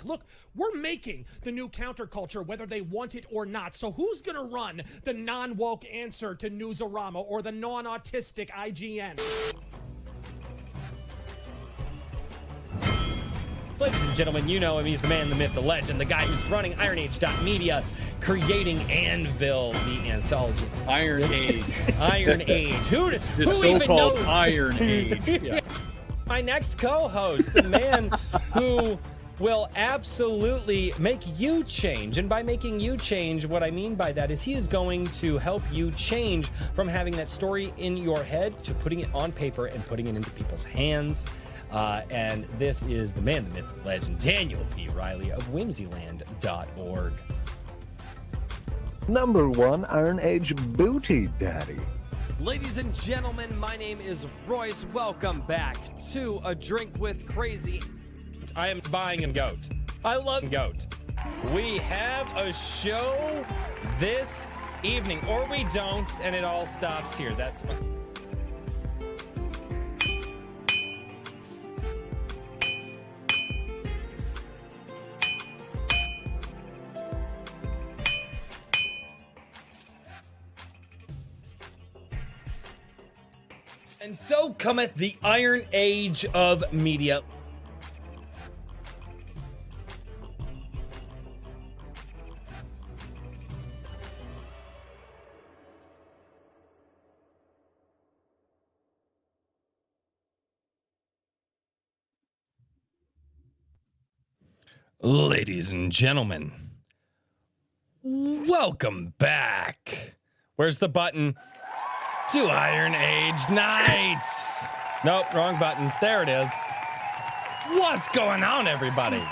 Look, we're making the new counterculture whether they want it or not. So who's going to run the non-woke answer to Newsarama or the non-autistic IGN? Ladies and gentlemen, you know him. He's the man, the myth, the legend, the guy who's running IronAge.media, creating Anvil, the anthology. Iron Age. Iron Age. Who even knows? Iron Age. Yeah. My next co-host, the man who will absolutely make you change. And by making you change, what I mean by that is he is going to help you change from having that story in your head to putting it on paper and putting it into people's hands. And this is the man, the myth, the legend, Daniel P. Riley of whimsyland.org. Number one Iron Age Booty Daddy. Ladies and gentlemen, my name is Royce. Welcome back to A Drink with Crazy. I am buying a goat. I love goat. We have a show this evening, or we don't, and it all stops here. That's fine. And so cometh the Iron Age of media. Ladies and gentlemen, welcome back. Where's the button? To Iron Age Nights. Nope, wrong button. There it is. What's going on, everybody?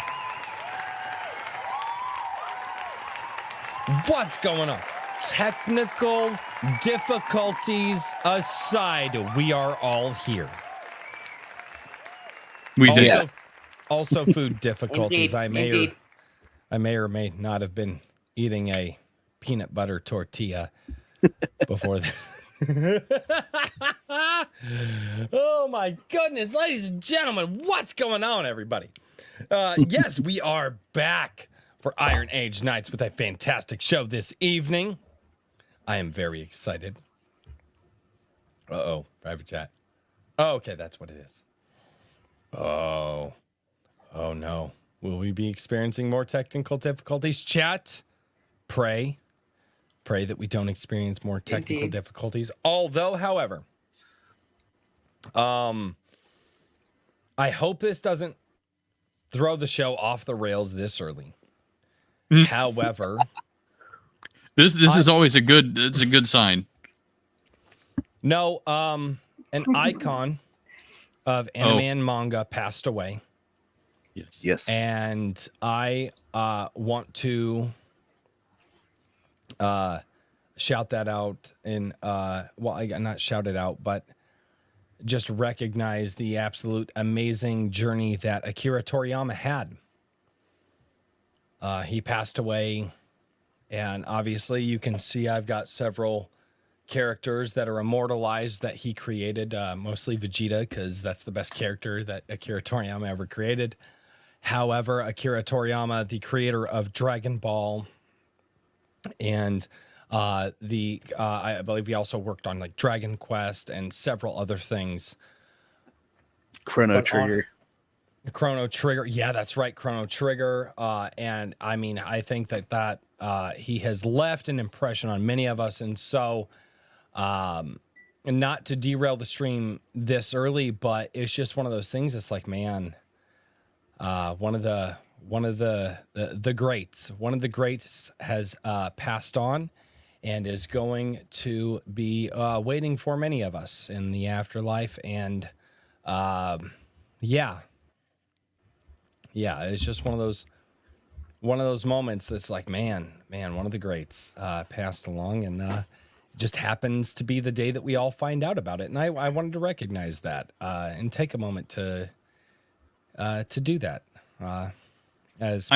What's going on? Technical difficulties aside, we are all here. We did. Also food difficulties. Indeed. I may or may not have been eating a peanut butter tortilla before the Oh my goodness, ladies and gentlemen, what's going on, everybody? Yes, we are back for Iron Age Nights with a fantastic show this evening. I am very excited. Private chat. Oh, okay, that's what it is. Oh no. Will we be experiencing more technical difficulties? Chat, pray that we don't experience more technical difficulties. Although, however, I hope this doesn't throw the show off the rails this early. However, this is always a good sign. No, an icon of anime and manga passed away. Yes. And I want to shout that out not shout it out, but just recognize the absolute amazing journey that Akira Toriyama had. He passed away, and obviously you can see I've got several characters that are immortalized that he created, mostly Vegeta, because that's the best character that Akira Toriyama ever created. However, Akira Toriyama, the creator of Dragon Ball, and I believe he also worked on like Dragon Quest and several other things. Chrono Trigger. Yeah, that's right, Chrono Trigger. And I mean, I think that he has left an impression on many of us, and so not to derail the stream this early, but it's just one of those things. It's like, man, one of the greats has passed on and is going to be waiting for many of us in the afterlife. And yeah, it's just one of those moments that's like, man, one of the greats passed along, and it just happens to be the day that we all find out about it. And I wanted to recognize that and take a moment to do that. I was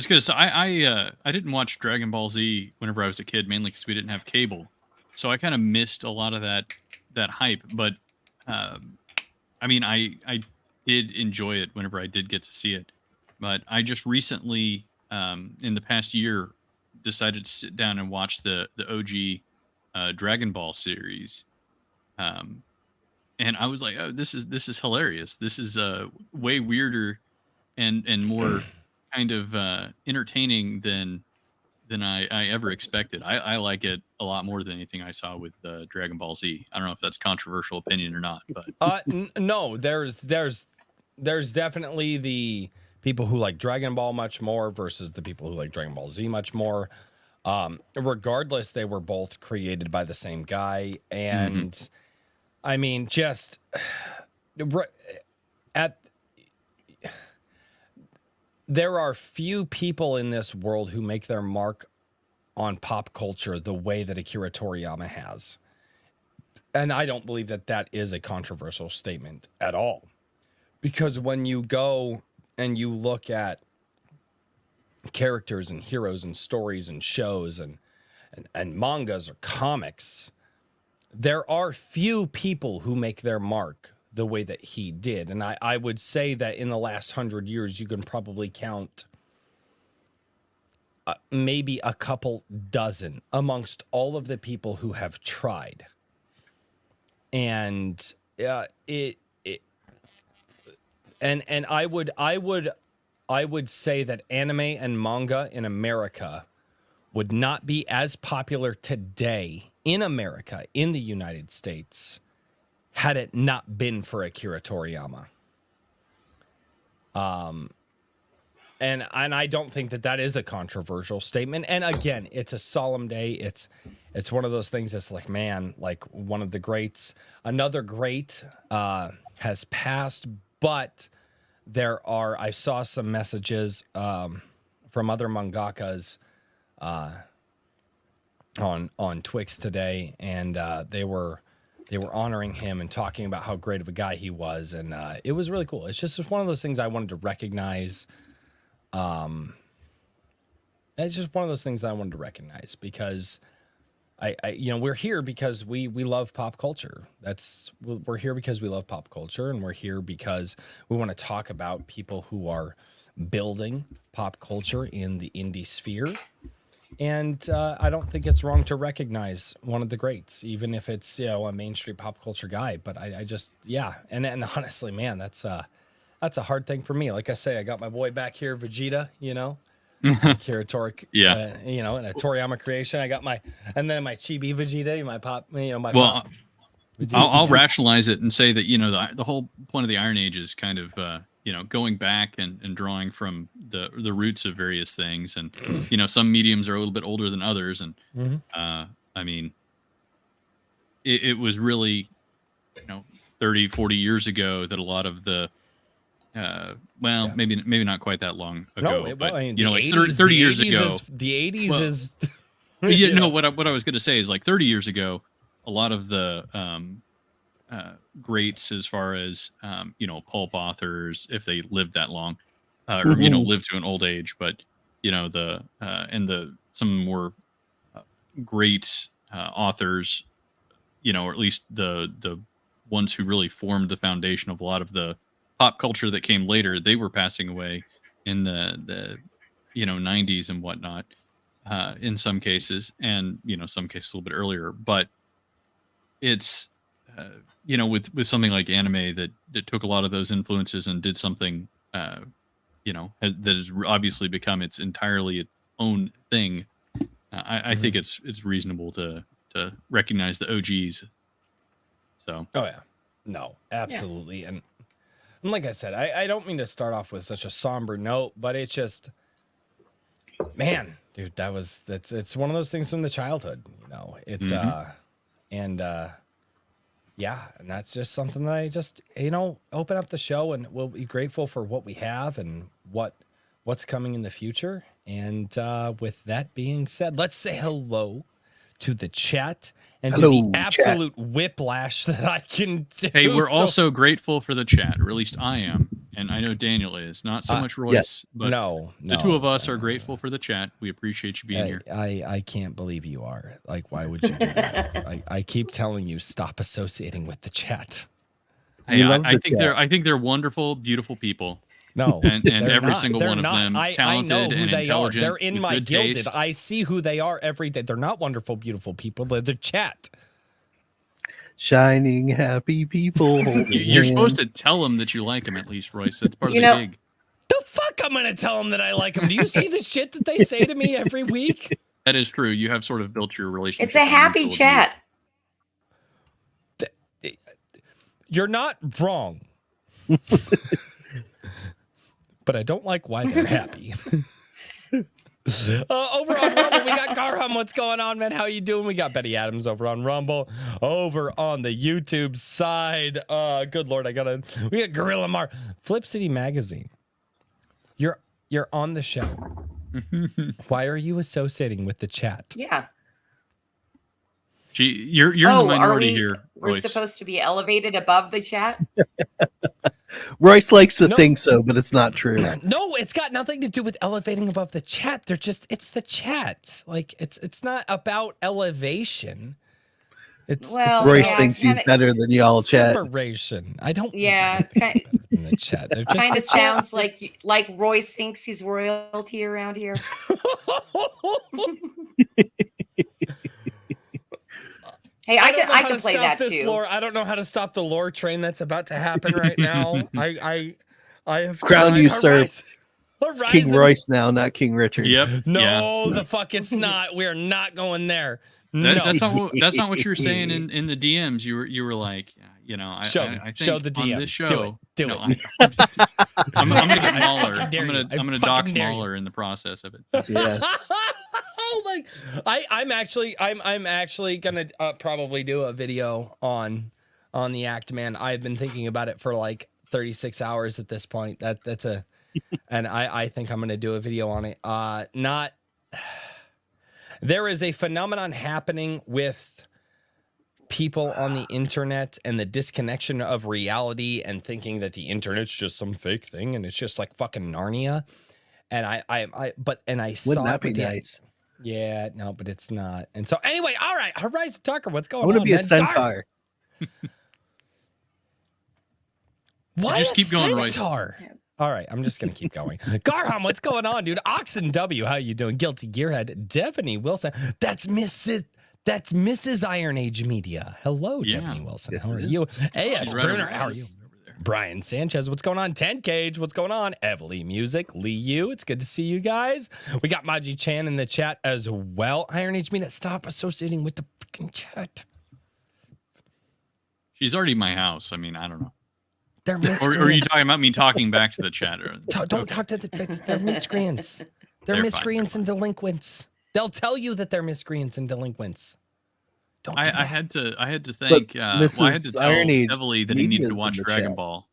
gonna say I didn't watch Dragon Ball Z whenever I was a kid, mainly because we didn't have cable, so I kind of missed a lot of that hype. But I mean, I did enjoy it whenever I did get to see it. but I just recently, in the past year, decided to sit down and watch the OG Dragon Ball series, and I was like, "Oh, this is hilarious. This is way weirder and more kind of entertaining than I ever expected. I like it a lot more than anything I saw with Dragon Ball Z. I don't know if that's controversial opinion or not, but no, there's definitely the people who like Dragon Ball much more versus the people who like Dragon Ball Z much more. Regardless, they were both created by the same guy, and I mean, just there are few people in this world who make their mark on pop culture the way that Akira Toriyama has. And I don't believe that that is a controversial statement at all. Because when you go and you look at characters and heroes and stories and shows and mangas or comics, there are few people who make their mark the way that he did. And I would say that in the last 100 years, you can probably count maybe a couple dozen amongst all of the people who have tried. And and I would say that anime and manga in America would not be as popular today in America, in the United States, had it not been for Akira Toriyama. And I don't think that that is a controversial statement. And again, it's a solemn day. It's one of those things that's like, man, like one of the greats. Another great has passed, but I saw some messages from other mangakas on Twix today, and they were honoring him and talking about how great of a guy he was, and it was really cool. It's just one of those things I wanted to recognize. It's just one of those things that I wanted to recognize because I we're here because we love pop culture. We're here because we love pop culture, and we're here because we want to talk about people who are building pop culture in the indie sphere. And I don't think it's wrong to recognize one of the greats, even if it's a mainstream pop culture guy. But I just and honestly, man, that's a hard thing for me. Like I say, I got my boy back here, Vegeta, Akira Toriyama, and a Toriyama creation. I got and then my chibi Vegeta, my pop, my pop. Vegeta, I'll rationalize it and say that the whole point of the Iron Age is kind of going back and drawing from the roots of various things, and some mediums are a little bit older than others, and I mean, it was really 30, 40 years ago that a lot of the maybe not quite that long ago, but like 30 years ago, the 80s is what I was going to say is like 30 years ago, a lot of the greats as far as pulp authors, if they lived that long, or lived to an old age, but some more great authors, or at least the ones who really formed the foundation of a lot of the pop culture that came later, they were passing away in the 90s and whatnot, in some cases, and some cases a little bit earlier. But it's with something like anime that took a lot of those influences and did something that has obviously become its entirely its own thing. I think it's reasonable to recognize the OGs. So no, absolutely. And like I said, I don't mean to start off with such a somber note, but it's just, man, dude, it's one of those things from the childhood, and that's just something that I just, open up the show, and we'll be grateful for what we have and what's coming in the future. And with that being said, let's say hello to the chat and to the absolute whiplash that I can do. Hey, we're also grateful for the chat, or at least I am. And I know Daniel is. Not so much Royce, but the two of us are grateful for the chat. We appreciate you being here. I can't believe you are. Like, why would you do that? I keep telling you, stop associating with the chat. Hey, I think they're wonderful, beautiful people. No, and they're every not. single They're one not. of them I talented know who and they are. intelligent. They're in with my good gilded. taste. I see who they are every day. They're not wonderful, beautiful people. They're the chat. Shining happy people. You're supposed to tell them that you like them at least, Royce. That's part of You the know- gig. The fuck I'm gonna tell them that I like them. Do you see the shit that they say to me every week? That is true. You have sort of built your relationship. It's a on happy mutual chat. You're not wrong. But I don't like why they're happy. Over on Rumble, we got Garham. What's going on, man? How you doing? We got Betty Adams over on Rumble. Over on the YouTube side, good Lord, we got Gorilla Mar. Flip City Magazine. You're on the show. Why are you associating with the chat? Yeah. You're in the minority here, We're Royce. supposed to be elevated above the chat. Royce likes to think so, but it's not true. No, it's got nothing to do with elevating above the chat. It's the chat. Like it's not about elevation. Well, Royce yeah, thinks it's he's kinda- better than y'all chat. Separation. I don't. Yeah, in the chat. They're just kind the of sounds like Royce thinks he's royalty around here. Hey, I can play that this too. lore. I don't know how to stop the lore train that's about to happen right now. I have Crown tried. usurped. Horizon. It's King Royce now, not King Richard. Yep. No, the fuck it's not. We're not going there. No. That's not what you were saying in the DMs. You were like, I think show the on DM. this show. Do it. I'm gonna get Mauler. fucking dare you. I'm gonna I dox fucking dare you. Mauler in the process of it. Yeah. Like I'm actually gonna probably do a video on the act, man. I've been thinking about it for like 36 hours at this point. That's a and I think I'm gonna do a video on it. There is a phenomenon happening with people on the internet and the disconnection of reality and thinking that the internet's just some fake thing and it's just like fucking Narnia. And I saw Wouldn't that it be with the- nice? Yeah, no, but it's not. And so anyway, all right, Horizon Tucker, what's going I on? want to be a man? centaur. Why Just a keep going, Royce. centaur? All right, I'm just gonna keep going. Garham, what's going on, dude? Oxen W, how you doing? Guilty Gearhead, Devaney Wilson. That's Mrs. Iron Age Media. Hello, Yeah. Devaney Wilson. Yes, how are it is. you? AS She's right Bruner, over how are there. you? Brian Sanchez, what's going on? 10 Cage, what's going on? Evely Music, Lee Yu, it's good to see you guys. We got Maji Chan in the chat as well. Iron Age Media, stop associating with the freaking chat. She's already in my house. I mean, I don't know. They're Or are you miscreants. talking about me talking back to the chat? Don't talk to they're miscreants. They're They're miscreants fine. and delinquents. They'll tell you that they're miscreants and delinquents. Don't do I that. had to thank. I had to Mrs. tell Iron Age Heavily that he needed to Media's watch in the Dragon chat. Ball,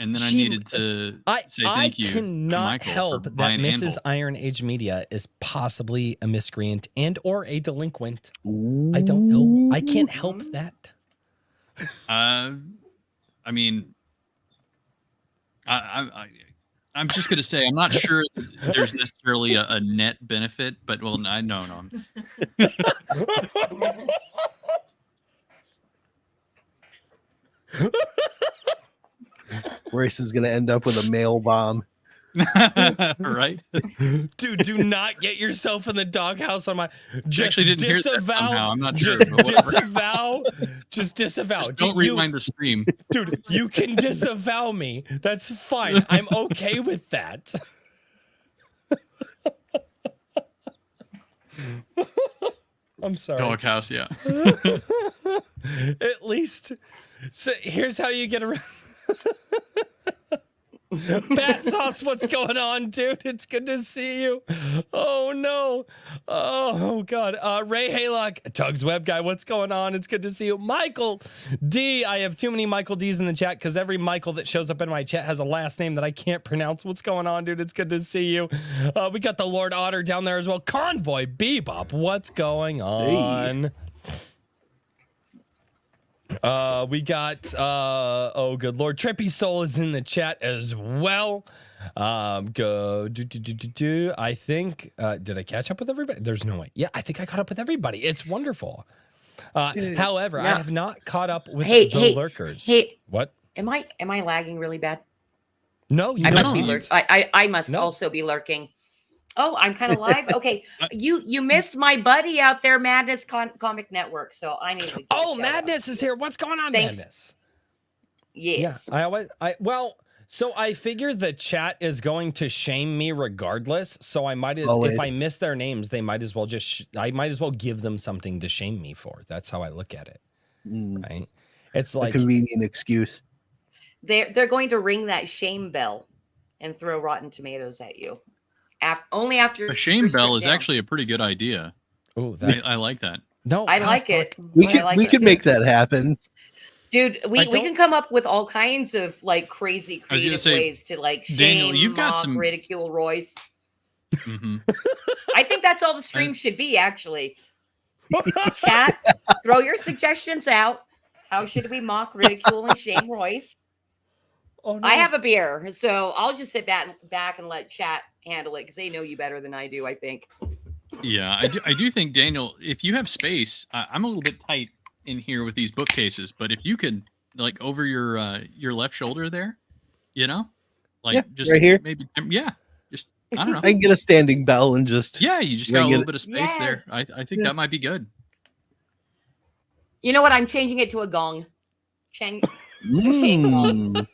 and then I She- needed to say thank you I to cannot Michael help for that buying Mrs. Anvil. Iron Age Media is possibly a miscreant and or a delinquent. I don't know. I can't help that. I mean, I'm just gonna say I'm not sure that there's necessarily a net benefit, but well, no. Royce is going to end up with a mail bomb. Right? Dude, do not get yourself in the doghouse on my. Just actually didn't hear that disavow. somehow. I'm not sure, Just but whatever. disavow. Just disavow. Just don't Dude, you- rewind the stream. Dude, you can disavow me. That's fine. I'm okay with that. I'm sorry. Doghouse, yeah. At least, so here's how you get around. Bat Sauce, what's going on, dude? It's good to see you. Oh no. Oh god. Ray Haylock, Tugs Web Guy, what's going on? It's good to see you. Michael D. I have too many Michael D's in the chat because every Michael that shows up in my chat has a last name that I can't pronounce. What's going on, dude? It's good to see you. We got the Lord Otter down there as well. Convoy Bebop, what's going on? We got oh good lord, Trippy Soul is in the chat as well. Go I think did I catch up with everybody? There's no way. Yeah, I think I caught up with everybody. It's wonderful. However, I have not caught up with the lurkers. Hey, What? am I lagging really bad? No, you I must don't. be lurking. I must No. also be lurking. Oh, I'm kind of live. Okay, you missed my buddy out there, Madness Comic Network. So I need to. Oh, Madness is here. What's going on, Thanks. Madness? Yes. Yeah, so I figure the chat is going to shame me regardless. So I might as Always. if I miss their names, they might as well I might as well give them something to shame me for. That's how I look at it. Right? It's A like convenient excuse. They're going to ring that shame bell and throw Rotten Tomatoes at you. Only after A shame bell is actually a pretty good idea. oh, I like that. no, I like it. We I could like we it could too. make that happen. Dude, we don't- can come up with all kinds of like crazy I was gonna creative say, ways to like shame, Daniel, you've got mock, some- ridicule Royce. Mhm. I think that's all the stream should be, actually. Chat, throw your suggestions out. How should we mock, ridicule, and shame Royce? Oh, no. I have a beer, so I'll just sit back and let chat handle it because they know you better than I do, I think. Yeah, I do think, Daniel, if you have space, I'm a little bit tight in here with these bookcases, but if you could, like, over your left shoulder there, you know, like Yeah, just right here. maybe, yeah, just I don't know. I can get a standing bell and just Yeah, you just got a ring little it. bit of space there. I think that might be good. You know what? I'm changing it to a gong. Chang. Mm.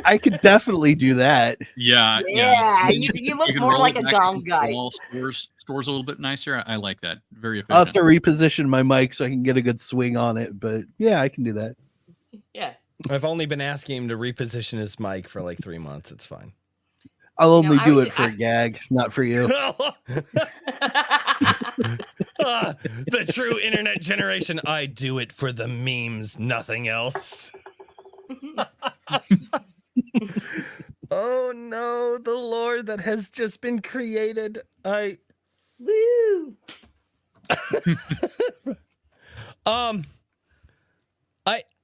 I could definitely do that. Yeah, Yeah, you look can more roll like it a back gong against the guy. wall, stores a little bit nicer. I like that. Very I'll have efficient. to reposition my mic so I can get a good swing on it, but yeah, I can do that. Yeah. I've only been asking him to reposition his mic for like 3 months. It's fine. I'll only I do was- it for a gag, not for you. The true internet generation. I do it for the memes, nothing else. Oh no, the lore that has just been created. Woo!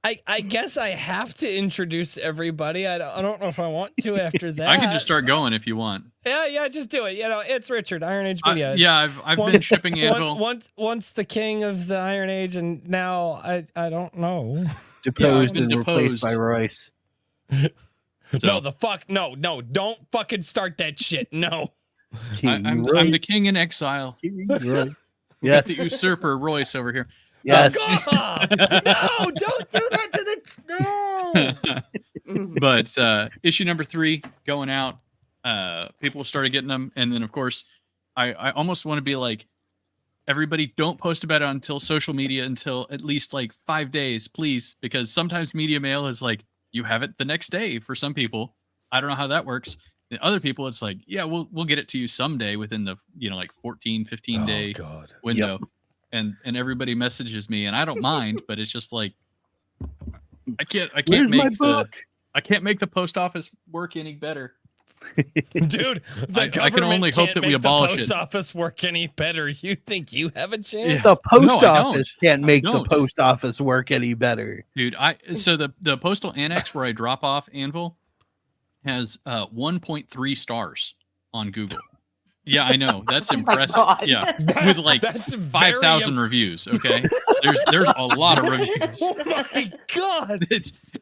I guess I have to introduce everybody. I don't know if I want to after that. I can just start going if you want. Yeah, just do it. You know, it's Richard, Iron Age Media. Yeah, I've been shipping Anvil. Once the king of the Iron Age, and now I don't know. Deposed been and replaced deposed. by Royce. No, don't fucking start that shit. No. King I'm Royce. the king in exile. King Royce. The Yes. usurper Royce over here. Yes. God! No, don't do that to the no. But issue number 3 going out. People started getting them, and then of course, I almost want to be like, everybody, don't post about it until social media until at least like 5 days, please, because sometimes media mail is like you have it the next day for some people. I don't know how that works. And other people, it's like, yeah, we'll get it to you someday within the like 14, 15 day God. window. And everybody messages me, and I don't mind, but it's just like I can't Where's my make book? I can't make the post office work any better. Dude, I can only hope that we abolish the post it. office work any better. You think you have a chance? The post No, I office can't make the don't. post office work any better. Dude, so the postal annex where I drop off Anvil has 1.3 stars on Google. Yeah, I know. That's impressive. God. Yeah. With like That's 5,000 reviews, okay? There's a lot of reviews. Oh my God.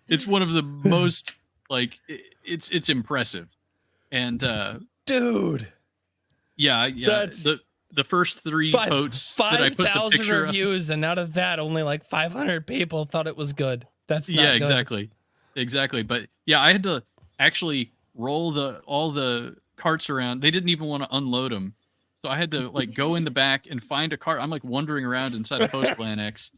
It's one of the most like it's impressive. And Dude. yeah, That's the first 3 totes that I put the 5,000 picture of. reviews, and out of that, only like 500 people thought it was good. That's not Yeah, good. exactly. But yeah, I had to actually roll all the carts around. They didn't even want to unload them, so I had to like go in the back and find a cart. I'm like wandering around inside a postal annex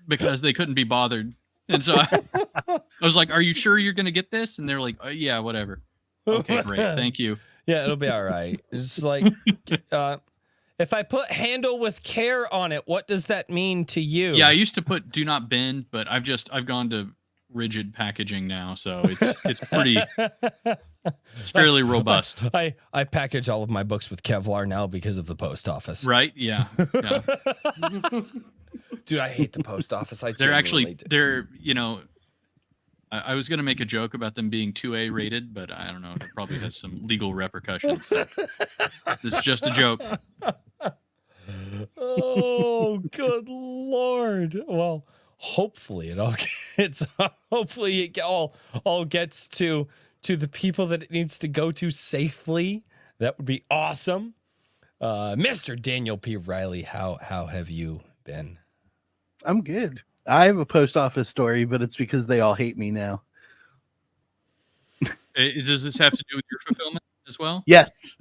because they couldn't be bothered, and so I was like, "Are you sure you're gonna get this?" And they're like, "Yeah, whatever." Okay, great, thank you. Yeah, it'll be all right. It's like, if I put handle with care on it, what does that mean to you? Yeah, I used to put "do not bend," but I've gone to rigid packaging now, so it's pretty. It's fairly robust. I package all of my books with Kevlar now because of the post office. Right? Yeah. Dude, I hate the post office. They're actually I was going to make a joke about them being 2A rated, but I don't know. It probably has some legal repercussions. So. It's just a joke. Oh, good Lord. Well, hopefully it all gets hopefully it all gets to the people that it needs to go to safely. That would be awesome. Mr. Daniel P. Riley, how have you been? I'm good. I have a post office story, but it's because they all hate me now. Does this have to do with your fulfillment as well? Yes.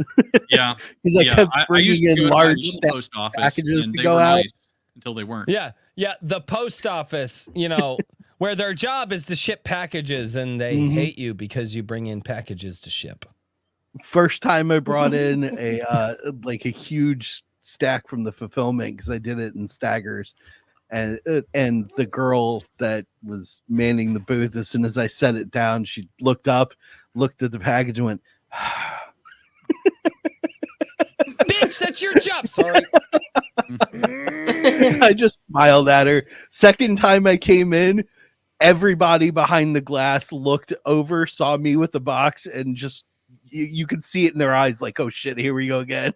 Yeah. Because I kept I bringing used to in go to my large little stack post office packages and to they go were out. nice until they weren't. Yeah, the post office, where their job is to ship packages, and they hate you because you bring in packages to ship. First time I brought in a huge stack from the fulfillment because I did it in staggers, and the girl that was manning the booth, as soon as I set it down, she looked up, looked at the package, and went, Bitch, that's your job. Sorry. I just smiled at her. Second time I came in, everybody behind the glass looked over, saw me with the box, and just you could see it in their eyes, like, oh shit, here we go again.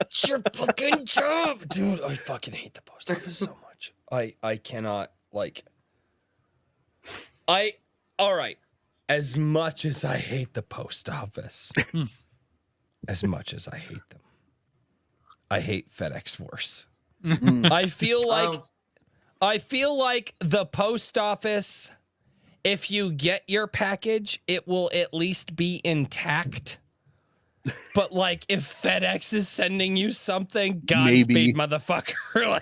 It's your fucking job, dude. I fucking hate the post office so much. I cannot, all right. As much as I hate the post office, as much as I hate them, I hate FedEx worse. I feel like the post office, if you get your package, it will at least be intact. But if FedEx is sending you something, Godspeed, motherfucker.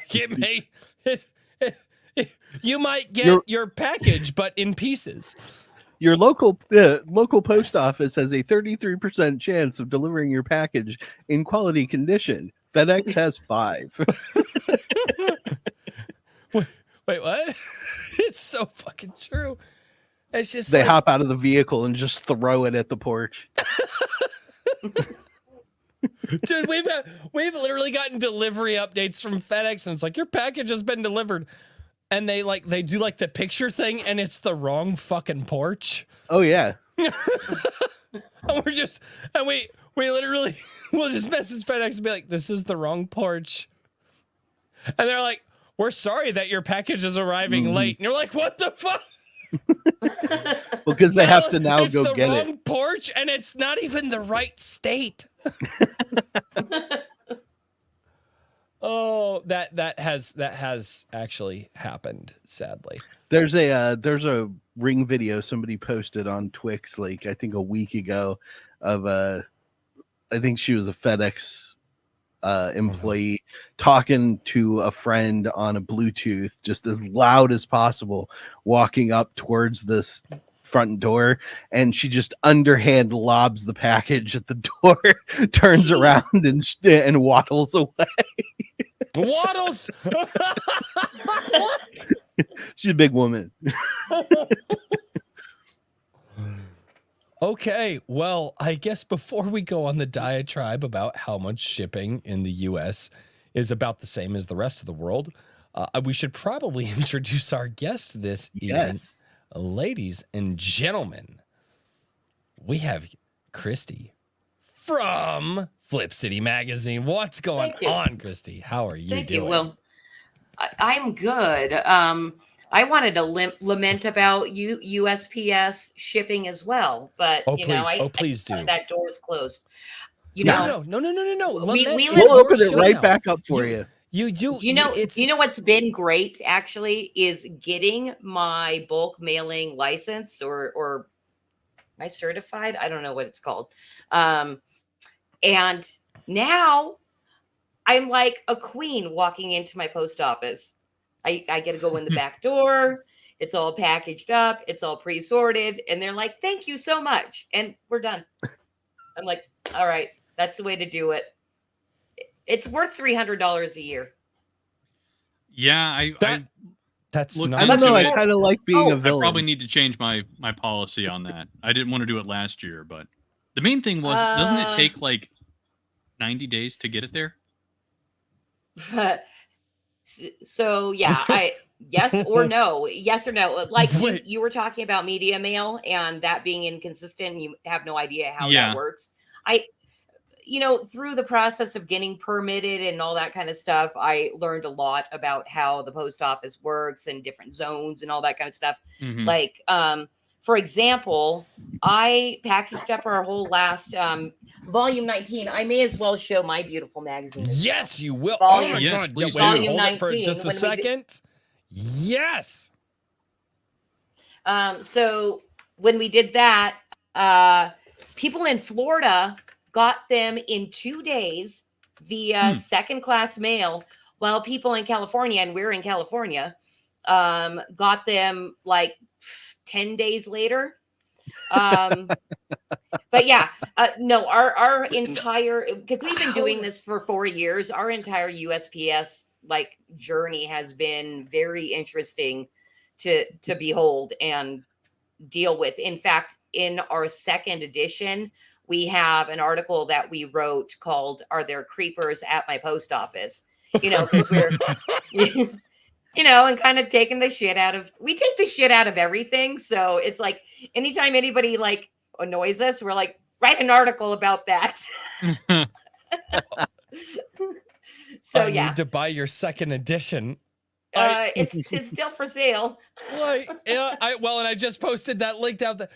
You might get your package, but in pieces. Your local post office has a 33% chance of delivering your package in quality condition. FedEx has 5. Wait, what? It's so fucking true. It's just they hop out of the vehicle and just throw it at the porch. Dude, we've literally gotten delivery updates from FedEx, and it's like, your package has been delivered. And they do the picture thing, and it's the wrong fucking porch. Oh yeah. And we literally will just message FedEx and be like, this is the wrong porch. And they're like, we're sorry that your package is arriving late. And you're like, what the fuck? Well, because they have to now it's go the get wrong it. porch, and it's not even the right state. Oh, that has actually happened, sadly. There's a Ring video somebody posted on Twix I think a week ago of I think she was a FedEx employee talking to a friend on a Bluetooth just as loud as possible, walking up towards this front door, and she just underhand lobs the package at the door, turns around and waddles away. Waddles. She's a big woman. Okay, well, I guess before we go on the diatribe about how much shipping in the U.S. is about the same as the rest of the world, we should probably introduce our guest this evening. Yes. Ladies and gentlemen, we have Christie from Flip City Magazine. What's going on, Christie? How are you doing? Thank you. Well, I'm good. I wanted to lament about USPS shipping as well, but please do. That door is closed. No. We'll open it right back up for you. You do. You know what's been great actually is getting my bulk mailing license or am I certified? I don't know what it's called. And now I'm like a queen walking into my post office. I get to go in the back door. It's all packaged up. It's all pre-sorted. And they're like, thank you so much. And we're done. I'm like, all right, that's the way to do it. It's worth $300 a year. Yeah, that's looked not. I don't know. I into it. kind of like being a I villain. probably need to change my policy on that. I didn't want to do it last year, but the main thing was, doesn't it take 90 days to get it there? So yeah, yes or no. Like you were talking about media mail and that being inconsistent, and you have no idea how that works. through the process of getting permitted and all that kind of stuff, I learned a lot about how the post office works and different zones and all that kind of stuff. Mhm. Like, for example, I packaged up our whole last volume 19. I may as well show my beautiful magazine. Yes, you will. Volume- oh my Yes, God. please Wait, do. hold it for 19, just a when we did- second. Yes. So when we did that, people in Florida got them in 2 days via second class mail, while people in California, and we're in California, got them like 10 days later. But yeah, no, our entire, because we've been doing this for 4 years, our entire USPS like journey has been very interesting to behold and deal with. In fact, in our second edition, we have an article that we wrote called "Are There Creepers at My Post Office?" Because we're and kind of taking the shit out of, we take the shit out of everything. So it's like anytime anybody like annoys us, we're like, write an article about that. So I yeah, need to buy your second edition. it's still for sale. Like, and I just posted that link out there.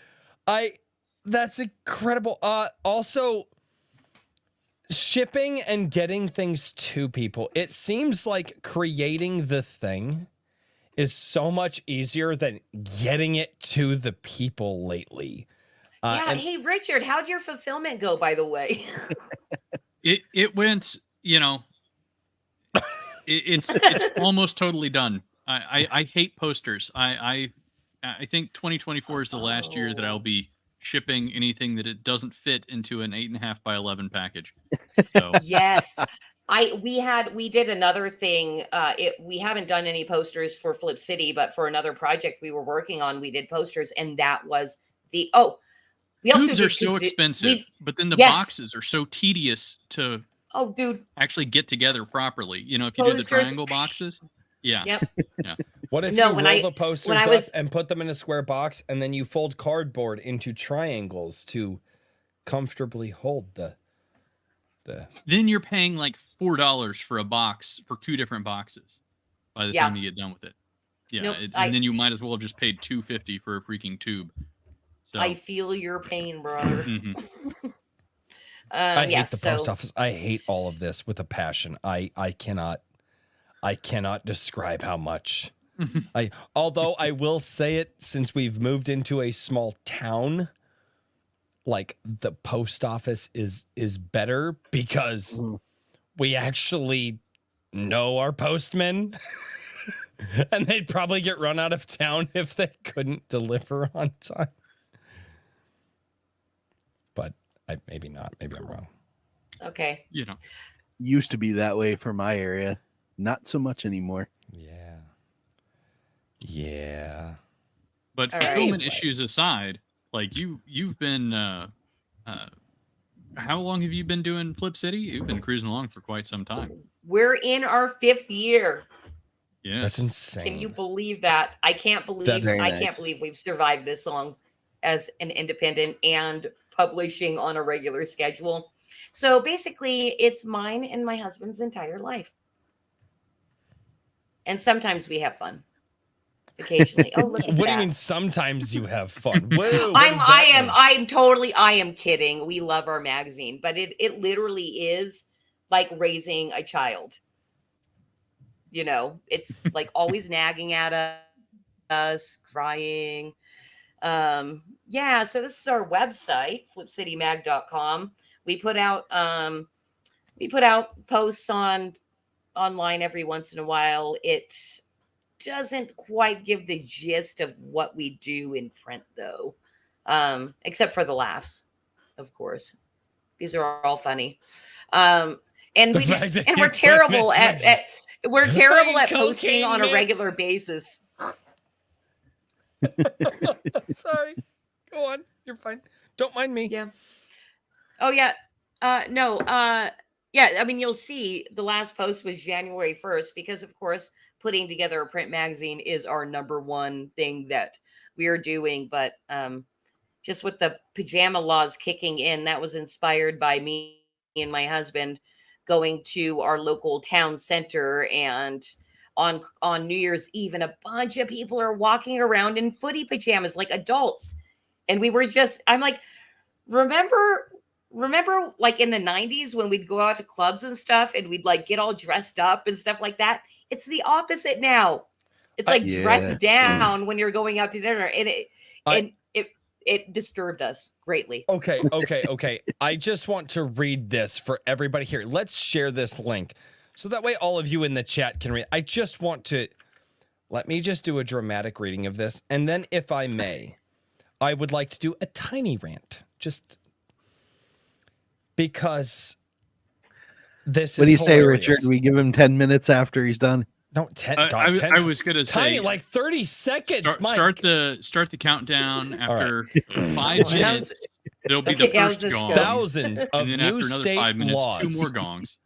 That's incredible. Also, shipping and getting things to people. It seems like creating the thing is so much easier than getting it to the people lately. Yeah. And Hey, Richard, how'd your fulfillment go, by the way? It went, it's almost totally done. I hate posters. I think 2024 is the last year that I'll be shipping anything that it doesn't fit into an 8.5 by 11 package. So Yes. We did another thing. We haven't done any posters for Flip City, but for another project we were working on, we did posters, and that was we also tubes are did so expensive, but then the Yes. boxes are so tedious to Oh, dude. actually get together properly. If you do the Posters. triangle boxes, yeah. Yep. what if No, you when roll I- the posters when I up was- and put them in a square box, and then you fold cardboard into triangles to comfortably hold the Then you're paying like $4 for a box for 2 different boxes by the Yeah. time you get done with it. Yeah, Nope, and then you might as well have just paid $2.50 for a freaking tube. So I feel your pain, brother. mhm. I hate Yes, the post office. I hate all of this with a passion. I cannot describe how much. Although I will say it, since we've moved into a small town, like the post office is better because we actually know our postmen. And they'd probably get run out of town if they couldn't deliver on time. But maybe not. Maybe I'm wrong. Okay. Used to be that way for my area. Not so much anymore. Yeah. But All right. fulfillment issues aside, like you've been how long have you been doing Flip City? You've been cruising along for quite some time. We're in our 5th year. Yes. That's insane. Can you believe that? I can't believe That's very I nice. can't believe we've survived this long as an independent and publishing on a regular schedule. So basically, it's mine and my husband's entire life. And sometimes we have fun. Occasionally. Oh, look at What do that. you mean sometimes you have fun? Whoa, what does that mean? I am kidding. We love our magazine, but it literally is like raising a child. It's like always nagging at us, crying. Yeah, so this is our website, flipcitymag.com. We put out posts online every once in a while. It doesn't quite give the gist of what we do in print though. Except for the laughs, of course. These are all funny. And we're terrible at posting on a regular basis. Sorry. Go on. You're fine. Don't mind me. Yeah. Oh yeah. No. Yeah. I mean, you'll see the last post was January 1st because, of course, putting together a print magazine is our number one thing that we are doing. But just with the pajama laws kicking in, that was inspired by me and my husband going to our local town center, and on New Year's Eve, and a bunch of people are walking around in footy pajamas like adults. And we were just, I'm like, remember like in the 90s when we'd go out to clubs and stuff and we'd like get all dressed up and stuff like that? It's the opposite now. It's like dressed down when you're going out to dinner, and it disturbed us greatly. Okay. I just want to read this for everybody here. Let's share this link so that way all of you in the chat can read. I just want to, let me just do a dramatic reading of this. And then if I may, I would like to do a tiny rant, just because this What do you is say, hilarious. Richard? We give him 10 minutes after he's done? No, 10. I was gonna tiny, say like 30 seconds. Start the countdown after 5 minutes. There'll be the first gong. Thousands of and then new after another state 5 minutes, laws 2 more gongs.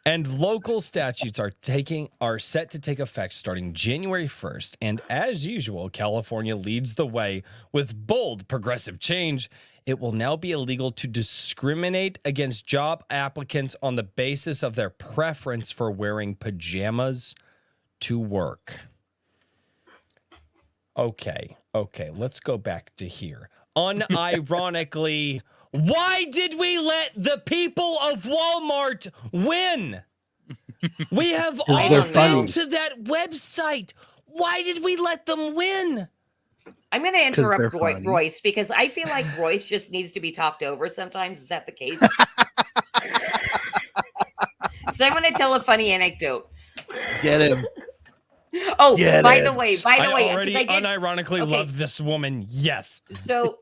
and local statutes are set to take effect starting January 1st. And as usual, California leads the way with bold progressive change. It will now be illegal to discriminate against job applicants on the basis of their preference for wearing pajamas to work. Okay, let's go back to here. Unironically, why did we let the people of Walmart win? We have all they're been funny. to that website. Why did we let them win? I'm going to interrupt they're funny. Royce because I feel like Royce just needs to be talked over sometimes. Is that the case? So I'm going to tell a funny anecdote. Get him. Oh, Get by it. the way, I already unironically love this woman. Yes. So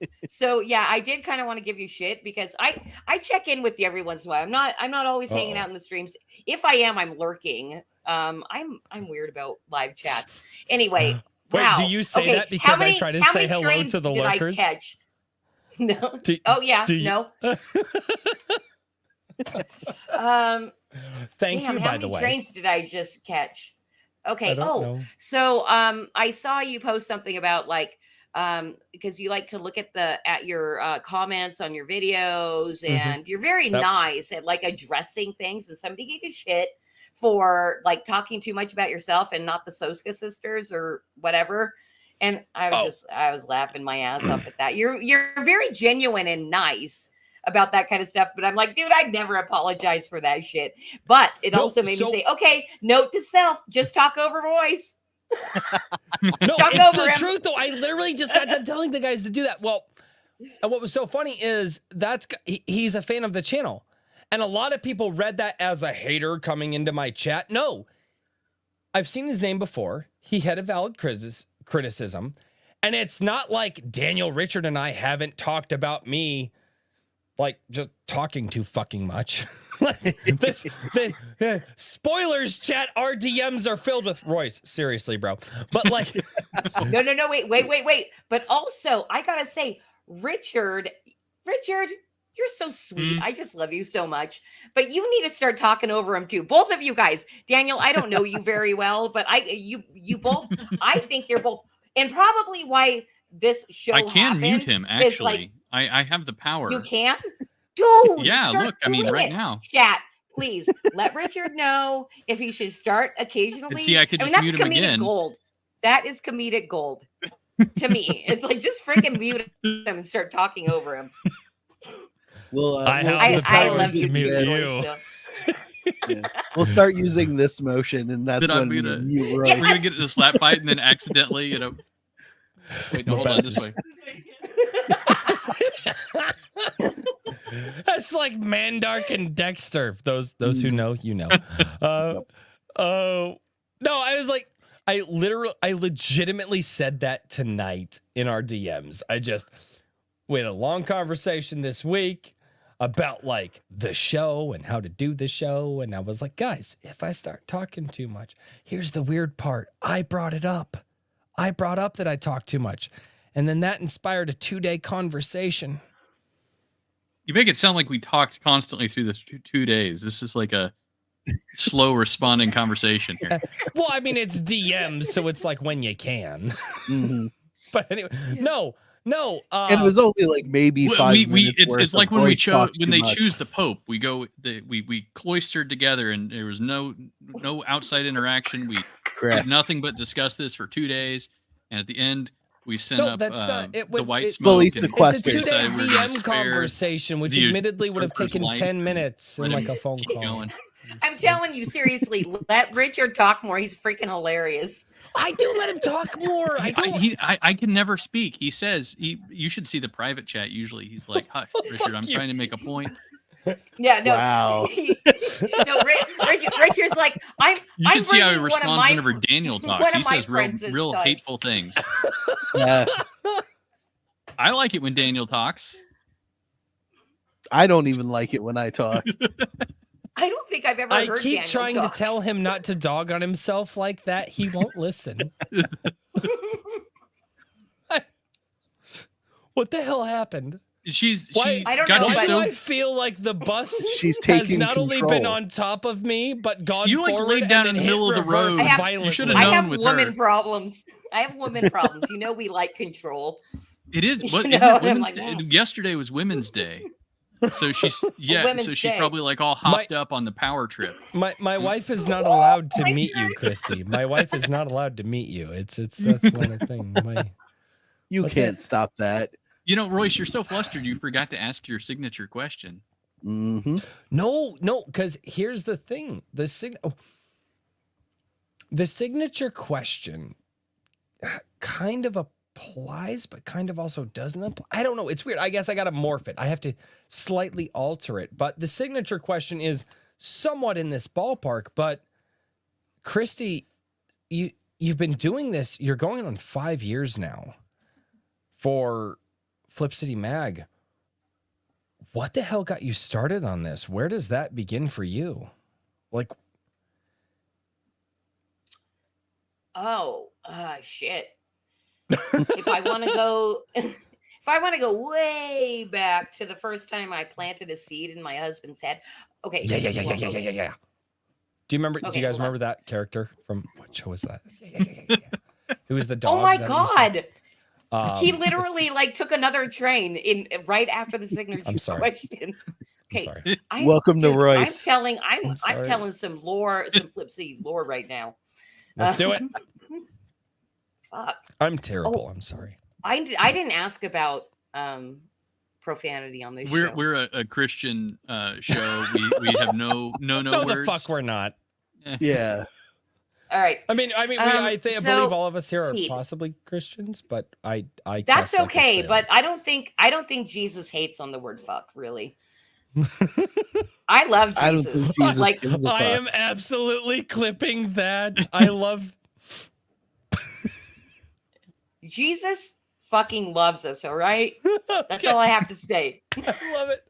yeah, I did kind of want to give you shit because I check in with you every once in a while. I'm not always hanging out in the streams. If I am, I'm lurking. I'm weird about live chats. Anyway, Wait, wow. do you say that because I try to say hello trains to the did lurkers? I catch? No. No. Thank you, by the way. How many trains did I just catch? Okay. I don't know. So I saw you post something about like because you like to look at your comments on your videos, and you're very nice at like addressing things, and somebody gave you shit for like talking too much about yourself and not the Soska sisters or whatever. And I was laughing my ass off at that. You're very genuine and nice about that kind of stuff, but I'm like, dude, I'd never apologize for that shit. But it also made me say, okay, note to self, just talk over Royce. No, Talk it's over the him. truth though. I literally just got done telling the guys to do that. Well, and what was so funny is he's a fan of the channel. And a lot of people read that as a hater coming into my chat. No, I've seen his name before. He had a valid criticism. And it's not like Daniel, Richard, and I haven't talked about me like just talking too fucking much. Spoilers, chat. Our DMs are filled with Royce. Seriously, bro. But like, no, wait. But also, I gotta say, Richard, you're so sweet. I just love you so much. But you need to start talking over him too. Both of you guys. Daniel, I don't know you very well, but you both. I think you're both, and probably why this show. I can mute him. Actually, like, I have the power. You can, dude. Yeah, look. I mean, right now. Chat, please let Richard know if he should start occasionally. And see, I could just that's mute him comedic again. gold. That is comedic gold to me. It's like just freaking mute him and start talking over him. Well, I love you, mute too, you. so. Yeah. We'll start using this motion, and that's when we mute Royce. We're gonna get into the slap fight, and then accidentally, Wait, no, hold on this way. That's like Mandark and Dexter. Those who know, you know. No, I was like, I legitimately said that tonight in our DMs. We had a long conversation this week about like the show and how to do the show. And I was like, guys, if I start talking too much, here's the weird part. I brought it up. I brought up that I talk too much. And then that inspired a 2-day conversation. You make it sound like we talked constantly through the 2 days. This is like a slow responding conversation here. Well, I mean, it's DMs, so it's like when you can. Mm-hmm. But anyway, no, No, And it was only like maybe 5 minutes. It's like when they choose the Pope, we cloistered together, and there was no outside interaction. We did nothing but discuss this for 2 days, and at the end, we sent up the white smoke. Fully it's a sequestered. 2-day DM conversation, which admittedly would have taken 10 minutes in like a phone call. I'm telling you, seriously, let Richard talk more. He's freaking hilarious. I do let him talk more. I can never speak. He says you should see the private chat. Usually he's like, "Hush, Richard, I'm trying to make a point." Yeah, no. Wow. No, Richard's like, You should see how he bringing one of responds my whenever Daniel talks. He says real died. hateful things. Yeah. I like it when Daniel talks. I don't even like it when I talk. I don't think I've ever I heard keep Daniel trying talk. to tell him not to dog on himself like that. He won't listen. What the hell happened? I don't got know, you but- so I feel like the bus She's has taking not only control. been on top of me, but gone You, like, forward laid down and in the then middle hit of the reverse road. I have- violently. You should have I known have with woman her. problems. I have woman problems. You know, we like control. It is. What You isn't know, it I'm Women's like, Day? wow. Yesterday was Women's Day, so she's Women's so she's Day. probably like all hopped up on the power trip. My wife is not allowed to meet you, Christy. My wife is not allowed to meet you. That's not a thing. You Okay. can't stop that. You know, Royce, you're so flustered you forgot to ask your signature question. Mm-hmm. No, because here's the thing. The signature question kind of applies, but kind of also doesn't apply. I don't know. It's weird. I guess I got to morph it. I have to slightly alter it. But the signature question is somewhat in this ballpark. But Christy, you've been doing this. You're going on 5 years now for Flip City Mag. What the hell got you started on this? Where does that begin for you? Like, Shit. If I want to go way back to the first time I planted a seed in my husband's head. Okay. yeah. Do you remember? Okay, do you guys hold on. remember that character from what show was that? Yeah. Who was the dog? Oh my that you said? God. He literally like took another train in right after the signature I'm sorry. question. I'm Okay. sorry. Welcome to Dude, Royce. I'm sorry. telling some lore, some Flip City lore right now. Let's do it. Fuck. I'm terrible. Oh. I'm sorry. I didn't ask about profanity on this show. We're a Christian show. We have no No, words. the fuck we're not. Yeah. All right. I So, believe all of us here are seed. possibly Christians, but I That's cuss like a okay, sailor. but I don't think Jesus hates on the word fuck, really. I love I don't Jesus. think Jesus Like gives a I fuck. am absolutely clipping that. I love. Jesus fucking loves us, all right? That's all I have to say. I love it.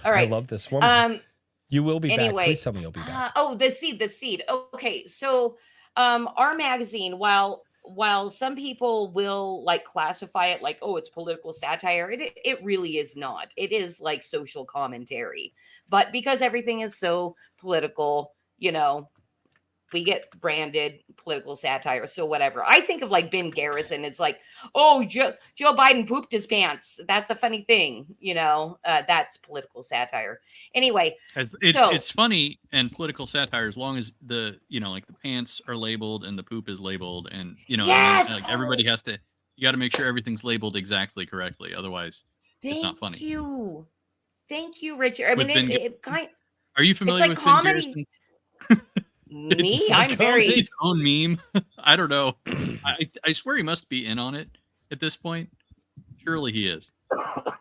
All right. I love this woman. You will be back. anyway, Please tell me you'll be back. the seed. Okay, so our magazine, while some people will like classify it like, oh, it's political satire, it really is not. It is like social commentary. But because everything is so political, you know, we get branded political satire. So whatever. I think of like Ben Garrison. It's like, oh, Joe Biden pooped his pants. That's a funny thing. You know, that's political satire. Anyway, It's funny and political satire as long as the pants are labeled and the poop is labeled, and Yes! like everybody has to. You got to make sure everything's labeled exactly correctly. Otherwise, it's not funny. Thank you, Richard. I With mean, Ben Are you familiar like with Ben comedy. Garrison? Me, It's I'm like very. Its own meme. I don't know. I swear he must be in on it at this point. Surely he is.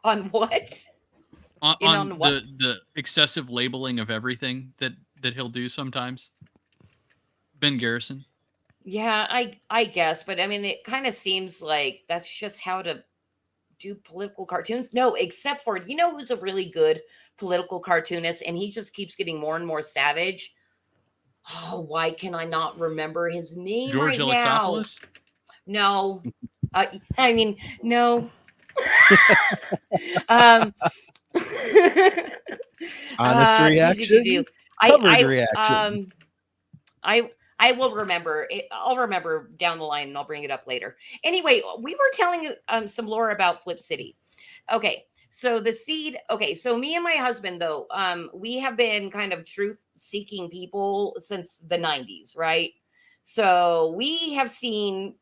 On what? On what? the excessive labeling of everything that he'll do sometimes. Ben Garrison. Yeah, I guess, but I mean, it kind of seems like that's just how to do political cartoons. No, except for who's a really good political cartoonist, and he just keeps getting more and more savage. Oh, why can I not remember his name George right now? Alexopoulos? No, I mean no. Honest reaction? I Covered reaction. I I will remember it. I'll remember down the line and I'll bring it up later. Anyway, we were telling some lore about Flip City. Okay. So the seed, okay, so me and my husband though, we have been kind of truth seeking people since the 90s, right? So we have seen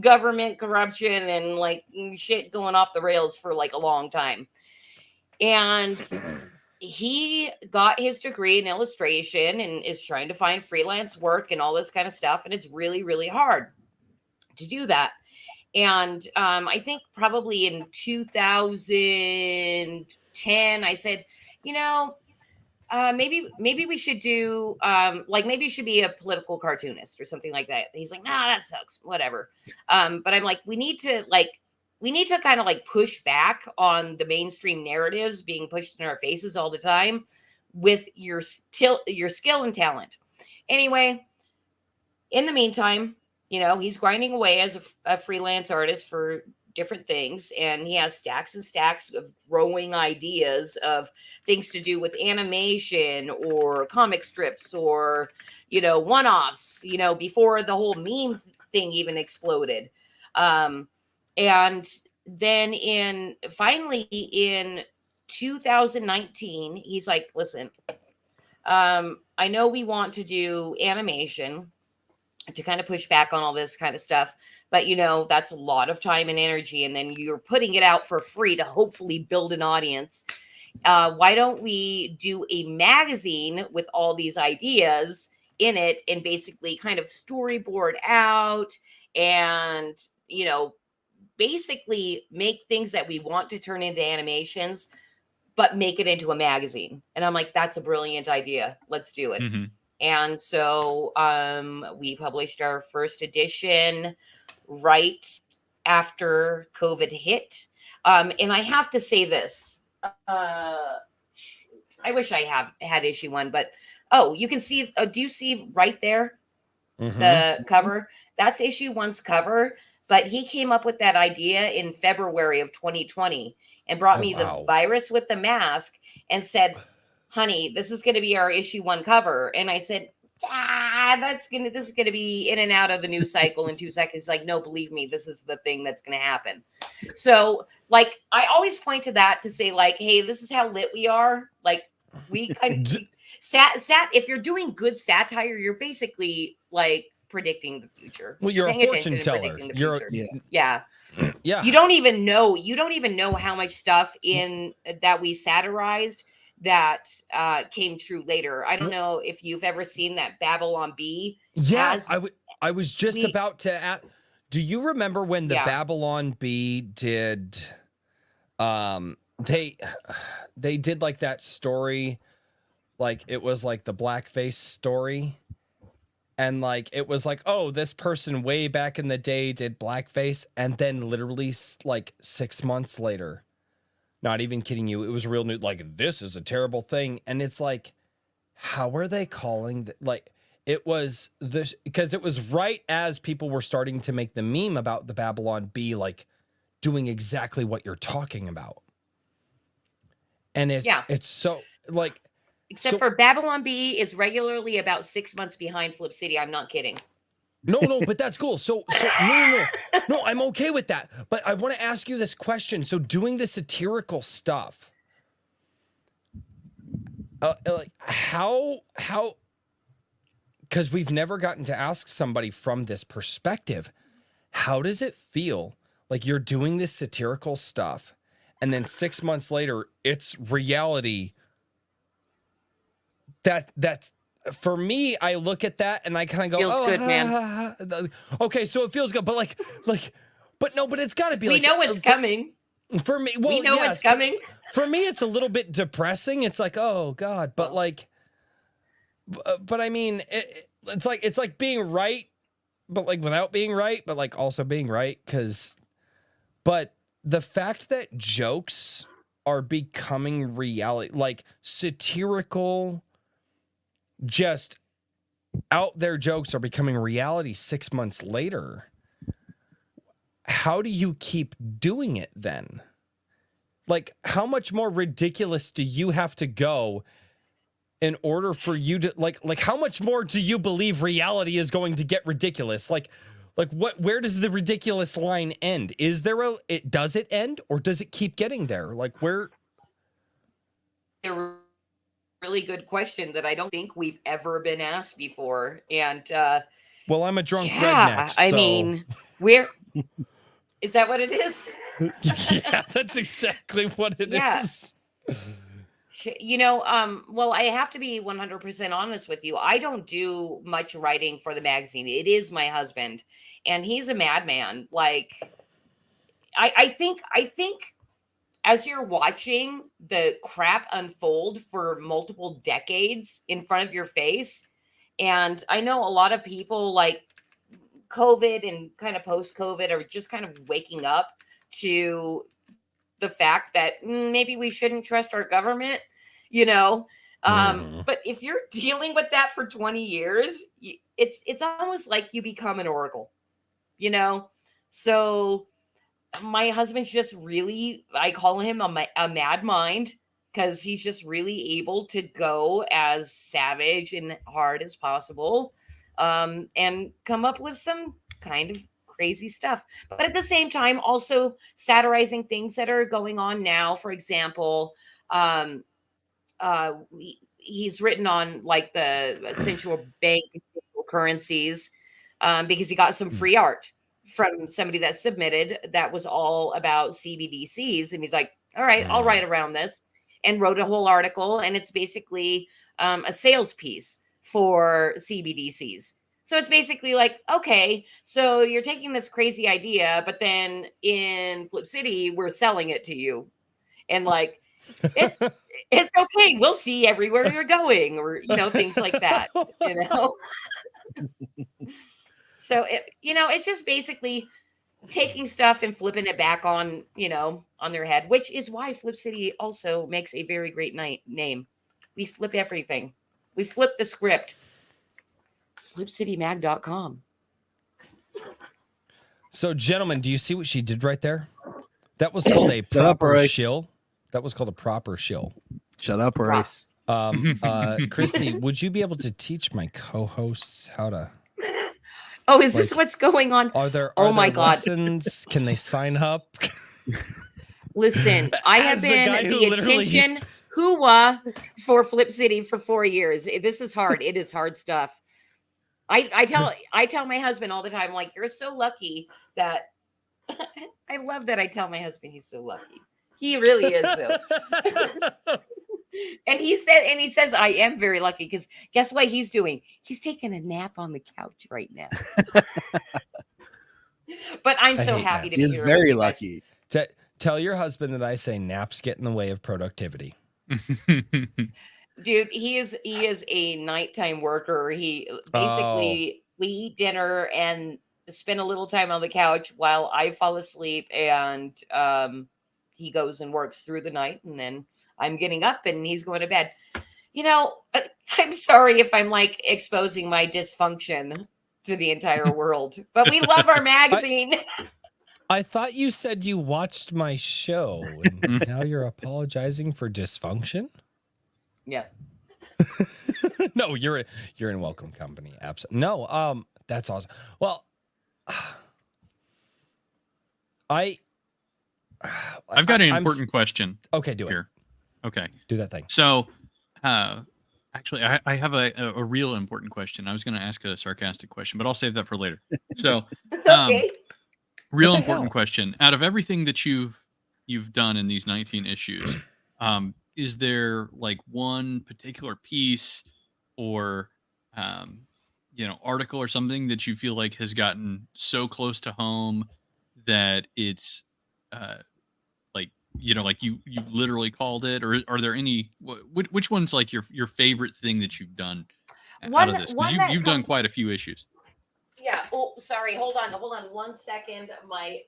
government corruption and like shit going off the rails for like a long time. And he got his degree in illustration and is trying to find freelance work and all this kind of stuff. And it's really, really hard to do that. And I think probably in 2010, I said, you know, maybe we should do like maybe you should be a political cartoonist or something like that. He's like, nah, that sucks, whatever. But I'm like, we need to kind of like push back on the mainstream narratives being pushed in our faces all the time with your skill and talent. Anyway, in the meantime, you know, he's grinding away as a freelance artist for different things. And he has stacks and stacks of growing ideas of things to do with animation or comic strips or, you know, one-offs, you know, before the whole meme thing even exploded. And then finally in 2019, he's like, listen, I know we want to do animation to kind of push back on all this kind of stuff, but you know, that's a lot of time and energy. And then you're putting it out for free to hopefully build an audience. Why don't we do a magazine with all these ideas in it and basically kind of storyboard out and, you know, basically make things that we want to turn into animations, but make it into a magazine. And I'm like, that's a brilliant idea. Let's do it. Mm-hmm. And so we published our first edition right after COVID hit. And I have to say this. I wish I had issue 1, but you can see, do you see right there the cover? That's issue 1's cover. But he came up with that idea in February of 2020 and brought me the virus with the mask and said, honey, this is going to be our issue 1 cover. And I said, this is going to be in and out of the news cycle in 2 seconds. Like, no, believe me, this is the thing that's going to happen. So like, I always point to that to say like, hey, this is how lit we are. Like we kind of if you're doing good satire, you're basically like predicting the future. Well, you're a fortune teller. Yeah. You don't even know how much stuff in that we satirized that came true later. I don't know if you've ever seen that Babylon Bee. Yes, I was just about to ask, do you remember when the Babylon Bee did they did like that story, like it was like the blackface story, and like it was like, oh, this person way back in the day did blackface, and then literally like 6 months later, not even kidding you, it was real news, like this is a terrible thing. And it's like, how are they calling that? Like it was this, because it was right as people were starting to make the meme about the Babylon Bee, like doing exactly what you're talking about. And it's so like, except for Babylon Bee is regularly about 6 months behind Flip City. I'm not kidding. No, but that's cool. So no, I'm okay with that. But I want to ask you this question. So doing the satirical stuff, like how, because we've never gotten to ask somebody from this perspective, how does it feel like you're doing this satirical stuff and then 6 months later it's reality? That's for me, I look at that and I kind of go, feels good, man. Okay, so it feels good, but but it's got to be. We know it's coming. For me, well, we know it's coming. For me, it's a little bit depressing. It's like, oh God, but but I mean, it's like being right, but like without being right, but like also being right, but the fact that jokes are becoming reality, like satirical, just out there jokes are becoming reality 6 months later. How do you keep doing it then? Like, how much more ridiculous do you have to go in order for you to like how much more do you believe reality is going to get ridiculous? Like where does the ridiculous line end? Is there does it end or does it keep getting there? Like where? A really good question that I don't think we've ever been asked before. And well, I'm a drunk yeah, redneck. I so... mean, where is that what it is? Yeah, that's exactly what it is. You know, well, I have to be 100% honest with you. I don't do much writing for the magazine. It is my husband, and he's a madman. Like, I think as you're watching the crap unfold for multiple decades in front of your face, and I know a lot of people like COVID and kind of post-COVID are just kind of waking up to the fact that maybe we shouldn't trust our government, you know. But if you're dealing with that for 20 years, it's almost like you become an oracle, you know. So my husband's just really, I call him a mad mind, because he's just really able to go as savage and hard as possible, and come up with some kind of crazy stuff, but at the same time also satirizing things that are going on now. For example, he's written on like the central bank currencies, because he got some free art from somebody that submitted that was all about CBDCs, and he's like, all right, I'll write around this, and wrote a whole article, and it's basically a sales piece for CBDCs. So it's basically like, okay, so you're taking this crazy idea, but then in Flip City, we're selling it to you. And like, it's okay. We'll see everywhere you're going, or, you know, things like that, you know? So, it's just basically taking stuff and flipping it back on, on their head, which is why Flip City also makes a very great name. We flip everything. We flip the script. FlipCityMag.com. So, gentlemen, do you see what she did right there? That was called a proper shill. That was called a proper shill. Shut up, Royce. Christie, would you be able to teach my co-hosts how to? Oh, is this what's going on? Are there my God. lessons? Can they sign up? Listen, I have been the attention hooah for Flip City for 4 years. This is hard. It is hard stuff. I tell my husband all the time, like, you're so lucky that I love that I tell my husband he's so lucky. He really is, though. And he says, I am very lucky, because guess what he's doing? He's taking a nap on the couch right now. But I'm so happy to be here. He's very lucky. Tell your husband that I say naps get in the way of productivity. Dude, he is a nighttime worker. He basically, we eat dinner and spend a little time on the couch while I fall asleep, and he goes and works through the night, and then I'm getting up and he's going to bed. I'm sorry if I'm like exposing my dysfunction to the entire world, but we love our magazine. I thought you said you watched my show, and now you're apologizing for dysfunction? Yeah. No, you're in welcome company. Absolutely. No, that's awesome. Well, I've got an important question. Okay, do it. Here. Okay. Do that thing. So, actually, I have a real important question. I was going to ask a sarcastic question, but I'll save that for later. So, Okay. Real important question. Out of everything that you've done in these 19 issues, is there like one particular piece or article or something that you feel like has gotten so close to home that it's like you literally called it, or are there any which one's like your favorite thing that you've done out of this? Because you've done quite a few issues. Yeah. Oh, sorry. Hold on 1 second. My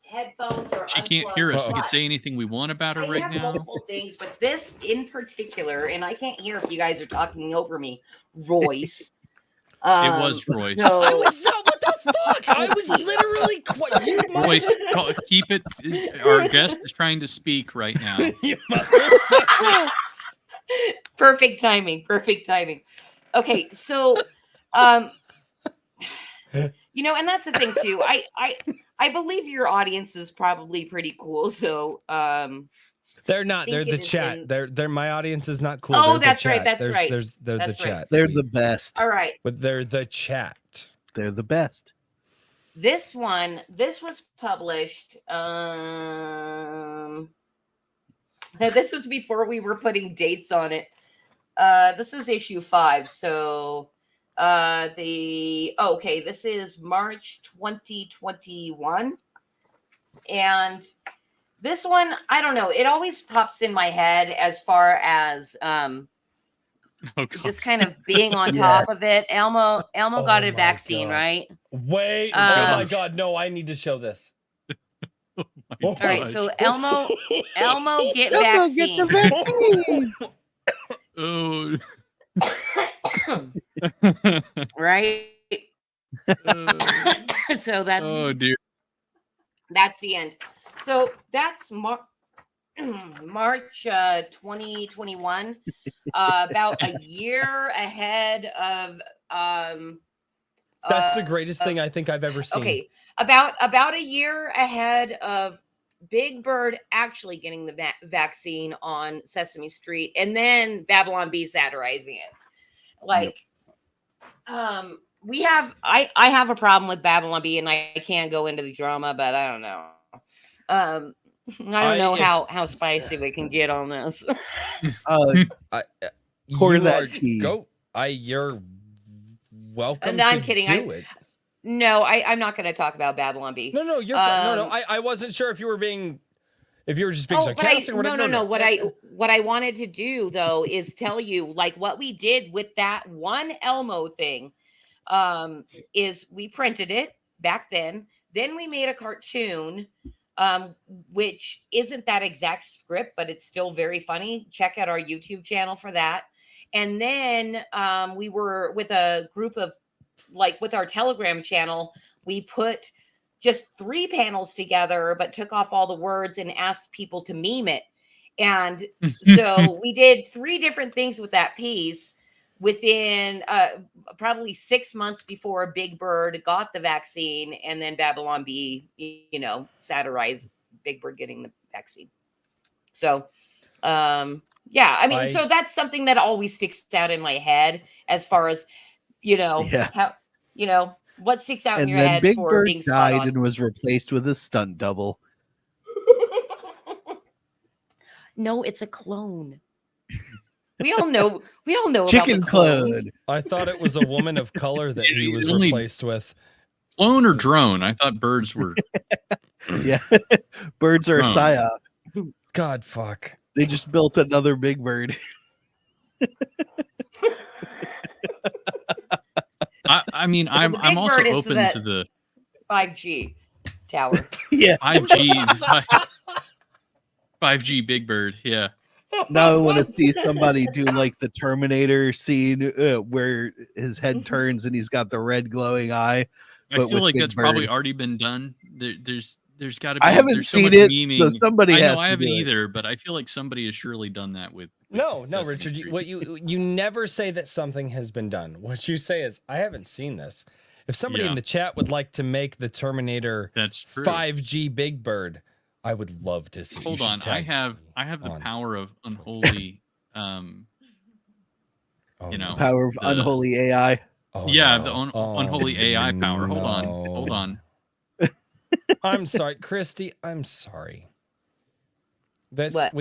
headphones are. She can't hear us. We can say anything we want about her right now. I have multiple things, but this in particular, and I can't hear if you guys are talking over me, Royce. It was Royce. So... what the fuck? I was literally quite. Royce, keep it. Our guest is trying to speak right now. Perfect timing. Perfect timing. Okay, so and that's the thing too. I believe your audience is probably pretty cool. So They're not. They're think the it is chat. in- They're my audience is not cool. Oh, They're the that's right, chat. that's right. They're That's the right. chat. They're the best. All right. But they're the chat. They're the best. This was published. This was before we were putting dates on it. This is issue 5. So this is March 2021. And this one, I don't know, it always pops in my head as far as just kind of being on top of it. Elmo got a vaccine, God. right? Wait. Oh my God. No, I need to show this. All right, so Elmo get Elmo, vaccine. get the vaccine. Oh. Right? So that's Oh dear. that's the end. So that's March 2021, about a year ahead of That's the greatest thing I think I've ever seen. Okay, about a year ahead of Big Bird actually getting the vaccine on Sesame Street, and then Babylon Bee satirizing it. Like, I have a problem with Babylon Bee, and I can't go into the drama, but I don't know. I don't know how spicy we can get on this. Pour that tea. You're welcome. And I'm to kidding. Do it. No, I'm not going to talk about Babylon Bee. No, you're fine. No. I wasn't sure if you were just being sarcastic. No. What I wanted to do though is tell you like what we did with that one Elmo thing. Is we printed it back then. Then we made a cartoon, which isn't that exact script, but it's still very funny. Check out our YouTube channel for that. And then we were with a group of with our Telegram channel, we put just 3 panels together, but took off all the words and asked people to meme it. And so we did 3 different things with that piece within probably 6 months before Big Bird got the vaccine, and then Babylon Bee, satirized Big Bird getting the vaccine. So, so that's something that always sticks out in my head as far as, how, what sticks out in your head Big for Bird being spot died on. and was replaced with a stunt double. No, it's a clone. We all know Chicken about the clones. clone. I thought it was a woman of color that he was replaced with. Clone or drone? I thought birds were. Yeah, birds are a psyop. God, fuck. They just built another Big Bird. I'm also open to the 5G tower. Yeah, 5G Big Bird. Yeah. Now I want to see somebody do like the Terminator scene where his head turns and he's got the red glowing eye. I feel like Big that's Bird. probably already been done. There's got to be. I haven't so seen much it, memeing. so somebody has. I to haven't do it. either, but I feel like somebody has surely done that with No, Sesame Richard. Street. You never say that something has been done. What you say is, I haven't seen this. If somebody in the chat would like to make the Terminator That's true. 5G Big Bird, I would love to see. Hold on, I have the power of unholy. Power of unholy AI. Oh, yeah, no. the unholy AI power. Hold on. I'm sorry, Christie. I'm sorry. What?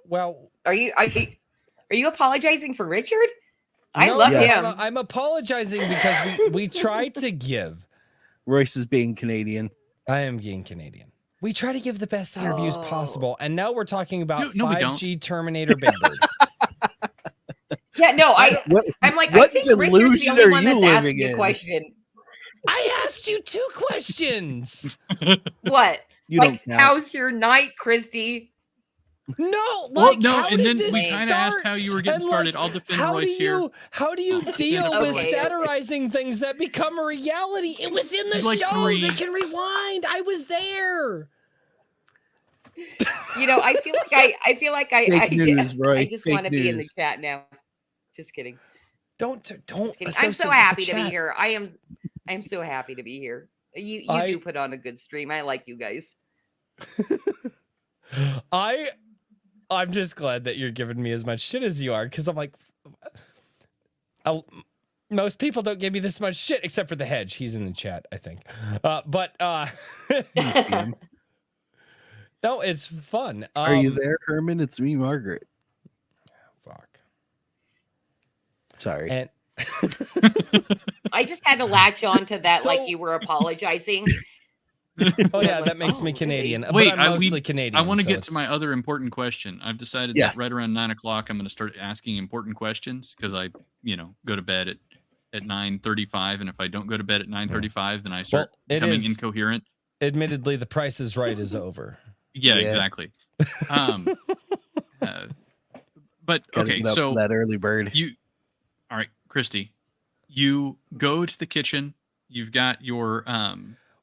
Well, Are you apologizing for Richard? I love him. I'm apologizing because we try to give. Royce is being Canadian. I am being Canadian. We try to give the best interviews possible, and now we're talking about 5G Terminator Big Bird. Yeah, no, I'm like, I think Richard's the only one that's asking a question. I asked you 2 questions. What? You like, don't how's your night, Christie? No, and then we kind of asked how you were getting started. I'll defend Royce here. How do you deal with satirizing things that become a reality? It was in the show. They can rewind. I was there. I feel like Fake news, Roy. I just Fake want to be in the news. chat now. Just kidding. Don't Just kidding. I'm so associate happy the to be chat. here. I'm so happy to be here. You do put on a good stream. I like you guys. I'm just glad that you're giving me as much shit as you are, because I'm like, most people don't give me this much shit except for the Hedge. He's in the chat, I think. No, it's fun. Are you there, Herman? It's me, Margaret. Fuck. Sorry. And I just had to latch on to that So- like you were apologizing. oh yeah, that makes me Canadian. Wait, but I'm mostly Canadian. I want to so get to my it's- other important question. I've decided Yes. that right around 9:00, I'm going to start asking important questions because I, go to bed at 9:35, and if I don't go to bed at 9:35, then I start Well, it becoming is- incoherent. Admittedly, The Price is Right is over. Yeah, Yeah. exactly. But Gotta okay, get up so that early bird. all right, Christy, you go to the kitchen. You've got your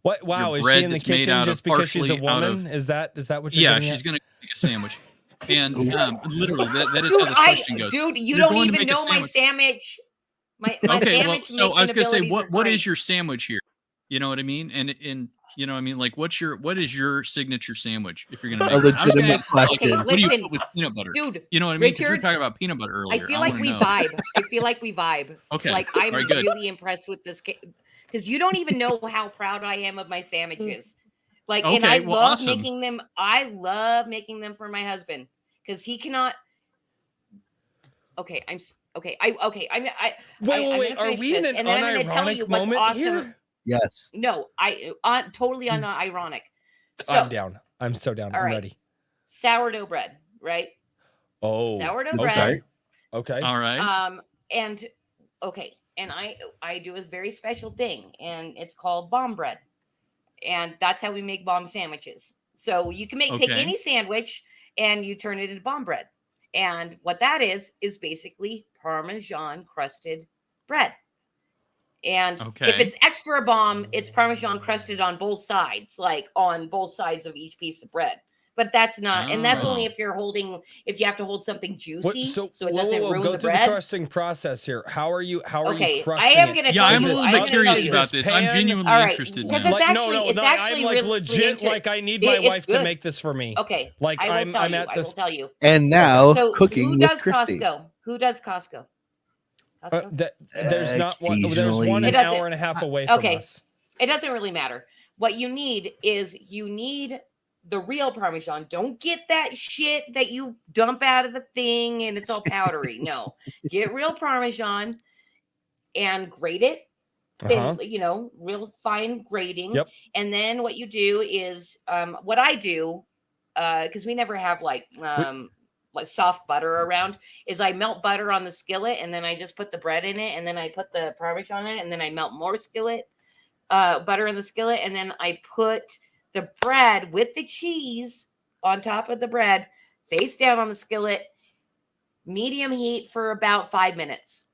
What? Wow, your is bread she in the that's made kitchen out just of because she's a partially out woman? Is that what you're yeah, getting she's at? gonna make a sandwich, and literally that is Dude, how this question goes. you You're don't going to even make a know my sandwich. My Okay, well, sandwich so I was gonna say, making abilities what are is great. your sandwich here? You know what I mean? And you know what I mean? Like, what is your signature sandwich if you're gonna A make it? I was gonna legitimate ask you, like, question. what do you Listen, put with peanut butter? Dude, You know what I mean? 'Cause we were Richard, talking about peanut butter I earlier. feel like wanna we know. vibe. I feel like we vibe. Okay, Like I'm very good. really impressed with this because you don't even know how proud I am of my sandwiches. Like, and I Okay, well, love awesome. making them. I love making them for my husband because he cannot. Okay, I'm okay. I'm Wait, I'm wait. gonna Are finish we in this, an and then I'm gonna tell unironic you what's moment awesome. here? Yes. No, totally unironic. So, I'm down. I'm so down. all I'm right. ready. sourdough bread, right? Oh, Sourdough okay. bread. Okay. All right. And okay, and I do a very special thing, and it's called bomb bread, and that's how we make bomb sandwiches. So you can take Okay. any sandwich and you turn it into bomb bread, and what that is basically Parmesan crusted bread. And if Okay. it's extra bomb, it's Parmesan crusted on both sides, like on both sides of each piece of bread. But that's not, and that's only Oh. if you have to hold something juicy, So it doesn't ruin go the through bread. the crusting process here. How are you Okay, I crusting am it? gonna Yeah, tell I'm you. a little I'm bit gonna curious tell you. about this. I'm pan- genuinely All right, interested because now. it's I'm actually like really legit. Like I need my it's wife to good. make this for me. Okay, Like I will I'm tell you. at I this. will tell you. And now So cooking who with does Christie. Costco? Who does Costco? Costco? There's not one. There's Occasionally. one It an doesn't- hour and a half away from okay. us. It doesn't really matter. What you need is the real Parmesan. Don't get that shit that you dump out of the thing and it's all powdery. No, get real Parmesan and grate it. Uh-huh. Thin, real fine grating. Yep. And then what you do is what I do, because we never have like soft butter around, is I melt butter on the skillet and then I just put the bread in it and then I put the Parmesan in it and then I melt more butter in the skillet and then I put the bread with the cheese on top of the bread, face down on the skillet, medium heat for about 5 minutes.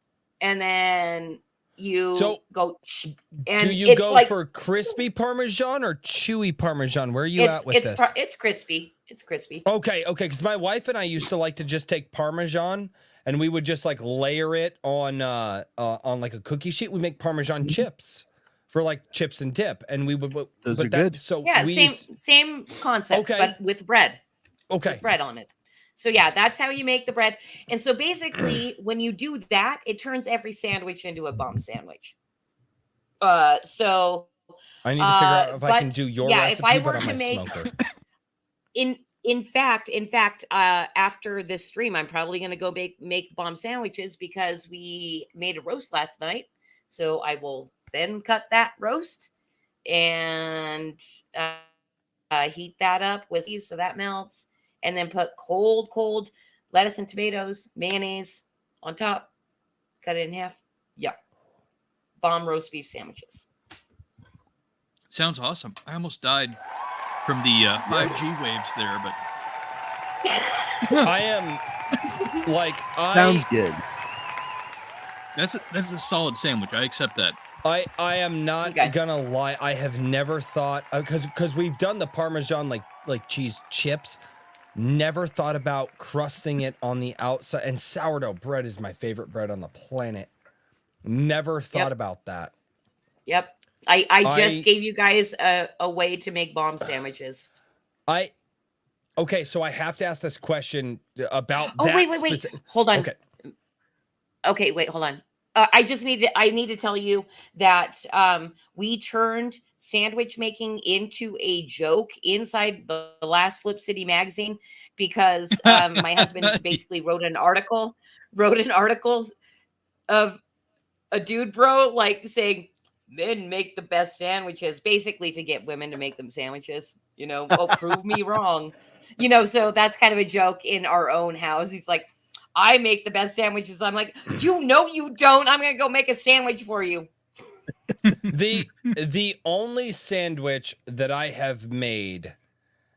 And then you go. And do you it's go like, for crispy Parmesan or chewy Parmesan? Where are you at with this? It's crispy. It's crispy. Okay. Because my wife and I used to like to just take Parmesan and we would just like layer it on like a cookie sheet. We make Parmesan chips for like chips and dip, and we would. Those are good. So Yeah, we same concept, Okay. but with bread. Okay. With bread on it. So yeah, that's how you make the bread. And so basically, when you do that, it turns every sandwich into a bomb sandwich. So I need to figure out if I can but, do your yeah, recipe, if I but were on to my make smoker. in fact, after this stream, I'm probably going to go make bomb sandwiches because we made a roast last night. So I will then cut that roast and heat that up with cheese so that melts, and then put cold lettuce and tomatoes, mayonnaise on top, cut it in half. Yeah, bomb roast beef sandwiches. Sounds awesome. I almost died from the 5G waves there, but I am like Sounds good. that's a solid sandwich. I accept that. I am not Okay. gonna lie. I have never thought because we've done the Parmesan like cheese chips. Never thought about crusting it on the outside. And sourdough bread is my favorite bread on the planet. Never thought about that. Yep. I just gave you guys a way to make bomb sandwiches. Okay, so I have to ask this question about. Oh, that wait. Hold on. Okay, wait, hold on. I need to tell you that we turned sandwich making into a joke inside the last Flip City magazine because my husband basically wrote an article of a dude bro like saying men make the best sandwiches, basically to get women to make them sandwiches, oh, prove me wrong, so that's kind of a joke in our own house. He's like, I make the best sandwiches. I'm like, you don't. I'm going to go make a sandwich for you. The only sandwich that I have made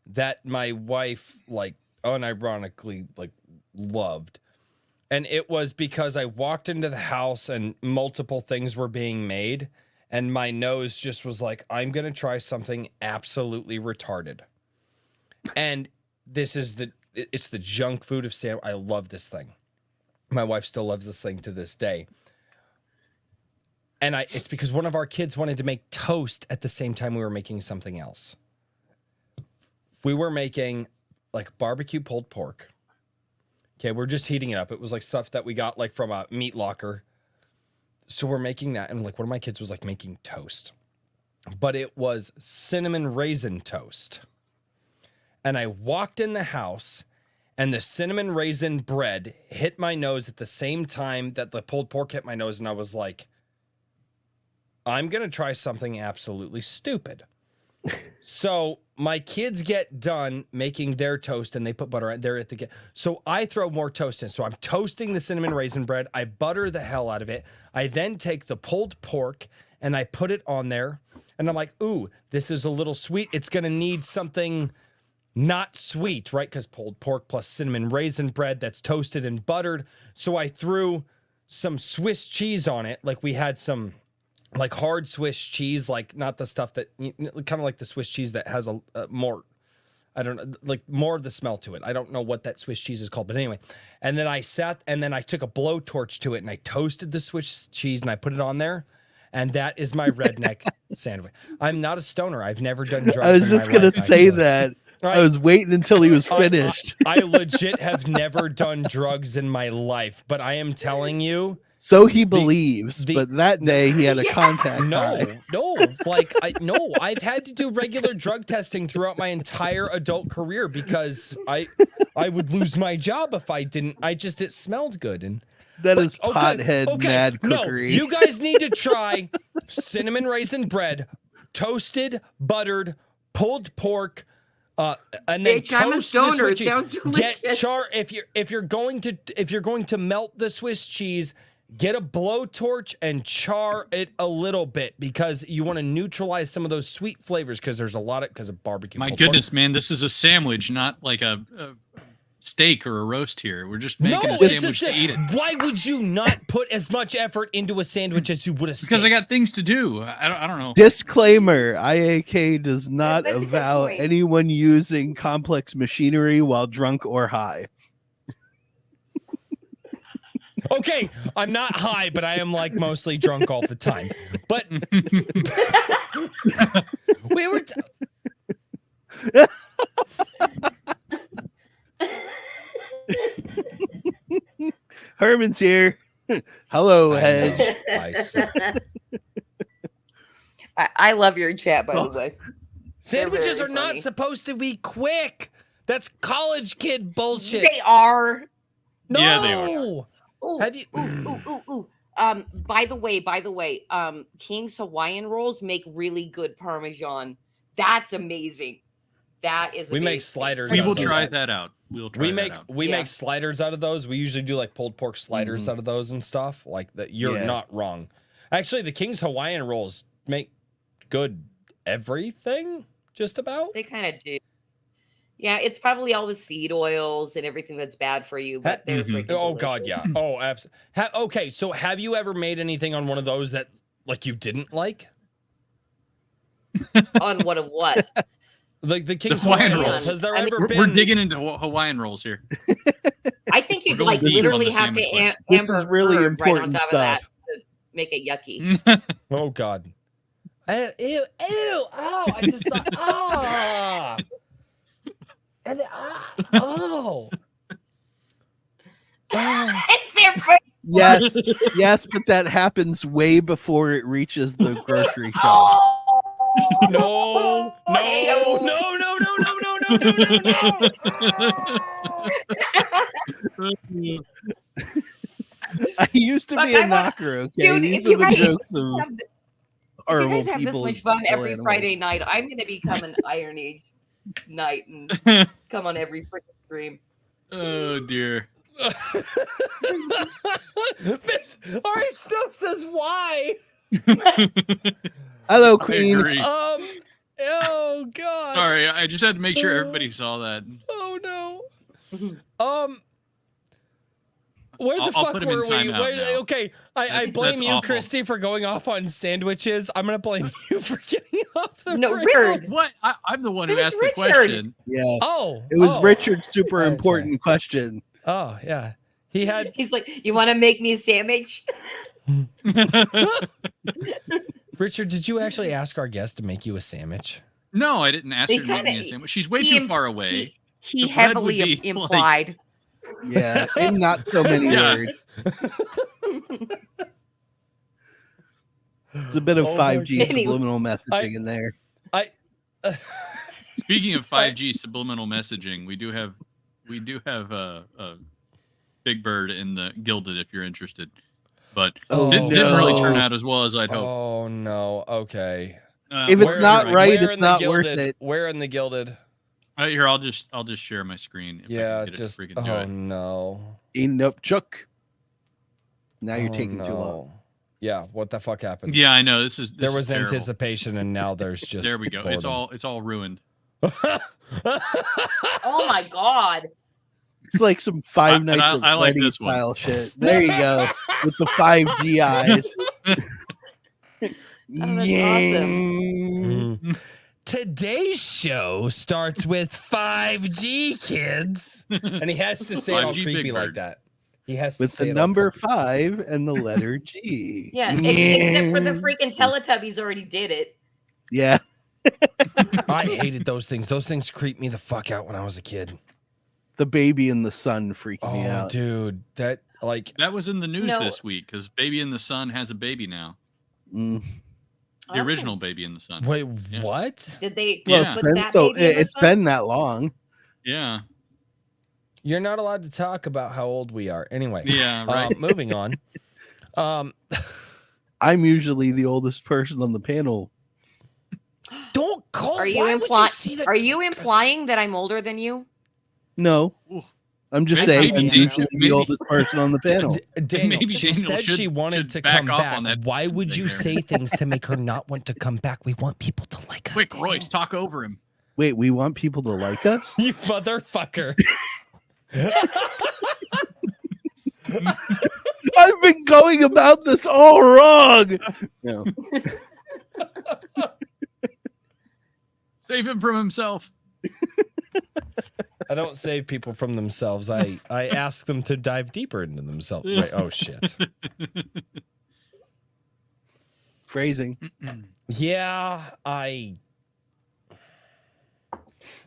that my wife like unironically like loved, and it was because I walked into the house and multiple things were being made and my nose just was like, I'm going to try something absolutely retarded. And it's the junk food of Sam. I love this thing. My wife still loves this thing to this day. And it's because one of our kids wanted to make toast at the same time we were making something else. We were making like barbecue pulled pork. Okay, we're just heating it up. It was like stuff that we got like from a meat locker. So we're making that, and like one of my kids was like making toast. But it was cinnamon raisin toast. And I walked in the house, and the cinnamon raisin bread hit my nose at the same time that the pulled pork hit my nose, and I was like, I'm going to try something absolutely stupid. So my kids get done making their toast, and they put butter on there at the so I throw more toast in. So I'm toasting the cinnamon raisin bread. I butter the hell out of it. I then take the pulled pork, and I put it on there, and I'm like, ooh, this is a little sweet. It's going to need something not sweet, right? Because pulled pork plus cinnamon raisin bread that's toasted and buttered. So I threw some Swiss cheese on it. Like we had some like hard Swiss cheese, like not the stuff that kind of like the Swiss cheese that has a more, I don't know, like more of the smell to it. I don't know what that Swiss cheese is called, but anyway. And then I took a blowtorch to it and I toasted the Swiss cheese and I put it on there. And that is my redneck sandwich. I'm not a stoner. I've never done drugs. I was just going to say that. I was waiting until he was finished. I legit have never done drugs in my life, but I am telling you. So he believes, but that day he had a contact. I've had to do regular drug testing throughout my entire adult career because I would lose my job if I didn't. It smelled good. And that is pothead mad cookery. No, you guys need to try cinnamon raisin bread, toasted, buttered, pulled pork, and then I'm a stoner. It sounds delicious. Get char if you're going to melt the Swiss cheese, get a blowtorch and char it a little bit because you want to neutralize some of those sweet flavors because there's a lot of barbecue. My goodness, man, this is a sandwich, not like a steak or a roast here. We're just making a sandwich to eat it. Why would you not put as much effort into a sandwich as you would a steak? Because I got things to do. I don't know. Disclaimer, IAK does not avow anyone using complex machinery while drunk or high. Okay, I'm not high, but I am like mostly drunk all the time. But we were Herman's here. Hello, Hedge. I love your chat, by the way. Sandwiches are not supposed to be quick. That's college kid bullshit. They are. No. Yeah, they are. Ooh, have you? Ooh. By the way, King's Hawaiian rolls make really good Parmesan. That's amazing. That is amazing. We make sliders. We will try that out. We make sliders out of those. We usually do like pulled pork sliders out of those and stuff. Like that. You're not wrong. Actually, the King's Hawaiian rolls make good everything, just about. They kind of do. Yeah, it's probably all the seed oils and everything that's bad for you, but they're freaking delicious. God, yeah. Oh, absolutely. Okay, so have you ever made anything on one of those that Like you didn't like? On what of what? Like the King's Hawaiian Hawaiian rolls. Has there I mean, ever been? We're digging into Hawaiian rolls here. I think you'd going like deep on literally the have to sandwich question. This amber is really herb right on important top of that stuff. to make it yucky. Oh God. Ew! Oh, I just thought. Ah. And oh. It's their first. Yes, yes, but that happens way before it reaches the grocery shop. No, no, no, no, no, no, no, no, no, no, no. I used to Look, be a I want- knocker, okay? Dude, These if are you the guys jokes of If you horrible guys have this people. much fun and kill every animals. Friday night, I'm going to become an Iron Age night and come on every freaking stream. Oh dear. Ari Snow says why? Hello, I Queen. agree. Oh God. Sorry, I just had to make sure everybody saw that. Oh no. Where the I'll fuck put him in were we? timeout now. Okay, I blame That's you, awful. Christy, for going off on sandwiches. I'm gonna blame you for getting off the No, rails. Richard. What? I'm the one It who was asked the Richard. question. Yeah, Oh, it was oh. Richard's super That's important question. Oh yeah, he had. He's like, you want to make me a sandwich? Richard, did you actually ask our guest to make you a sandwich? No, I didn't ask He her to make me a kinda- sandwich. She's way he too im- far away. He The bread heavily would be, like- implied. Yeah, in not so many Yeah. words. There's a bit of Oh my 5G God. subliminal messaging in there. Speaking of 5G subliminal messaging, we do have a Big Bird in the Gilded if you're interested, but Oh, didn't really turn no. out as well as I'd hoped. Oh no. Okay. If it's Where- not here, right, Where it's in the not worth Gilded? it. Where in the Gilded? Here, I'll just share my screen. If I Yeah, can get just. it to freaking do Oh it. no. End up, Chuck. Now you're Oh, taking too long. no. Yeah. What the fuck happened? Yeah, I know. This There is was terrible. anticipation, and now there's just. There we go. boredom. It's all ruined. Oh my God. It's like some Five and Nights at I like Freddy's this one. style shit. There you go. With the 5G eyes. Oh, that's Mm. Today's show starts with 5G, kids. And he has to say it all 5G creepy Big like Bird. that. He has to With say the it all number creepy. 5 and the letter G. Yeah, except for the freaking Teletubbies already did it. Yeah. I hated those things. Those things creeped me the fuck out when I was a kid. The baby in the sun freaked me Oh, out. dude. That, like, That was in the news No. this week because Baby in the Sun has a baby now. Mm. The Oh. original Baby in the Sun. wait, Yeah. what? Did they Well, Yeah. it's put been, that so baby in the it's sun? been that long. Yeah. You're not allowed to talk about how old we are. Anyway, Yeah. Right. moving on. I'm usually the oldest person on the panel. Don't call. Are you why would implying? see that- Are you implying that I'm older than you? No. Oof. I'm just Maybe saying I'm Daniel- usually the maybe- oldest person on the panel. Daniel, Maybe she Daniel said she should wanted to back come off back. on that Why would thing you there. say things to make her not want to come back? We want people to like us. Quick, Daniel. Royce, talk over him. Wait, we want people to like us? You motherfucker. I've been going about this all wrong. No. Save him from himself. I don't save people from themselves. I ask them to dive deeper into themselves. Right. Oh shit. Phrasing. Yeah,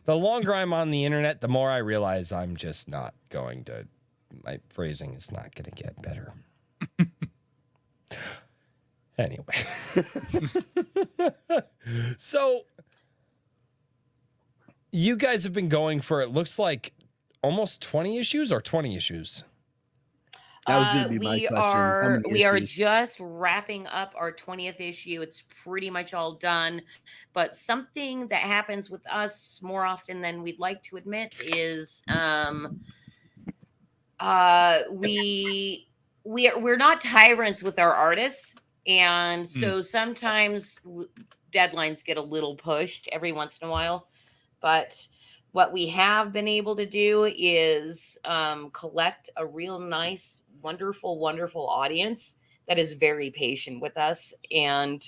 the longer I'm on the internet, the more I realize I'm just not going to, my phrasing is not going to get better. Anyway. So, you guys have been going for, it looks like, almost 20 issues or 20 issues? That was going to be my we question. How are many we are issues? just wrapping up our 20th issue. It's pretty much all done. But something that happens with us more often than we'd like to admit is we're not tyrants with our artists, and so sometimes deadlines get a little pushed every once in a while. But what we have been able to do is collect a real nice, wonderful audience that is very patient with us. And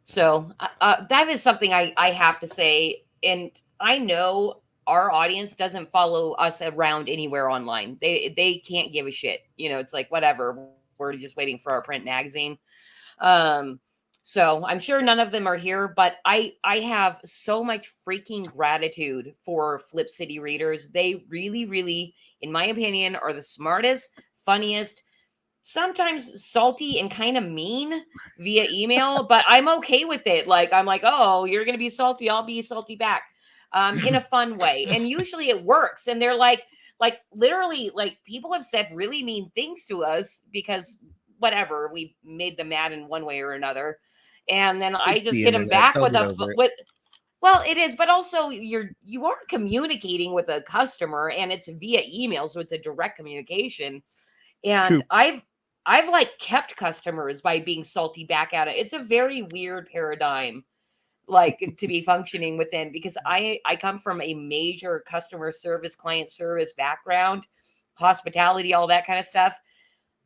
so that is something I have to say. And I know our audience doesn't follow us around anywhere online. They can't give a shit. You know, it's like, whatever, we're just waiting for our print magazine. So I'm sure none of them are here, but I have so much freaking gratitude for Flip City readers. They really, really, in my opinion, are the smartest, funniest, sometimes salty and kind of mean via email, but I'm okay with it. Like, I'm like, oh, you're going to be salty, I'll be salty back, in a fun way. And usually it works. And they're like literally, like, people have said really mean things to us because whatever, we made them mad in one way or another. And then I just hit them back with well, it is, but also you are communicating with a customer and it's via email. So it's a direct communication. And True. I've like kept customers by being salty back at it. It's a very weird paradigm, like, to be functioning within, because I come from a major customer service, client service background, hospitality, all that kind of stuff.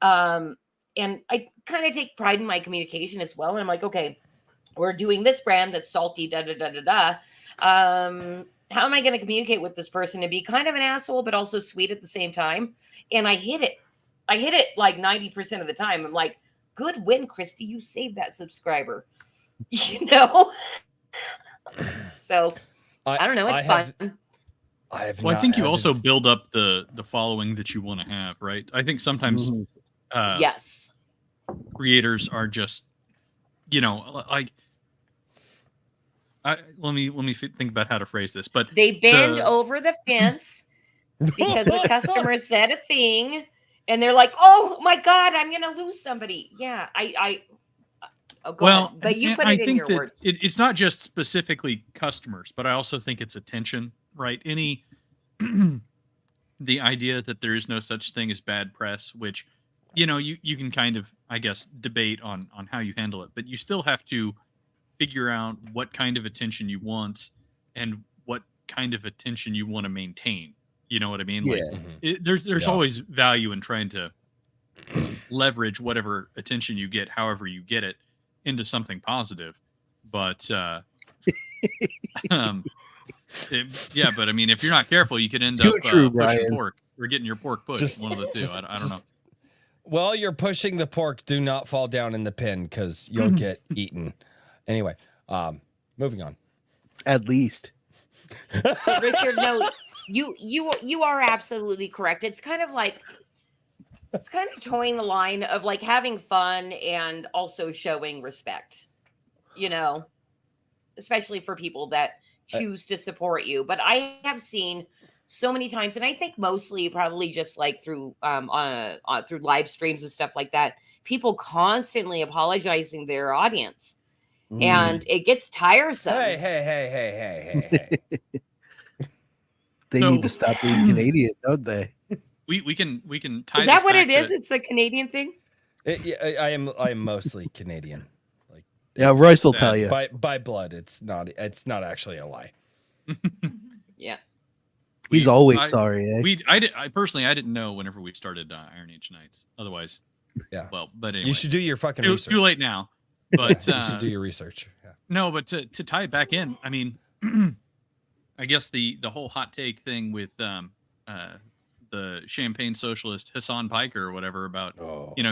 And I kind of take pride in my communication as well. And I'm like, okay, we're doing this brand that's salty, da da da da da. How am I going to communicate with this person and be kind of an asshole, but also sweet at the same time? And I hit it. I hit it like 90% of the time. I'm like, good win, Christie. You saved that subscriber. You know? So I don't know. It's fun. I think you also build up the following that you want to have, right? I think sometimes yes, creators are just, you know, like, let me think about how to phrase this, but they bend over the fence because the customer said a thing, and they're like, "Oh my God, I'm going to lose somebody." Yeah, go ahead. But you put it in your words. It's not just specifically customers, but I also think it's attention, right? The idea that there is no such thing as bad press, which, you know, you can kind of, I guess, debate on how you handle it, but you still have to figure out what kind of attention you want and what kind of attention you want to maintain. You know what I mean? Yeah. Like, there's always value in trying to leverage whatever attention you get, however you get it, into something positive. But yeah, but I mean, if you're not careful, you could end up pushing pork or getting your pork pushed. One of the two. I don't know. While you're pushing the pork, do not fall down in the pen because you'll get eaten. Anyway, moving on. At least, Richard, no, you are absolutely correct. It's kind of towing the line of like having fun and also showing respect, you know, especially for people that choose to support you. But I have seen so many times, and I think mostly probably just like through through live streams and stuff like that, people constantly apologizing their audience. And it gets tiresome. Hey. They need to stop being Canadian, don't they? We can tie. Is that what it is? It's a Canadian thing. I am mostly Canadian. Like, yeah, Royce will tell you. By blood, it's not actually a lie. Yeah. He's always sorry. Eh? I personally didn't know whenever we started Iron Age Nights. Otherwise, yeah. Well, but anyway, you should do your fucking research. Too late now. But you should do your research. Yeah. No, but to tie it back in, I mean, I guess the whole hot take thing with the champagne socialist Hassan Piker or whatever about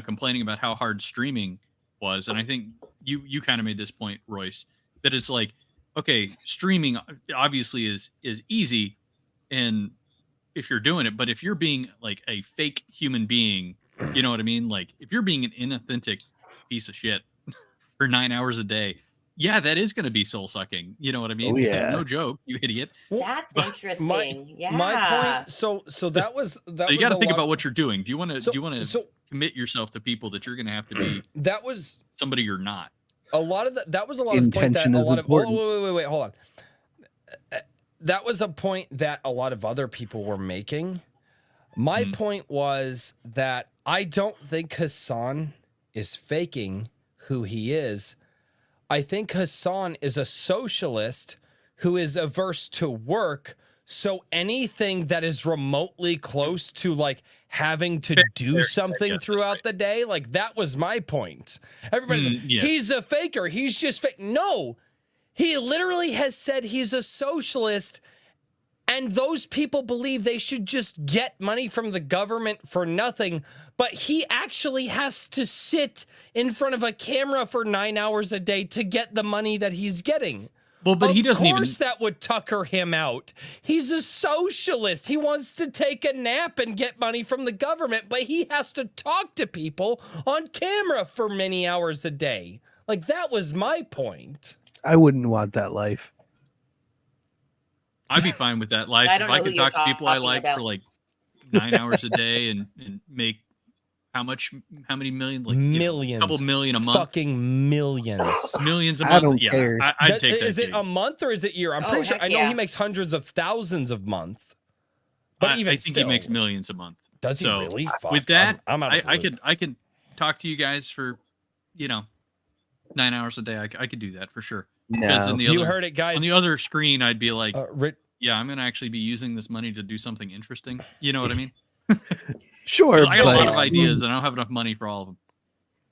complaining about how hard streaming was, and I think you kind of made this point, Royce, that it's like, okay, streaming obviously is easy, and if you're doing it, but if you're being like a fake human being, you know what I mean? Like if you're being an inauthentic piece of shit for 9 hours a day, yeah, that is going to be soul sucking. You know what I mean? Oh, yeah. No joke, you idiot. That's interesting. My point. So that was that. So you got to think about what you're doing. Do you want to commit yourself to people that you're going to have to be? That was somebody you're not. A lot of that was a lot of point that a lot of. Wait, hold on. That was a point that a lot of other people were making. My point was that I don't think Hassan is faking who he is. I think Hassan is a socialist who is averse to work, So anything that is remotely close to like having to do something throughout the day, like that was my point. Everybody's like, yes. he's a faker. He's just fake. No, he literally has said he's a socialist. And those people believe they should just get money from the government for nothing. But he actually has to sit in front of a camera for 9 hours a day to get the money that he's getting. Well, but he doesn't even. Of course that would tucker him out. He's a socialist. He wants to take a nap and get money from the government, but he has to talk to people on camera for many hours a day. Like, that was my point. I wouldn't want that life. I'd be fine with that life. I If don't I know could who you're talk to people I talking like about. for like 9 hours a day and make how many million? Like, Millions. a couple million a month. Fucking millions. Millions a I month. don't yeah, care. I'd take that. Is it gig. a month or is it year? I'm Oh, pretty sure. heck I know yeah. he makes hundreds of thousands a month. But even I think still, he makes millions a month. does he So, really? Fuck, With that, I'm out of the I loop. could talk to you guys for 9 hours a day. I could do that for sure. Because No. in the You other, heard it, guys. on the other screen, I'd be like, Yeah, I'm going to actually be using this money to do something interesting. You know what I mean? Sure, 'Cause I got a lot but of ideas, and I don't have enough money for all of them.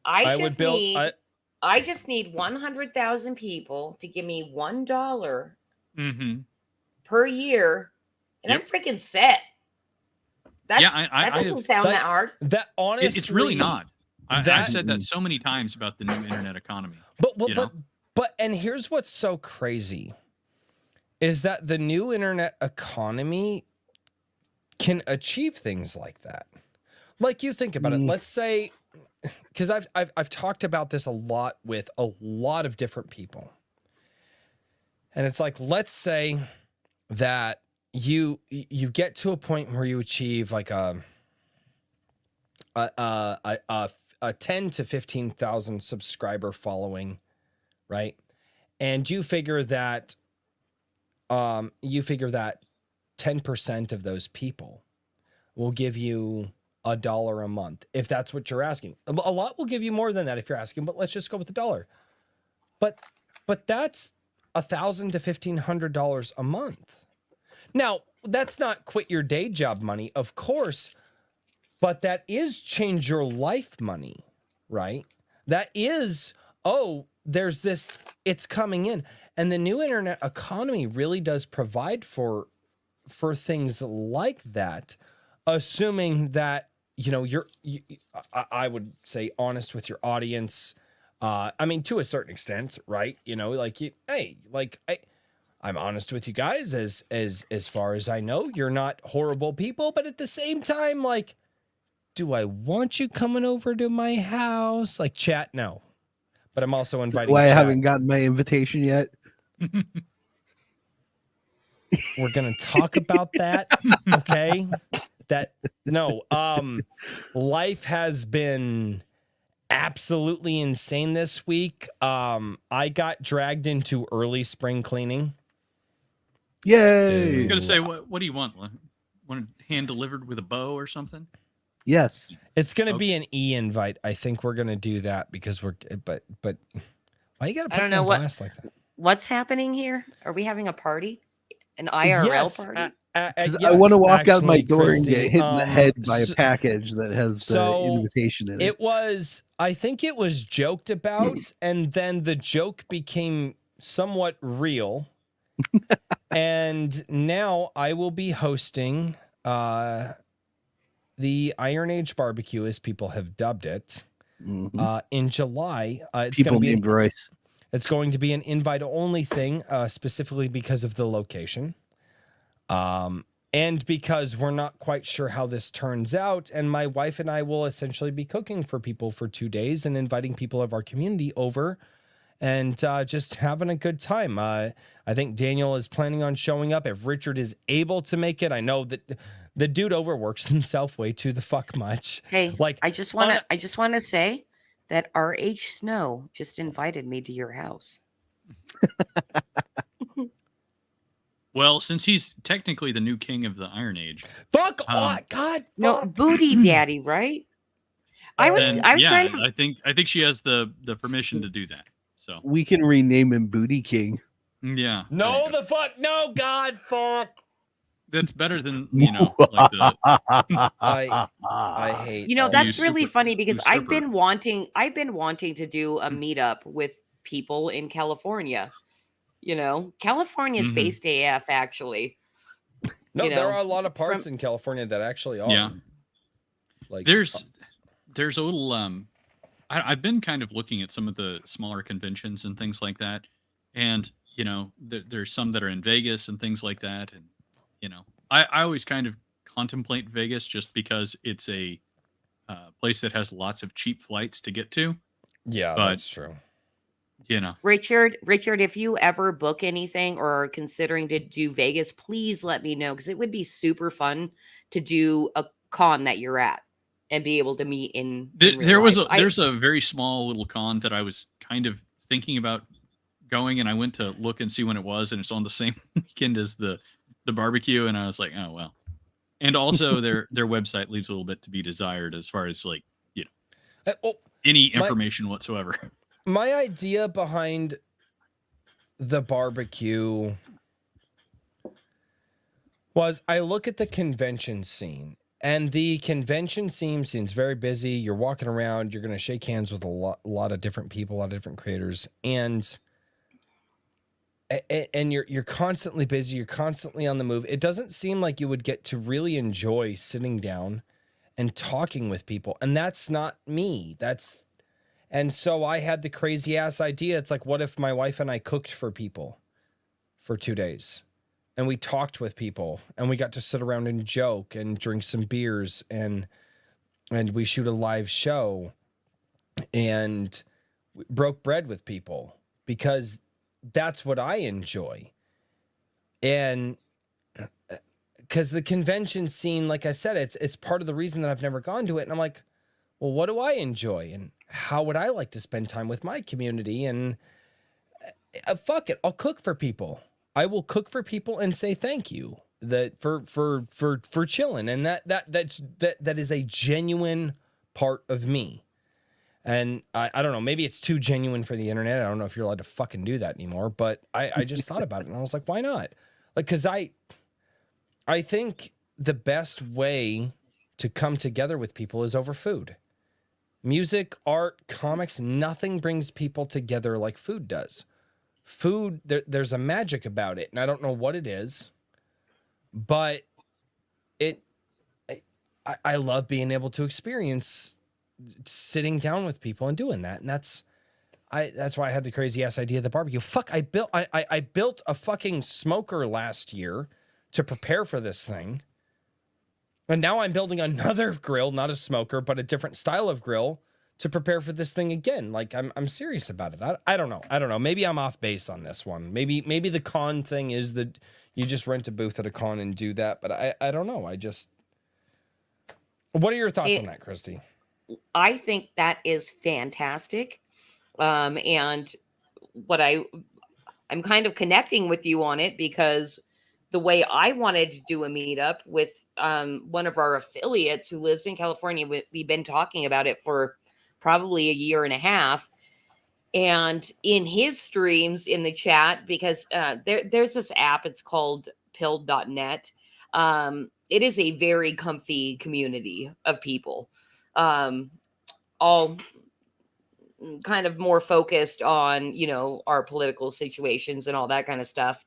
I would build. I just need 100,000 people to give me $1 Mm-hmm. per year, and Yep. I'm freaking set. That's, Yeah, that doesn't sound that hard. That honestly, It's really not. I've that- said that so many times about the new internet economy. But and here's what's so crazy is that the new internet economy can achieve things like that. Like, you think about it. Let's say, because I've talked about this a lot with a lot of different people, and it's like, let's say that you get to a point where you achieve like a 10 to 15,000 subscriber following, right? And you figure that 10% of those people will give you $1 a month, if that's what you're asking. A lot will give you more than that if you're asking, but let's just go with $1. But that's $1,000 to $1,500 a month. Now, that's not quit your day job money, of course, but that is change your life money, right? That is, there's this, it's coming in. And the new internet economy really does provide for things like that, assuming that, I would say honest with your audience. I mean, to a certain extent, right? I'm honest with you guys as far as I know. You're not horrible people, but at the same time, like, do I want you coming over to my house? Like, chat, no. But I'm also inviting. Why I chat. haven't gotten my invitation yet. We're gonna talk about that. Okay. Life has been absolutely insane this week. I got dragged into early spring cleaning. Yay! I was going to say, what do you want? Want it hand delivered with a bow or something? Yes. It's gonna be an invite. I think we're gonna do that because but why you gotta put I don't me know on what- blast like that? What's happening here? Are we having a party? An IRL Yes, party? Because I want to walk out my actually, door and get Christie. hit in the head by a So- package that has the so invitation in it. I think it was joked about, and then the joke became somewhat real. And now I will be hosting the Iron Age barbecue, as people have dubbed it, in July. It's People gonna be named Royce. It's going to be an invite-only thing, specifically because of the location. And because we're not quite sure how this turns out, and my wife and I will essentially be cooking for people for 2 days and inviting people of our community over and just having a good time. I think Daniel is planning on showing up if Richard is able to make it. I know that the dude overworks himself way too the fuck much. Hey, Like, I just want to say that RH Snow just invited me to your house. Well, since he's technically the new king of the Iron Age, Fuck off, God. No, fuck. booty daddy, right? I was then, trying to. I think she has the permission to do that. So We can rename him Booty King. yeah. No, there you go. the fuck. No, God, fuck. That's better than like the I hate all That's these. really funny because I've usurper. been wanting to do a meetup with people in California. California's Mhm. based AF actually. No, You there know, are a lot of from parts in California that actually are. Yeah. Like There's a little I've been kind of looking at some of the smaller conventions and things like that, and there's some that are in Vegas and things like that, and I always kind of contemplate Vegas just because it's a place that has lots of cheap flights to get to, yeah, but that's true. Richard, if you ever book anything or are considering to do Vegas, please let me know because it would be super fun to do a con that you're at and be able to meet in real life. There's a very small little con that I was kind of thinking about going, and I went to look and see when it was, and it's on the same weekend as the barbecue, and I was like, oh well. And also their website leaves a little bit to be desired as far as like any information whatsoever. My idea behind the barbecue was I look at the convention scene, and the convention scene seems very busy. You're walking around, you're going to shake hands with a lot of different people, a lot of different creators, and you're constantly busy, you're constantly on the move. It doesn't seem like you would get to really enjoy sitting down and talking with people, and that's not me. And so I had the crazy ass idea. It's like, what if my wife and I cooked for people for 2 days and we talked with people and we got to sit around and joke and drink some beers and we shoot a live show and broke bread with people, because that's what I enjoy. And because the convention scene, like I said, it's part of the reason that I've never gone to it. And I'm like, well, what do I enjoy? And how would I like to spend time with my community? And fuck it, I'll cook for people. I will cook for people and say thank you for chilling. And that is a genuine part of me. And I don't know, maybe it's too genuine for the internet. I don't know if you're allowed to fucking do that anymore, but I just thought about it and I was like, why not? Like, cause I think the best way to come together with people is over food. Music, art, comics, nothing brings people together like food does. Food, there's a magic about it, and I don't know what it is, but I love being able to experience sitting down with people and doing that, and that's why I had the crazy ass idea of the barbecue. Fuck, I built a fucking smoker last year to prepare for this thing. And now I'm building another grill, not a smoker, but a different style of grill to prepare for this thing again. Like I'm serious about it. I don't know. Maybe I'm off base on this one. Maybe the con thing is that you just rent a booth at a con and do that. But I don't know. What are your thoughts on that, Christy? I think that is fantastic. And what I'm kind of connecting with you on it because the way I wanted to do a meetup with one of our affiliates who lives in California, we've been talking about it for probably a year and a half. And in his streams in the chat, because there's this app, it's called pilled.net. It is a very comfy community of people, all kind of more focused on, our political situations and all that kind of stuff.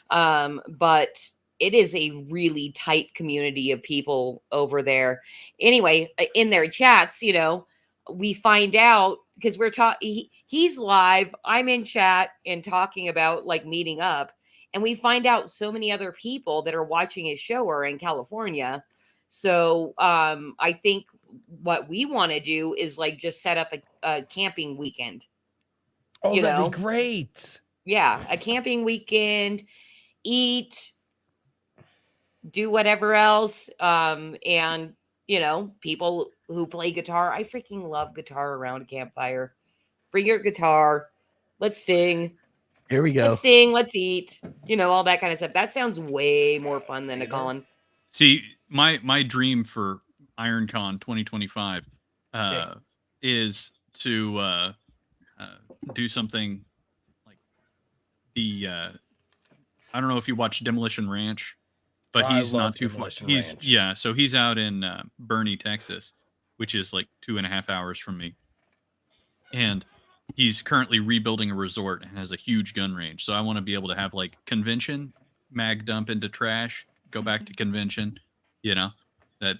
But it is a really tight community of people over there. Anyway, in their chats, we find out because we're talking, he's live, I'm in chat and talking about like meeting up. And we find out so many other people that are watching his show are in California. So I think what we want to do is like just set up a camping weekend. Oh, that'd be great. Yeah, a camping weekend, eat, do whatever else. And, people who play guitar. I freaking love guitar around a campfire. Bring your guitar. Let's sing. Here we go. Let's sing. Let's eat. All that kind of stuff. That sounds way more fun than a con. See, my dream for IronCon 2025 is to do something like the I don't know if you watch Demolition Ranch, but I he's love not too far. Demolition He's Ranch. so he's out in Bernie, Texas, which is like 2.5 hours from me, and he's currently rebuilding a resort and has a huge gun range. So I want to be able to have like convention, mag dump into trash, go back to convention. You know, that's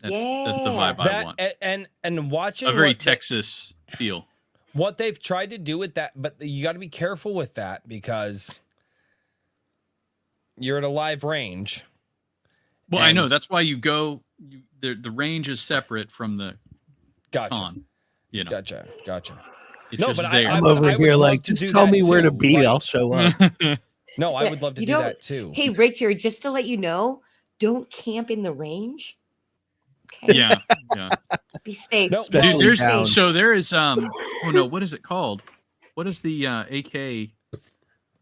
the Yeah. vibe I want. And watching A very what Texas feel. what they've tried to do with that, but you got to be careful with that because you're at a live range. Well, I know And- that's why you go. The range is separate from the Gotcha. con. You know, Gotcha. it's No, just but there. I I'm would- over I would here love like, to just do tell that me where to too. be. Like- I'll show up. No, I Yeah, would love to you do don't- that too. Hey, Richard, just to let you know, don't camp in the range. Okay. Yeah, yeah. Be safe. No, Especially Dude, there's down. so there is oh no, what is it called? What is the AK? There's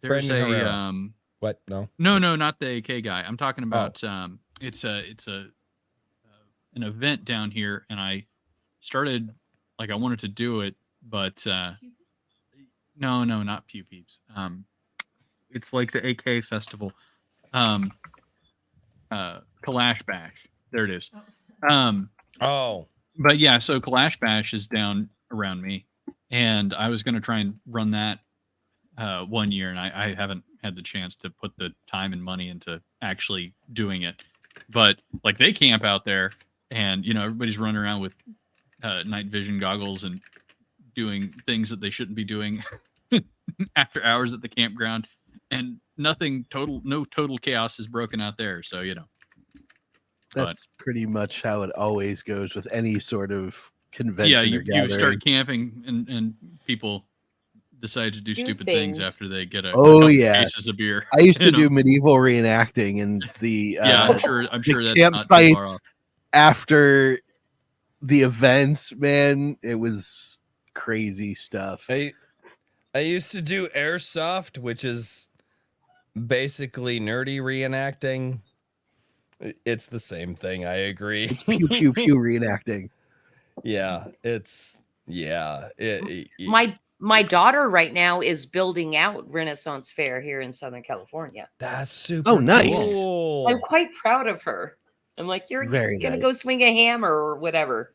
Brandon a Herrera. What? No. no, not the AK guy. I'm talking about it's an event down here, and I started like I wanted to do it, but no, not Pew Peeps. It's like the AK festival. Kalash Bash. There it is. Oh, But yeah, so Kalash Bash is down around me, and I was going to try and run that 1 year, and I haven't had the chance to put the time and money into actually doing it. But like they camp out there, and you know everybody's running around with night vision goggles and doing things that they shouldn't be doing after hours at the campground, and no total chaos is broken out there. So you know. That's pretty much how it always goes with any sort of convention. Yeah, or you gathering. start camping and people decide to do stupid things things. after they get a Oh, couple yeah. cases of beer. I used to you know? do medieval reenacting, and the Yeah, I'm sure the that's not too far campsites off. after the events. Man, it was crazy stuff. I used to do airsoft, which is basically nerdy reenacting. It's the same thing. I agree. It's pew pew pew reenacting. Yeah, My daughter right now is building out Renaissance Fair here in Southern California. that's super. Oh, nice. cool. I'm quite proud of her. I'm like, you're Very gonna nice. go swing a hammer or whatever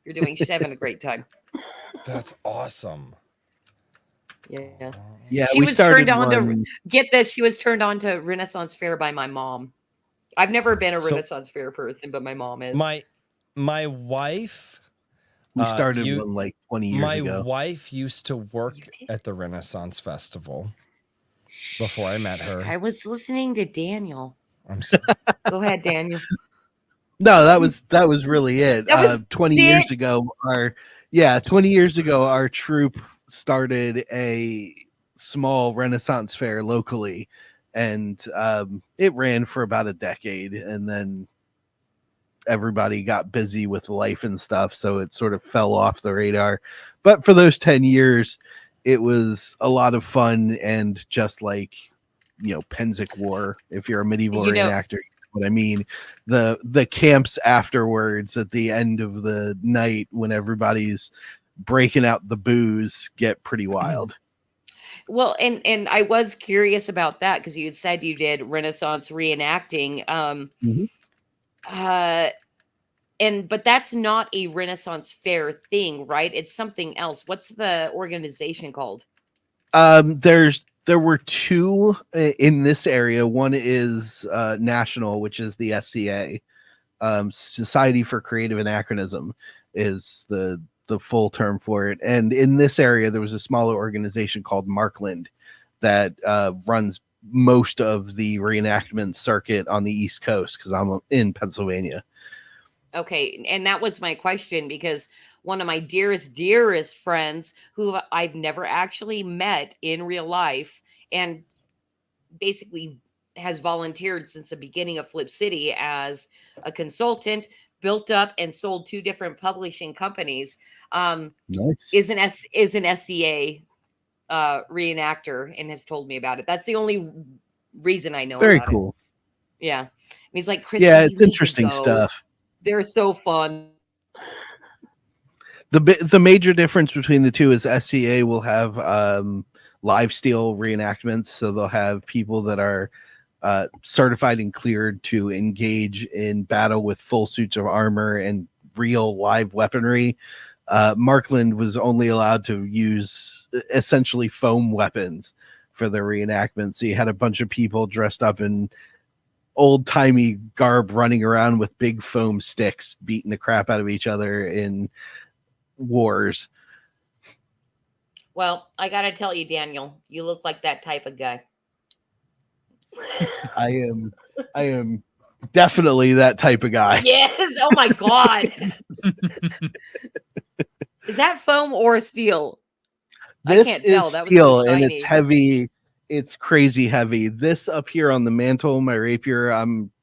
you're doing. She's having a great time. That's awesome. Yeah. Yeah, She we was started turned on to- one. Get this, she was turned on to Renaissance Fair by my mom. I've never been a So- Renaissance Fair person, but my mom is. My wife. We started you- one like 20 years My ago. wife used to work You did? at the Renaissance Festival before I met her. I was listening to Daniel. I'm sorry. Go ahead, Daniel. No, that was really it. That was 20 it? years ago, 20 years ago, our troop started a small Renaissance fair locally, and it ran for about a decade, and then everybody got busy with life and stuff, so it sort of fell off the radar. But for those 10 years, it was a lot of fun, and just like, you know, Penzic War, if you're a medieval You know- reenactor, you know what I mean. The camps afterwards at the end of the night when everybody's breaking out the booze get pretty wild. Well, and I was curious about that because you had said you did Renaissance reenacting. But that's not a Renaissance Fair thing, right? It's something else. What's the organization called? There were two in this area. One is national, which is the SCA, Society for Creative Anachronism is the full term for it. And in this area, there was a smaller organization called Markland that runs most of the reenactment circuit on the East Coast, because I'm in Pennsylvania. And that was my question, because one of my dearest friends who I've never actually met in real life and basically has volunteered since the beginning of Flip City as a consultant, built up and sold 2 different publishing companies, Nice. is an SCA reenactor and has told me about it. That's the only reason I know Very about cool. it. Yeah. And he's like, Christie, Yeah, you it's need to interesting go. stuff. They're so fun. The major difference between the two is SCA will have live steel reenactments, so they'll have people that are certified and cleared to engage in battle with full suits of armor and real live weaponry. Markland was only allowed to use essentially foam weapons for the reenactment. So you had a bunch of people dressed up in old-timey garb running around with big foam sticks, beating the crap out of each other in wars. Well, I gotta tell you, Daniel, you look like that type of guy. I am definitely that type of guy. Yes. Oh my God. Is that foam or steel? This I can't tell. is That was steel, so and it's shiny. heavy. It's crazy heavy. This up here on the mantle, my rapier,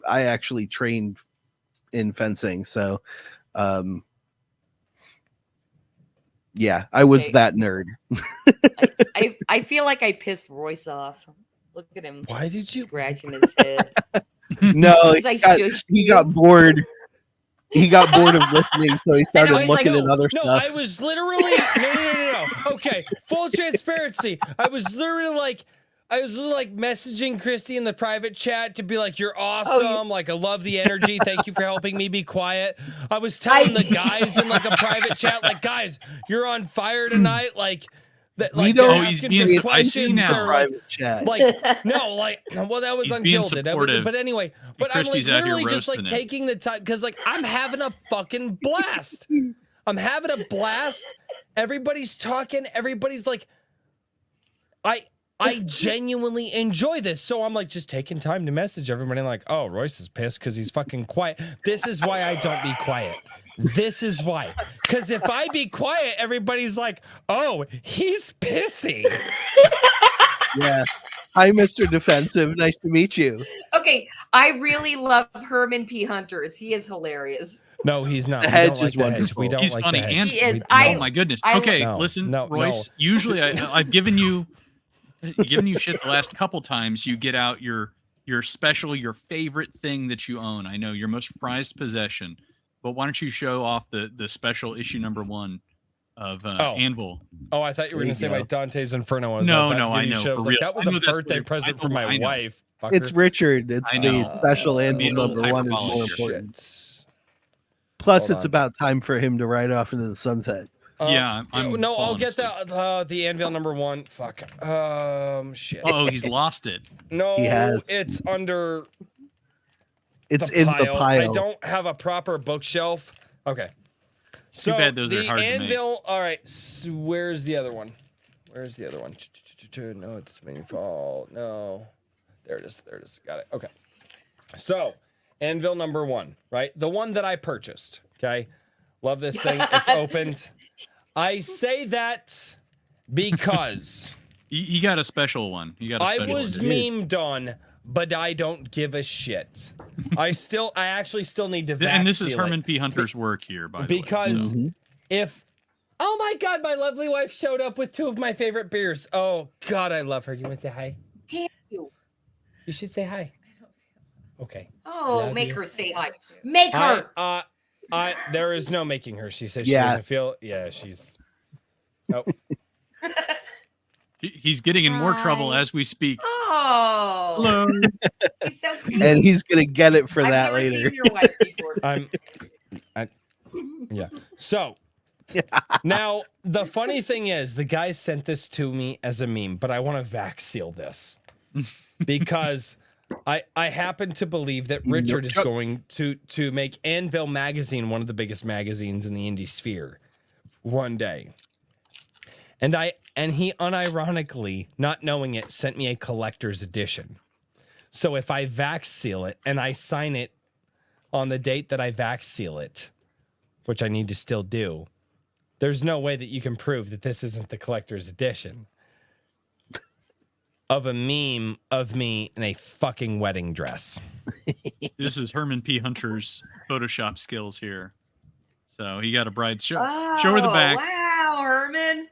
I actually trained in fencing, so yeah, I was Okay. that nerd. I feel like I pissed Royce off. Look at him Why did you? scratching his head. No, Because I shushed he you. got bored. He got bored of listening, so he started I was like, looking at other No, stuff. I was literally no. Okay, full transparency. I was literally like messaging Christie in the private chat to be like, "You're awesome! Like, I love the energy. Thank you for helping me be quiet." I was telling the guys in like a private chat, like, "Guys, you're on fire tonight!" Like, that. We Like, don't- they're Oh, he's asking being for so- I see questions. now. They're like, Private chat. like no, like well, that was He's being unkilled. supportive. But anyway, but I'm like Christie's out here literally just like roasting it. taking the time because like I'm having a fucking blast. I'm having a blast. Everybody's talking. Everybody's like, I genuinely enjoy this. So I'm like just taking time to message everybody. Like, oh, Royce is pissed because he's fucking quiet. This is why I don't be quiet. This is why. Because if I be quiet, everybody's like, oh, he's pissy. Yeah. Hi, Mr. Defensive. Nice to meet you. Okay, I really love Herman P. Hunters. He is hilarious. No, he's not. The We hedge don't like is the hedge. wonderful. We don't He's like funny the hedge. and He is. We- oh my goodness. I- Okay, No, listen, no, Royce. Usually, I've given you shit the last couple times. You get out your special, your favorite thing that you own. I know your most prized possession. But why don't you show off the special issue number 1 of Anvil? Oh, I thought you were going to say There you my Dante's Inferno. I was No, about to no, give I you know, shit. I was for like, real. that was I a know that's birthday what present I for know, my I know. wife. Fucker. It's Richard. It's I the know. special Anvil Being a little number 1 is hyperbolic more here. important. Shit. Plus, Hold it's on. about time for him to ride off into the sunset. Yeah, I'm no, I'll falling get asleep. the Anvil number 1. Fuck. Shit. Oh, he's lost it. No, He has. it's under It's the in pile. the pile. I don't have a proper bookshelf. Okay. It's too bad those the are hard to make. Anvil. All right. So where's the other one? Where's the other one? No, it's making fall. No. There it is. There it is. Got it. Okay. So, Anvil number 1, right? The one that I purchased. Okay. Love this thing. It's opened. I say that because You got a special one. You got a I special was one. memed on, but I don't give a shit. I actually still need to vac And this is seal it. Herman P. Hunter's work here, by the way. Because so. if oh my god, my lovely wife showed up with 2 of my favorite beers. Oh god, I love her. You want to say hi? Damn you. You should say hi. Okay. Oh, Love make you. her say hi. Make her. There is no making her. She says Yeah. she doesn't feel. Yeah, she's. Oh, He's getting in more trouble Hi. as we speak. Oh, Hello. he's so cute. And he's going to get it for I've that never later. seen your wife before. yeah. So now the funny thing is, the guy sent this to me as a meme, but I want to vac seal this because I happen to believe that Richard is going to make Anvil magazine one of the biggest magazines in the indie sphere one day. And he unironically, not knowing it, sent me a collector's edition. So if I vac seal it and I sign it on the date that I vac seal it, which I need to still do, there's no way that you can prove that this isn't the collector's edition of a meme of me in a fucking wedding dress. This is Herman P. Hunter's Photoshop skills here. So he got a bride. Show Oh, her the back. Wow, Herman.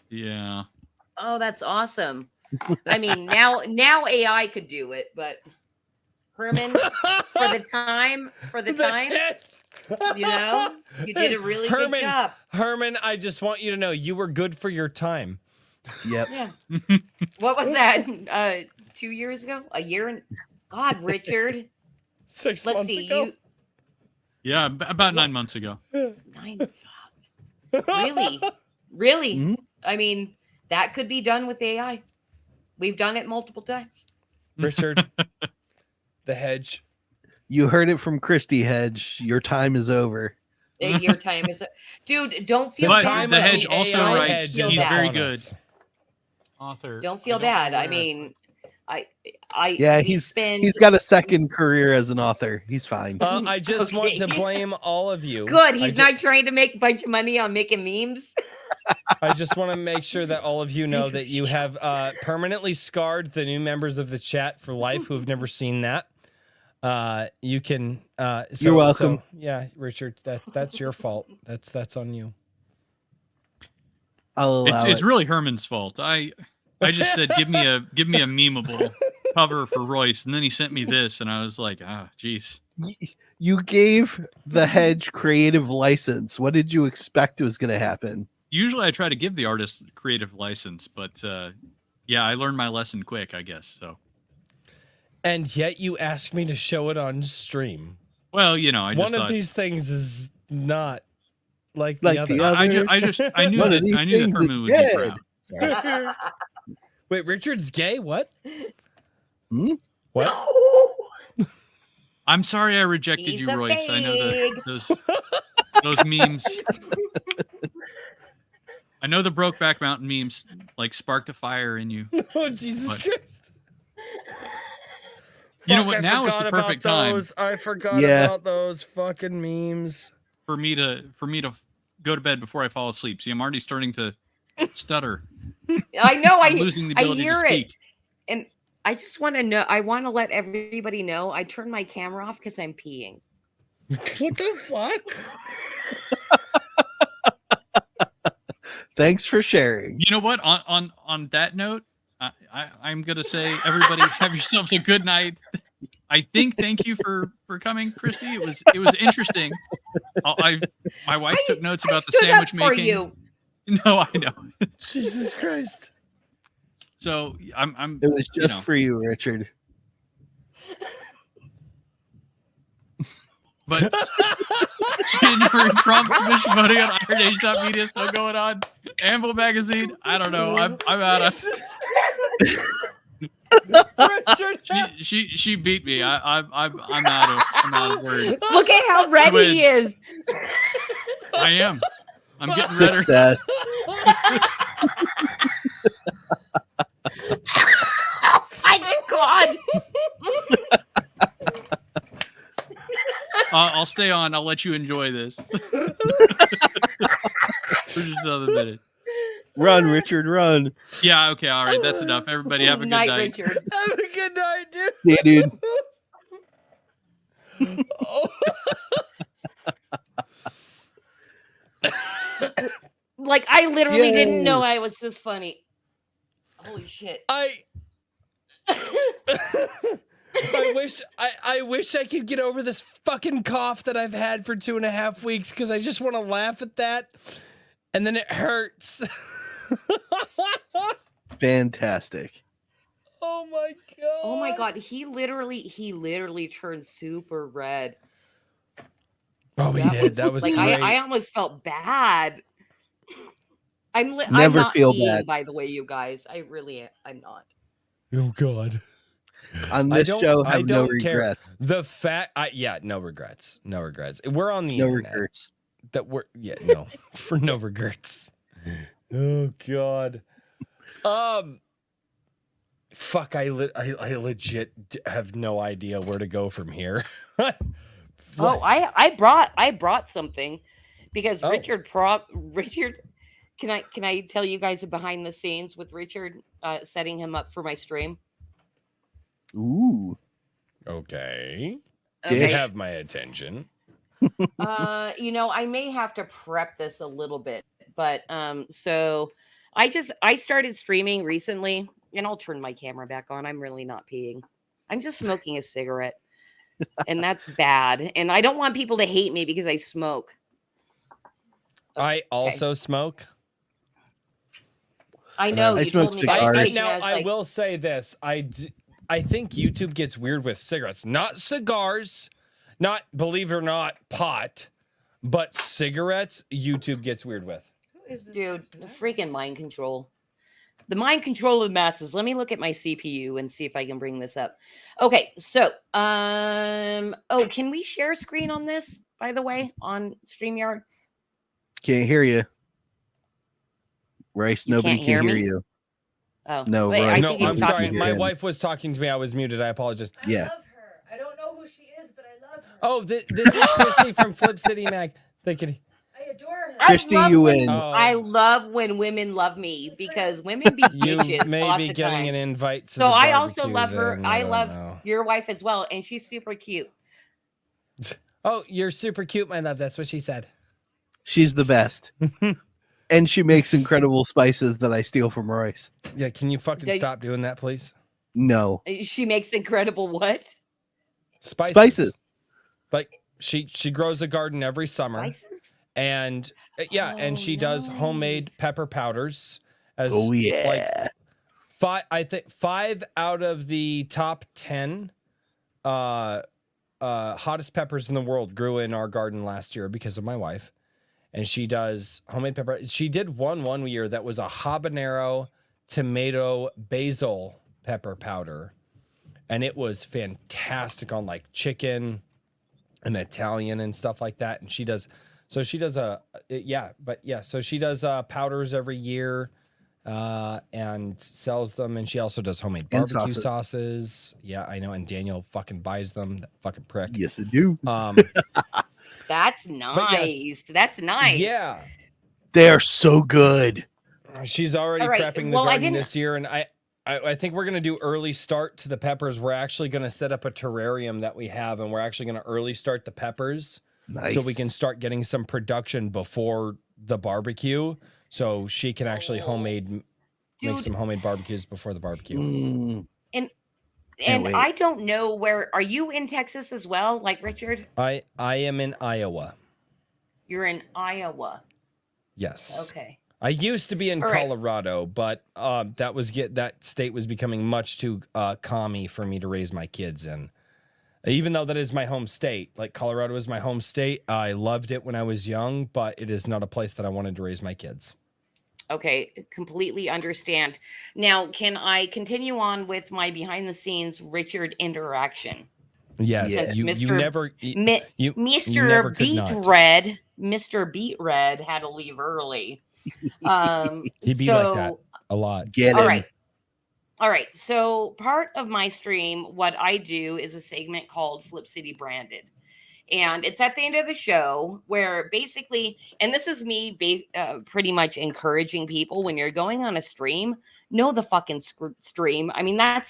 Yeah. Oh, that's awesome. I mean, now AI could do it, but Herman, for the time, you know, you did a really good job. Herman, I just want you to know you were good for your time. Yep. Yeah. What was that? 2 years ago? A year? And God, Richard. 6 Let's months see. ago. Yeah, about 9 months ago. Really? Really? Mhm. I mean, that could be done with AI. We've done it multiple times. Richard, the hedge. You heard it from Christie, Hedge. Your time is over. Your time is, dude. Don't feel But bad. the though. hedge also Don't writes feel he's bad. very good. Author. Don't feel I don't know bad. I where- mean, Yeah, we he's spend got a second career as an author. He's fine. I just want to Okay. blame all of you. good. I He's ju- not trying to make a bunch of money on making memes. I just want to make sure that all of you know that you have permanently scarred the new members of the chat for life who have never seen that. You can. You're welcome. So, yeah, Richard, that's your fault. That's on you. I'll allow It's it. really Herman's fault. I just said give me a memeable cover for Royce, and then he sent me this, and I was like, geez. You gave the hedge creative license. What did you expect was going to happen? Usually I try to give the artist creative license, but yeah, I learned my lesson quick, I guess. So, And yet you asked me to show it on stream. well, you know, I just One of thought, these things is not like Like the other. the other- I knew One of that these things Herman is would be good. proud. Sorry. Wait, Richard's gay? What? Hmm? What? I'm sorry I rejected He's you, a Royce. I know fag. those memes. I know the Brokeback Mountain memes like sparked a fire in you. Oh, Jesus What? Christ. You know Fuck, what? I Now is forgot the about perfect time those. I forgot Yeah. about those fucking memes. for me to go to bed before I fall asleep. See, I'm already starting to stutter. I know. I'm losing the ability to hear speak. it, and I just want to know. I want to let everybody know. I turned my camera off because I'm peeing. What the fuck? Thanks for sharing. You know what? On that note, I'm gonna say, everybody, have yourselves a good night. I think thank you for coming, Christy. It was interesting. My wife took notes about the stood up sandwich for making. you. No, I know. Jesus Christ. So I'm It was you just know, for you, Richard. but January prompt submission voting on IronAge.media still going on. Anvil magazine. I don't know. I'm out of. Richard, She beat me. I'm out of words. Look at how red he is. I am. I'm getting redder. Success. My God. I'll stay on. I'll let you enjoy this for just another minute. Run, Richard, run. Yeah. Okay. All right. That's enough. Everybody have a good night. Richard. have a good night, dude. See you, dude. Oh. Like, I literally Yay. didn't know I was this funny. Holy shit. I wish I could get over this fucking cough that I've had for 2.5 weeks because I just want to laugh at that, and then it hurts. Fantastic. Oh my god. Oh my God. He literally turned super red. Oh, he did. That was like, great. I almost felt bad. I'm Never not feel peeing, bad. by the way, you guys. I'm not. Oh god. On I this don't- show, I have no don't care. regrets. The fact, no regrets. No regrets. We're on the No internet. regrets. That we're no for no regrets. Oh god. Fuck. I legit have no idea where to go from here. Oh, I brought something because Oh. Richard. Can I tell you guys a behind the scenes with Richard setting him up for my stream? Ooh. Okay. Okay. Have my attention. I may have to prep this a little bit, but so I started streaming recently, and I'll turn my camera back on. I'm really not peeing. I'm just smoking a cigarette, and that's bad. And I don't want people to hate me because I smoke. I also smoke. I know. I You smoke told me that. cigars. Now, was I like, will say this. I think YouTube gets weird with cigarettes. Not cigars, not, believe it or not, pot, but cigarettes, YouTube gets weird with. dude, the freaking mind control. The mind control of the masses. Let me look at my CPU and see if I can bring this up. Okay, so can we share screen on this, by the way, on StreamYard? Can't hear you. Rice, You nobody can't can hear hear me? you. Oh, No, wait, Rice, I No, think he's I'm nobody sorry. can talking. My hear him. wife was talking to me. I was muted. I apologize. Yeah. I love her. I don't know who she is, but I love her. Oh, this is Christie from Flip City Mag. Thank you. I adore her. Christy, I love you when, win. Oh. I love when women love me because women be You bitches may lots be of getting times. an invite to So the I also barbecue love her. then, I don't love know. your wife as well, and she's super cute. Oh, you're super cute, my love. That's what she said. She's the best. And she makes incredible spices that I steal from Royce. Yeah, can you fucking They- stop doing that, please? No. She makes incredible what? Spices. Like she grows a garden every summer, Spices? and and she does homemade nice. pepper powders. As Oh yeah. like five out of the top 10 hottest peppers in the world grew in our garden last year because of my wife. And she does homemade pepper. She did one year that was a habanero, tomato, basil pepper powder. And it was fantastic on like chicken and Italian and stuff like that. And she does powders every year and sells them. And she also does homemade And barbecue sauces. sauces. Yeah, I know. And Daniel fucking buys them. That fucking prick. Yes, I do. That's nice. That's nice. Yeah. They are so good. She's already All right, prepping the well, I garden didn't- this year, and I think we're gonna do early start to the peppers. We're actually gonna set up a terrarium that we have, and we're actually gonna early start the peppers Nice. so we can start getting some production before the barbecue, so she can actually make Dude. some homemade barbecues before the barbecue. Mm, And wait. I don't know where are you in Texas as well, like Richard? I am in Iowa. You're in Iowa. Yes. Okay. I used to be in All right. Colorado, but that state was becoming much too commie for me to raise my kids in. Even though that is my home state, like Colorado is my home state, I loved it when I was young, but it is not a place that I wanted to raise my kids. Okay, completely understand. Now, can I continue on with my behind the scenes Richard interaction? Yes, Yes. you Mr. never, Mi- you never Mr. could Beat not. Red, Mr. Beat Red had to leave early. He'd be so, like that a lot. get all him. right. All right. So part of my stream, what I do is a segment called Flip City Branded. And it's at the end of the show where basically, and this is me pretty much encouraging people when you're going on a stream, know the fucking stream. I mean, that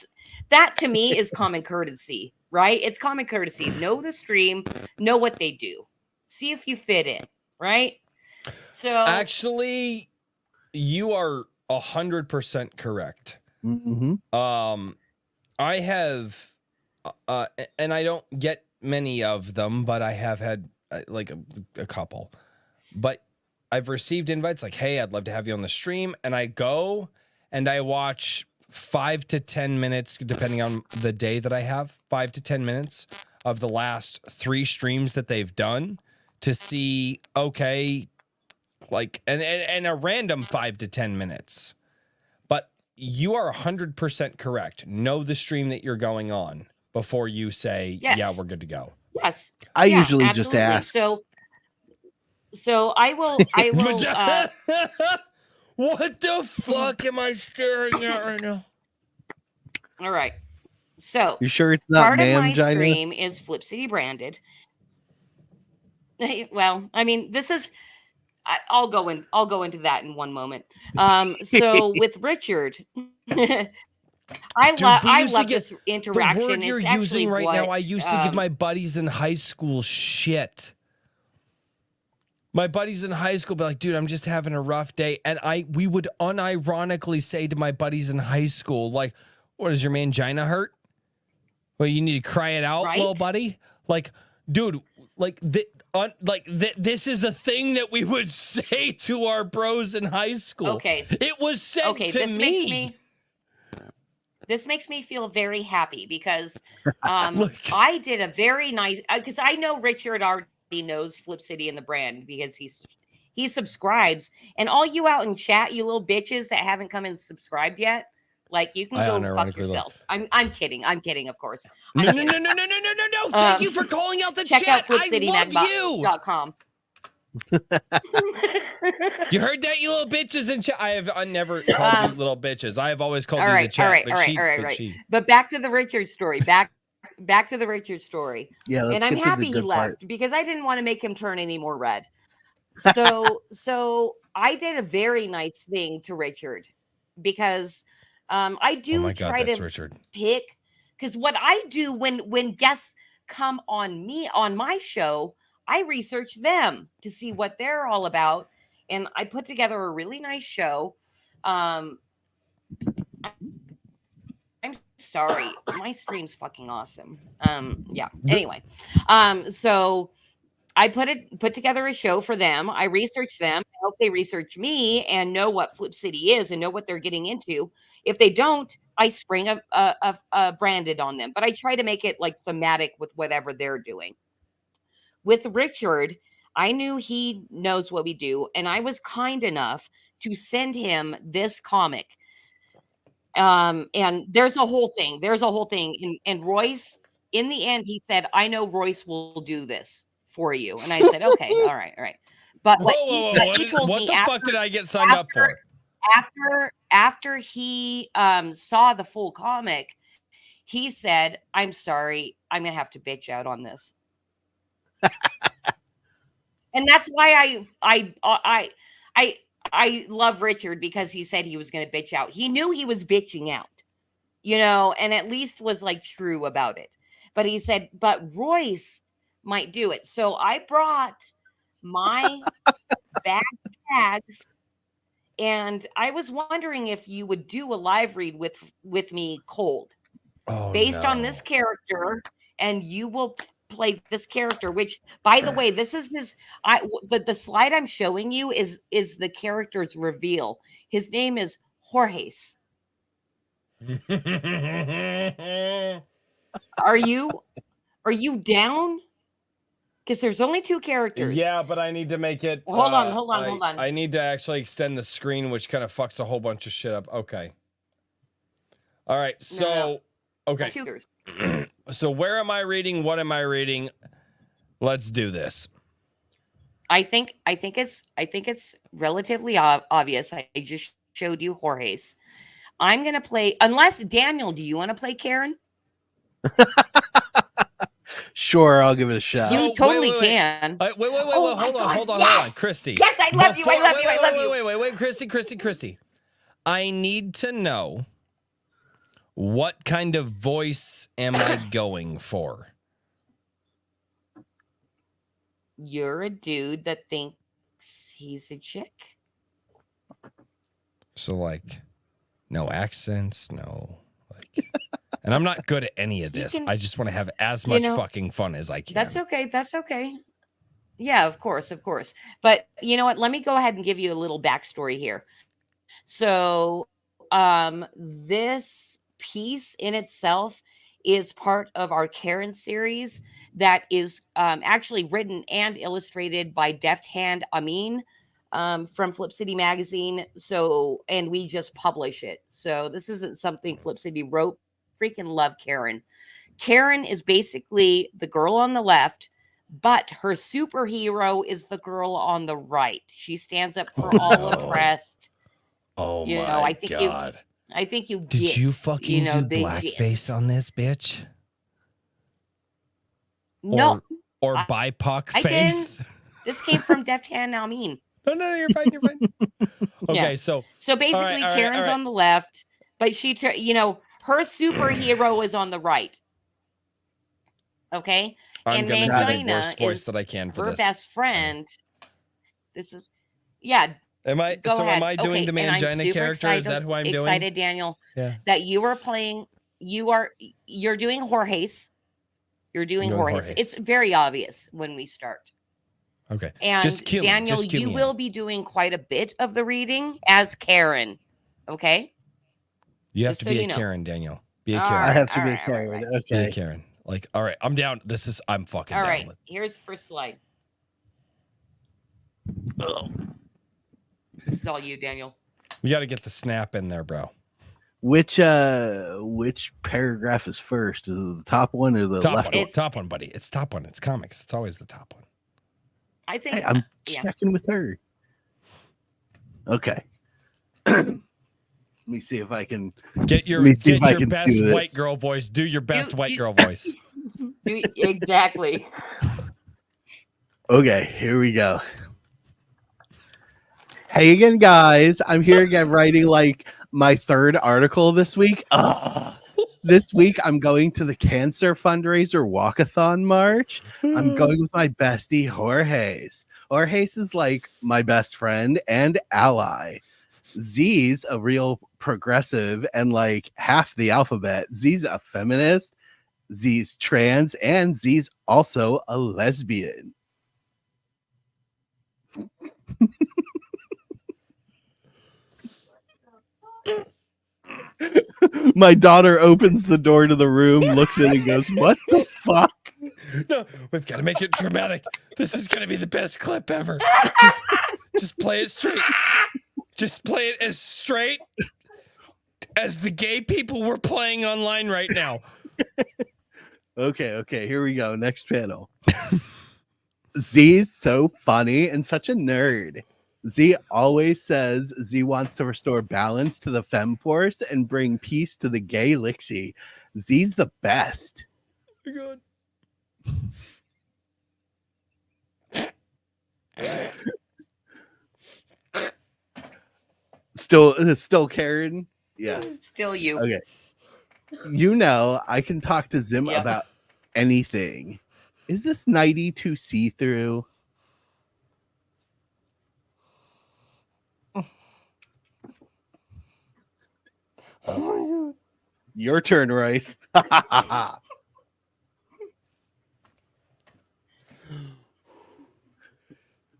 to me is common courtesy, right? It's common courtesy. Know the stream, know what they do. See if you fit in, right? So Actually, you are 100% correct. Mm-hmm. I have, and I don't get many of them, but I have had like a couple. But I've received invites like, hey, I'd love to have you on the stream. And I go and I watch 5 to 10 minutes, depending on the day that I have, 5 to 10 minutes of the last 3 streams that they've done to see, okay, like, and a random 5 to 10 minutes. But you are 100% correct. Know the stream that you're going on before you say, Yes. yeah, we're good to go. yes, I yeah, usually just absolutely. ask. So I will. What the fuck am I staring at right now? All right. So You sure it's not part of my ma'am stream is Flip City Branded. Well, I mean, this is. I'll go into that in one moment. So with Richard, I love this interaction. The word you're it's actually using right now, I what, used to give my buddies in high school shit. My buddies in high school be like, dude, I'm just having a rough day. And we would unironically say to my buddies in high school, like, what, does your mangina hurt? Well, you need to cry it out, Right? little buddy. Like, dude, like This is a thing that we would say to our bros in high school. Okay. It was said to me. This makes me feel very happy because Look. I did a very nice, because I know Richard already knows Flip City and the brand because he subscribes. And all you out in chat, you little bitches that haven't come and subscribed yet, like you can go fuck yourselves. I'm kidding, of course. No. Thank you for calling out the check chat. out flipcitymag.com. You heard that, you little bitches in chat? I never called you little bitches. I have always called you the chat. All right. But back to the Richard story. Back to the Richard story. Yeah, and I'm happy he left because I didn't want to make him turn any more red. So I did a very nice thing to Richard because I do try to pick, because what I do when guests come on my show, I research them to see what they're all about, and I put together a really nice show. I'm sorry, my stream's fucking awesome. Anyway, so I put together a show for them. I research them. I hope they research me and know what Flip City is and know what they're getting into. If they don't, I spring a branded on them, but I try to make it like thematic with whatever they're doing. With Richard, I knew he knows what we do, and I was kind enough to send him this comic. And there's a whole thing. And Royce, in the end, he said, I know Royce will do this for you. And I said, okay, all right. But he told me, what the fuck did I get signed up for? After he saw the full comic, he said, I'm sorry, I'm going to have to bitch out on this. And that's why I love Richard, because he said he was going to bitch out. He knew he was bitching out, and at least was like true about it. But he said, but Royce might do it. So I brought my bags, and I was wondering if you would do a live read with me cold, based on this character, and you will play this character, which, by the way, this is the slide I'm showing you is the character's reveal. His name is Jorge. Are you down? Because there's only 2 characters. Yeah, but I need to make it. Hold on. I need to actually extend the screen, which kind of fucks a whole bunch of shit up. Okay. All right. So, okay. Shooters. So where am I reading? What am I reading? Let's do this. I think it's relatively obvious. I just showed you Jorge's. I'm gonna play. Unless Daniel, do you want to play Karen? Sure, I'll give it a shot. You totally can. Wait. Hold on. Christie. Yes, I love you. I love you. Wait. Christie. I need to know, what kind of voice am I going for? You're a dude that thinks he's a chick. So, like, no accents, and I'm not good at any of this. I just want to have as much fucking fun as I can. That's okay. Yeah, of course. But you know what? Let me go ahead and give you a little backstory here. So, this piece in itself is part of our Karen series that is actually written and illustrated by Deft Hand Amin from Flip City Magazine. So, and we just publish it. So this isn't something Flip City wrote. Freaking love Karen. Karen is basically the girl on the left, but her superhero is the girl on the right. She stands up for all oppressed. Oh my God. I think you did you fucking do blackface on this bitch? No. Or BIPOC face? Didn't. This came from Deft Hand Amin. No, you're fine. Okay, so basically, Karen's on the left, but her superhero is on the right. Okay, I'm and Mangina the worst voice that I can for her this. best friend. This is Am I doing the Mangina character? Is that who I'm doing? Excited, Daniel. Yeah. That you are playing. You're doing Jorge's. You're doing Jorge's. It's very obvious when we start. Okay. And Just cue me. Daniel, Just cue you me will in. be doing quite a bit of the reading as Karen. Okay. You have Just to so be a you know. Karen, Daniel. Be a All Karen. I right, have to all be right, all right, carried. right. Be a Okay. Karen. Like, all right, I'm down. I'm fucking All down right. with. Here's first slide. This is all you, Daniel. We got to get the snap in there, bro. Which paragraph is first? Is it the top one or the Top left one. one? It's- Top one, buddy. It's top one. It's comics. It's always the top one. I think. Hey, I'm yeah. checking with her. Okay. Let me see if I can. Get your Let me see if I your can best do this. white girl voice. Do your best white do- girl voice. Exactly. Okay, here we go. Hey again, guys. I'm here again writing like my third article this week. This week I'm going to the cancer fundraiser walkathon march. I'm going with my bestie Jorge's. Jorge's is like my best friend and ally. Z's a real progressive and like half the alphabet. Z's a feminist. Z's trans, and Z's also a lesbian. My daughter opens the door to the room, looks in, and goes, "What the fuck?" No, we've got to make it dramatic. This is going to be the best clip ever. Just play it straight. Just play it as straight as the gay people we're playing online right now. Okay, here we go. Next panel. Z's so funny and such a nerd. Z always says Z wants to restore balance to the femforce and bring peace to the gay lixie. Z's the best. Good. Still Karen? Yes. Still you. Okay. You know, I can talk to Zim Yep. about anything. Is this nighty too see-through? Your turn, Royce.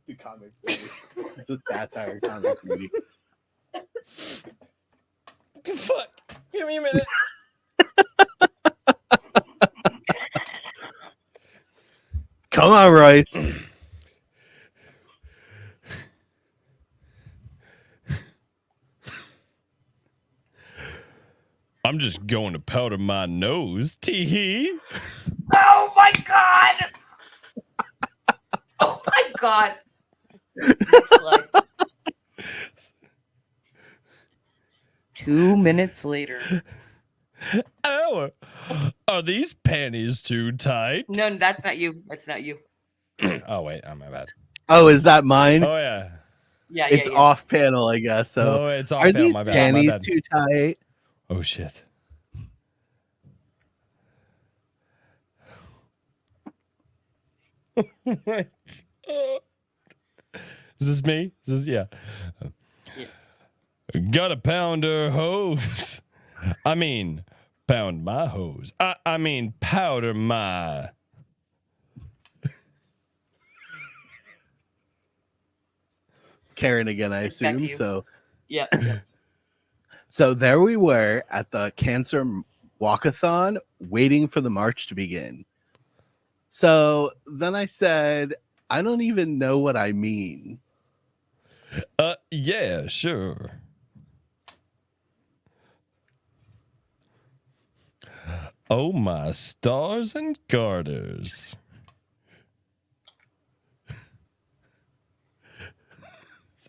The comic movie. It's a satire comic movie. Fuck. Give me a minute. Come on, Royce. I'm just going to powder my nose. Tee-hee. Oh my god! Oh my god! Next slide. 2 minutes later. Oh, are these panties too tight? No, that's not you. That's not you. Oh, wait. Oh, my bad. Oh, is that mine? Oh, yeah. Yeah, It's yeah. off panel, I guess. So Oh, it's off are panel. these My bad. My panties bad. too tight? Oh, shit. Is this me? Is this, yeah. Gotta pound her hose. I mean, pound my hose. I mean, powder my. Karen again, I It's back to assume. you. So Yeah. So there we were at the cancer walkathon waiting for the march to begin. So then I said, I don't even know what I mean. Yeah, sure. Oh, my stars and garters.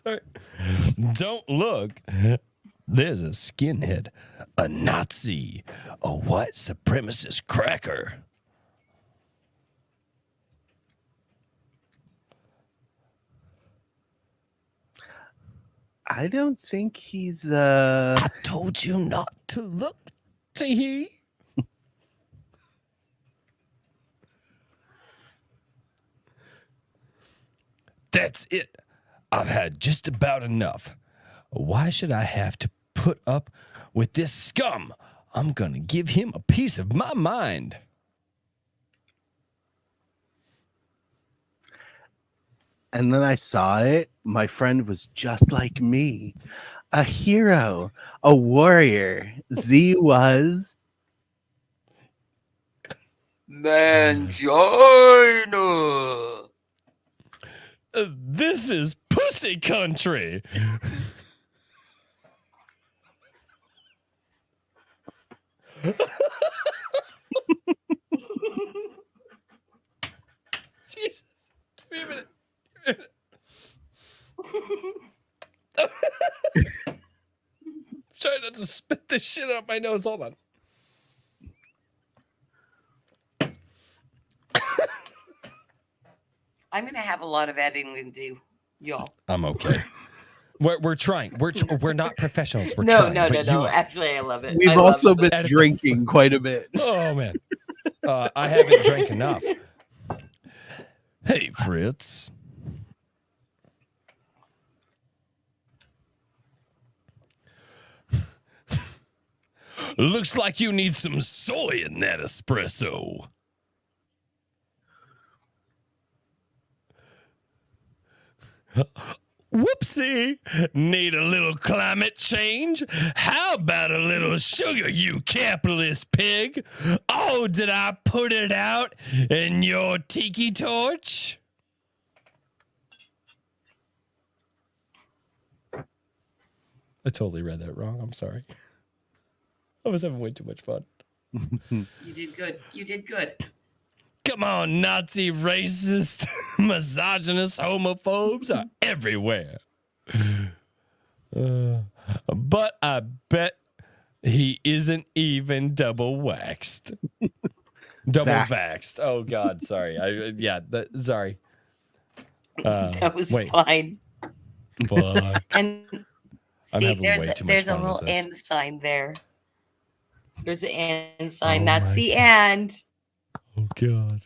Sorry. Don't look. There's a skinhead, a Nazi, a white supremacist cracker. I don't think he's I told you not to look, Tee. That's it. I've had just about enough. Why should I have to put up with this scum? I'm gonna give him a piece of my mind. And then I saw it. My friend was just like me, a hero, a warrior. Z was Mangina. This is pussy country. Jesus. Give me a minute. Trying not to spit this shit out my nose. Hold on. I'm gonna have a lot of editing to do, y'all. I'm okay. We're trying. We're not professionals. We're No, trying. no, no, but you no. are. Actually, I love it. we've I love also it. been Edit the drinking quite a bit. Oh man, I haven't drank enough. Hey, Fritz. Looks like you need some soy in that espresso. Whoopsie. Need a little climate change? How about a little sugar, you capitalist pig? Oh, did I put it out in your tiki torch? I totally read that wrong. I'm sorry. I was having way too much fun. You did good. You did good. Come on, Nazi, racist, misogynist, homophobes are everywhere. But I bet he isn't even double waxed. Double vaxxed. Oh God, sorry. Sorry. That was wait. fine. Fuck. And I'm see, having way too much there's a fun with little this. end sign there. There's an end sign. Oh That's my the God. end. Oh God.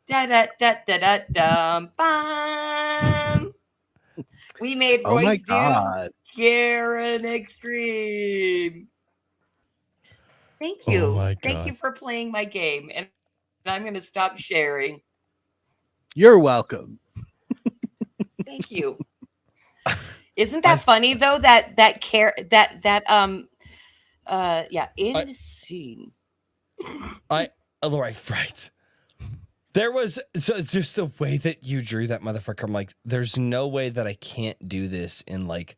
Da da da da da dum bum. We made Oh my Royce do god. Karen Extreme. Thank Oh you. my Thank you God. for playing my game. And I'm going to stop sharing. You're welcome. Thank you. Isn't that funny though? Insane. Right. There was just the way that you drew that motherfucker. I'm like, there's no way that I can't do this in like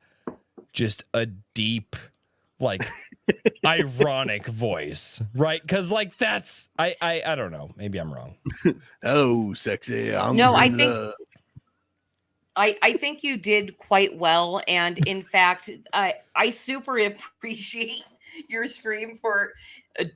just a deep, like ironic voice, right? Because like that's I don't know. Maybe I'm wrong. Oh, sexy. I'm No, I in think- love. I think you did quite well. And in fact, I super appreciate your stream for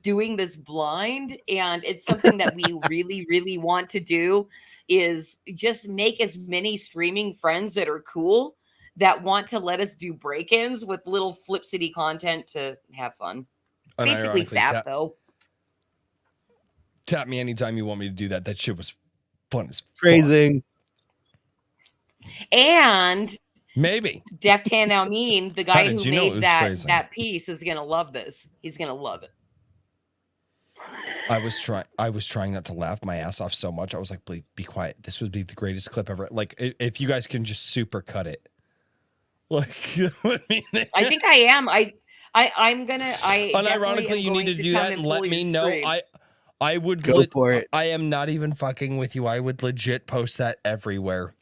doing this blind. And it's something that we really, really want to do is just make as many streaming friends that are cool that want to let us do break-ins with little Flip City content to have fun. Basically Unironically, faff though. Tap me anytime you want me to do that. That shit was fun as fuck. Phrasing. And Maybe. Deft Hand Amin, the guy did who you know it made was that phrasing? that piece, is gonna love this. He's gonna love it. I was trying not to laugh my ass off so much. I was like, be quiet. This would be the greatest clip ever. Like, if you guys can just super cut it. Like, I I think I am. I'm gonna. I unironically, you need to do that and let me know. I would Go for it. I am not even fucking with you. I would legit post that everywhere.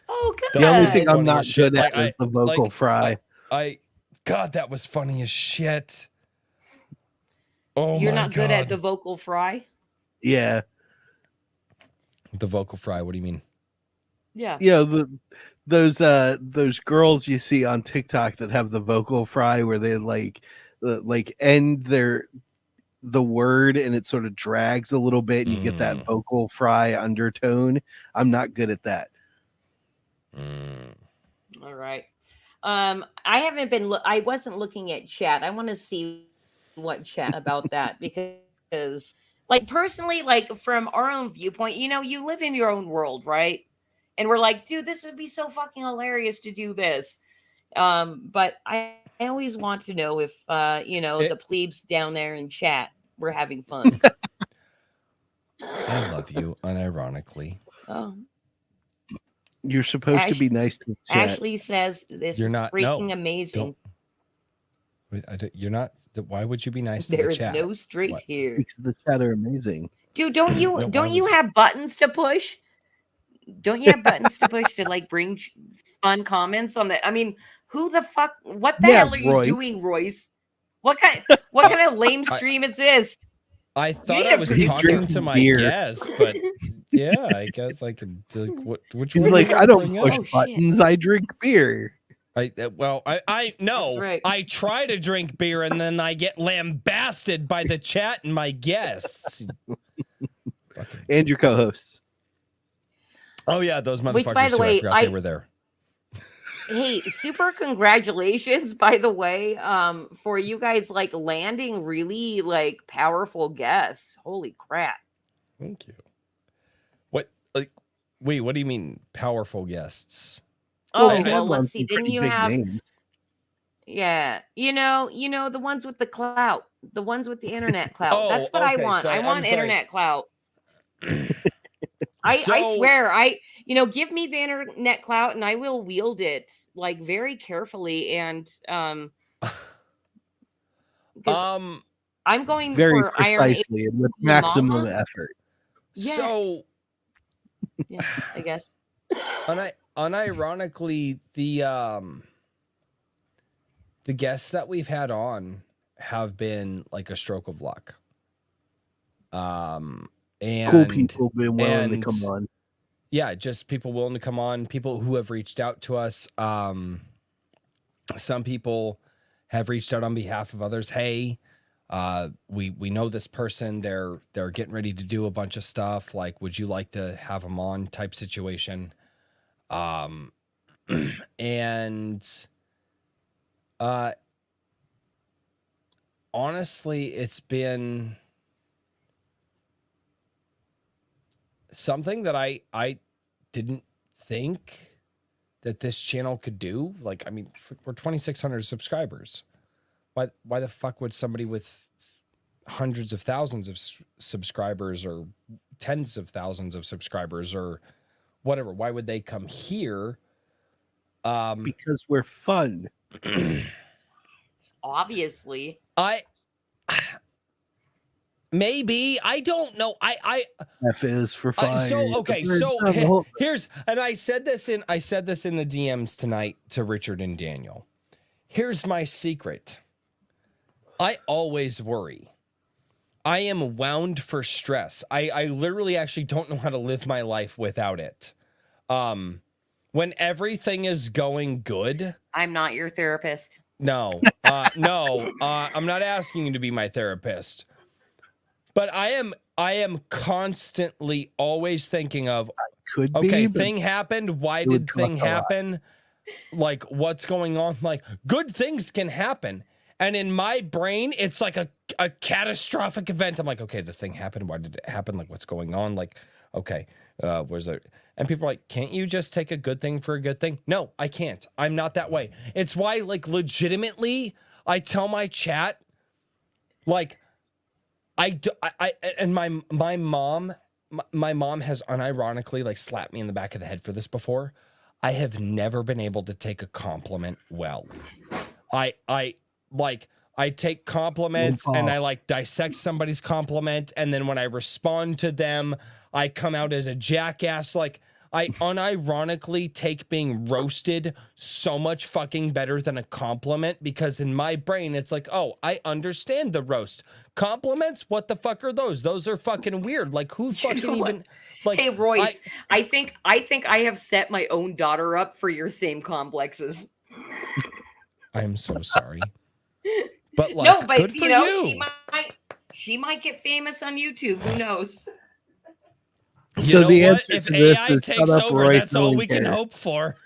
Oh, good. The only That's thing I'm funny not as shit. good at Like, is the vocal fry. God, that was funny as shit. Oh, You're my not good at God. the vocal fry. Yeah. The vocal fry. What do you mean? Yeah. Yeah, those girls you see on TikTok that have the vocal fry where they like end the word and it sort of drags a little bit and you get that vocal fry undertone. I'm not good at that. All right. I haven't been. I wasn't looking at chat. I want to see what chat about that because, like, personally, like from our own viewpoint, you live in your own world, right? And we're like, dude, this would be so fucking hilarious to do this. But I always want to know if the plebes down there in chat were having fun. I love you, unironically. Oh. You're supposed to be nice to the chat. Ashley says this You're is not. freaking No, amazing. you're not. Why would you be nice to There the is chat? no streak What? here. Because the chat are amazing. Dude, No, don't why you would- have buttons to push? Don't you have buttons to push to like bring fun comments on that? I mean, who the fuck? What the Yeah, hell are you Royce. doing, Royce? What kind of lame stream is this? I thought need I a was producer. talking to my Beer. guest, but yeah, I guess I could. Which He's one? like, do you I don't bring push up? Oh, shit. buttons. I drink beer. I no. That's right. I try to drink beer and then I get lambasted by the chat and my guests. And your co-hosts. Oh yeah, those motherfuckers. Which, by the too. way, I forgot they were there. Hey, super congratulations, by the way, for you guys like landing really like powerful guests. Holy crap. Thank you. What? Wait, what do you mean powerful guests? Oh, they have well, on let's see. some Didn't pretty you big have names. Yeah, you know the ones with the clout, the ones with the internet clout. Oh, That's what I okay, want. sorry, I want I'm sorry. internet clout. I So- swear, give me the internet clout and I will wield it like very carefully and because I'm going Very for Iron Man. precisely and with maximum Mama? effort. Yeah. So Yeah, I guess. unironically, the guests that we've had on have been like a stroke of luck. And Cool people been willing to and- come on. yeah, just people willing to come on, people who have reached out to us. Some people have reached out on behalf of others. Hey, we know this person. They're getting ready to do a bunch of stuff. Like, would you like to have them on? Type situation. And honestly, it's been something that I didn't think that this channel could do. Like, I mean, we're 2,600 subscribers. Why the fuck would somebody with hundreds of thousands of subscribers or tens of thousands of subscribers or whatever, why would they come here? Because we're fun. Obviously. Maybe, I don't know. F is for fire. Here's, and I said this in the DMs tonight to Richard and Daniel. Here's my secret. I always worry. I am wound for stress. I literally actually don't know how to live my life without it. When everything is going good. I'm not your therapist. No, I'm not asking you to be my therapist. But I am constantly always thinking of, Could be, okay, but thing happened. Why it would did thing cost a lot. happen? Like, what's going on? Like, good things can happen. And in my brain, it's like a catastrophic event. I'm like, okay, the thing happened. Why did it happen? Like, what's going on? Like, okay, where's there? And people are like, can't you just take a good thing for a good thing? No, I can't. I'm not that way. It's why, like, legitimately, I tell my chat, like, and my mom has unironically like slapped me in the back of the head for this before. I have never been able to take a compliment well. I take compliments and I like dissect somebody's compliment, and then when I respond to them, I come out as a jackass. Like, I unironically take being roasted so much fucking better than a compliment, because in my brain it's like, oh, I understand the roast. Compliments, what the fuck are those? Those are fucking weird. Like, who fucking even like? Hey Royce, I think I have set my own daughter up for your same complexes. I am so sorry. But like, No, but good for you know, you. she might get famous on YouTube. Who knows? You So know the what? answer If to this AI is takes shut up, over, Royce, that's no all one we can cares. hope for.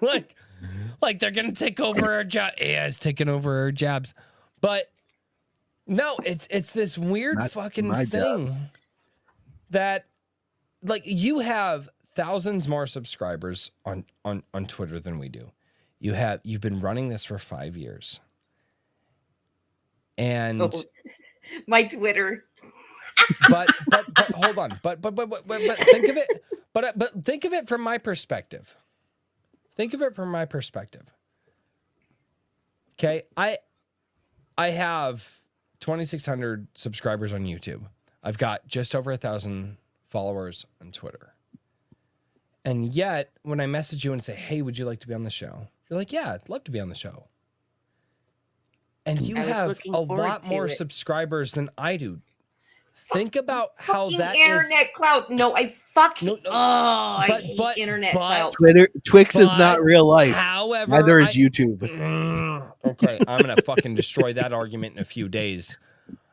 like they're gonna take over our job. AI's taking over our jobs. But no, it's this weird Not fucking my thing job. that, like, you have thousands more subscribers on Twitter than we do. You've been running this for 5 years. And My Twitter. but hold on. But think of it. But think of it from my perspective. Think of it from my perspective. Okay, I have 2,600 subscribers on YouTube. I've got just over 1,000 followers on Twitter. And yet, when I message you and say, "Hey, would you like to be on the show?" You're like, "Yeah, I'd love to be on the show." And you have a lot more subscribers than I do. Think about how that internet clout. No, I fucking I hate internet clout. Twix is not real life. However, neither is YouTube. Okay, I'm gonna fucking destroy that argument in a few days.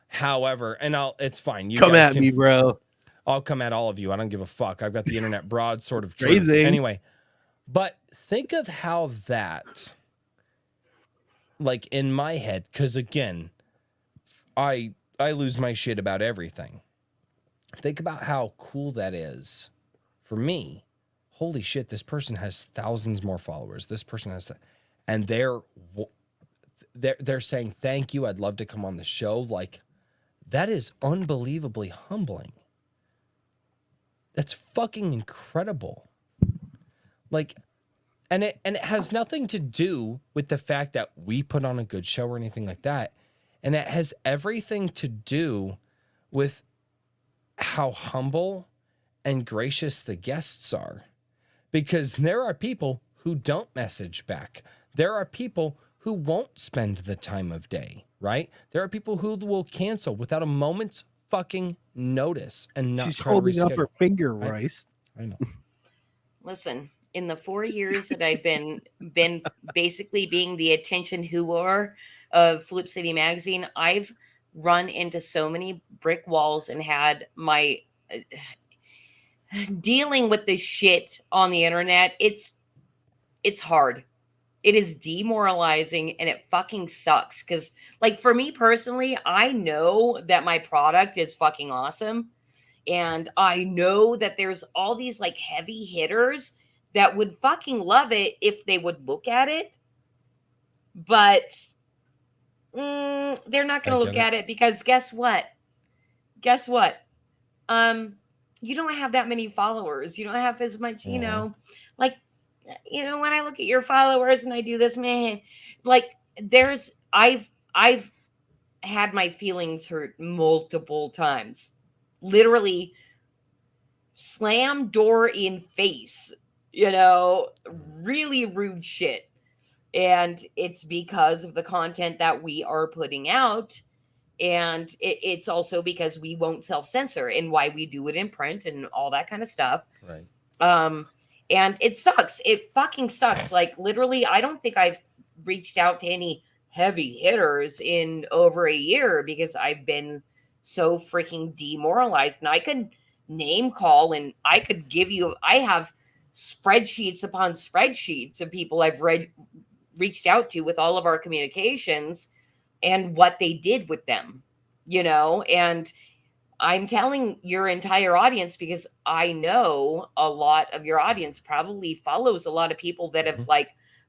However, and it's fine. You come at me, bro. I'll come at all of you. I don't give a fuck. I've got the internet broad sort of truth. Anyway, but think of how that, like in my head, because again, I lose my shit about everything. Think about how cool that is for me. Holy shit, this person has thousands more followers. This person has, and they're saying thank you. I'd love to come on the show. Like, that is unbelievably humbling. That's fucking incredible. Like, and it has nothing to do with the fact that we put on a good show or anything like that. And it has everything to do with how humble and gracious the guests are. Because there are people who don't message back. There are people who won't spend the time of day, right? There are people who will cancel without a moment's fucking notice and not. She's holding up her finger, Rice. I know. Listen, in the 4 years that I've been basically being the attention whore of Flip City Magazine, I've run into so many brick walls and had my dealing with this shit on the internet. It's hard. It is demoralizing and it fucking sucks. Because, like, for me personally, I know that my product is fucking awesome. And I know that there's all these, like, heavy hitters that would fucking love it if they would look at it. But they're not going to look at it because guess what? You don't have that many followers. You don't have as much, you know, like, you know, when I look at your followers and I do this, man, like I've had my feelings hurt multiple times, literally slam door in face, you know, really rude shit. And it's because of the content that we are putting out. And it's also because we won't self-censor and why we do it in print and all that kind of stuff. Right. And it sucks. It fucking sucks. Like, literally, I don't think I've reached out to any heavy hitters in over a year because I've been so freaking demoralized. And I could name call and I could give you, I have spreadsheets upon spreadsheets of people I've reached out to with all of our communications and what they did with them, you know, and I'm telling your entire audience because I know a lot of your audience probably follows a lot of people that have like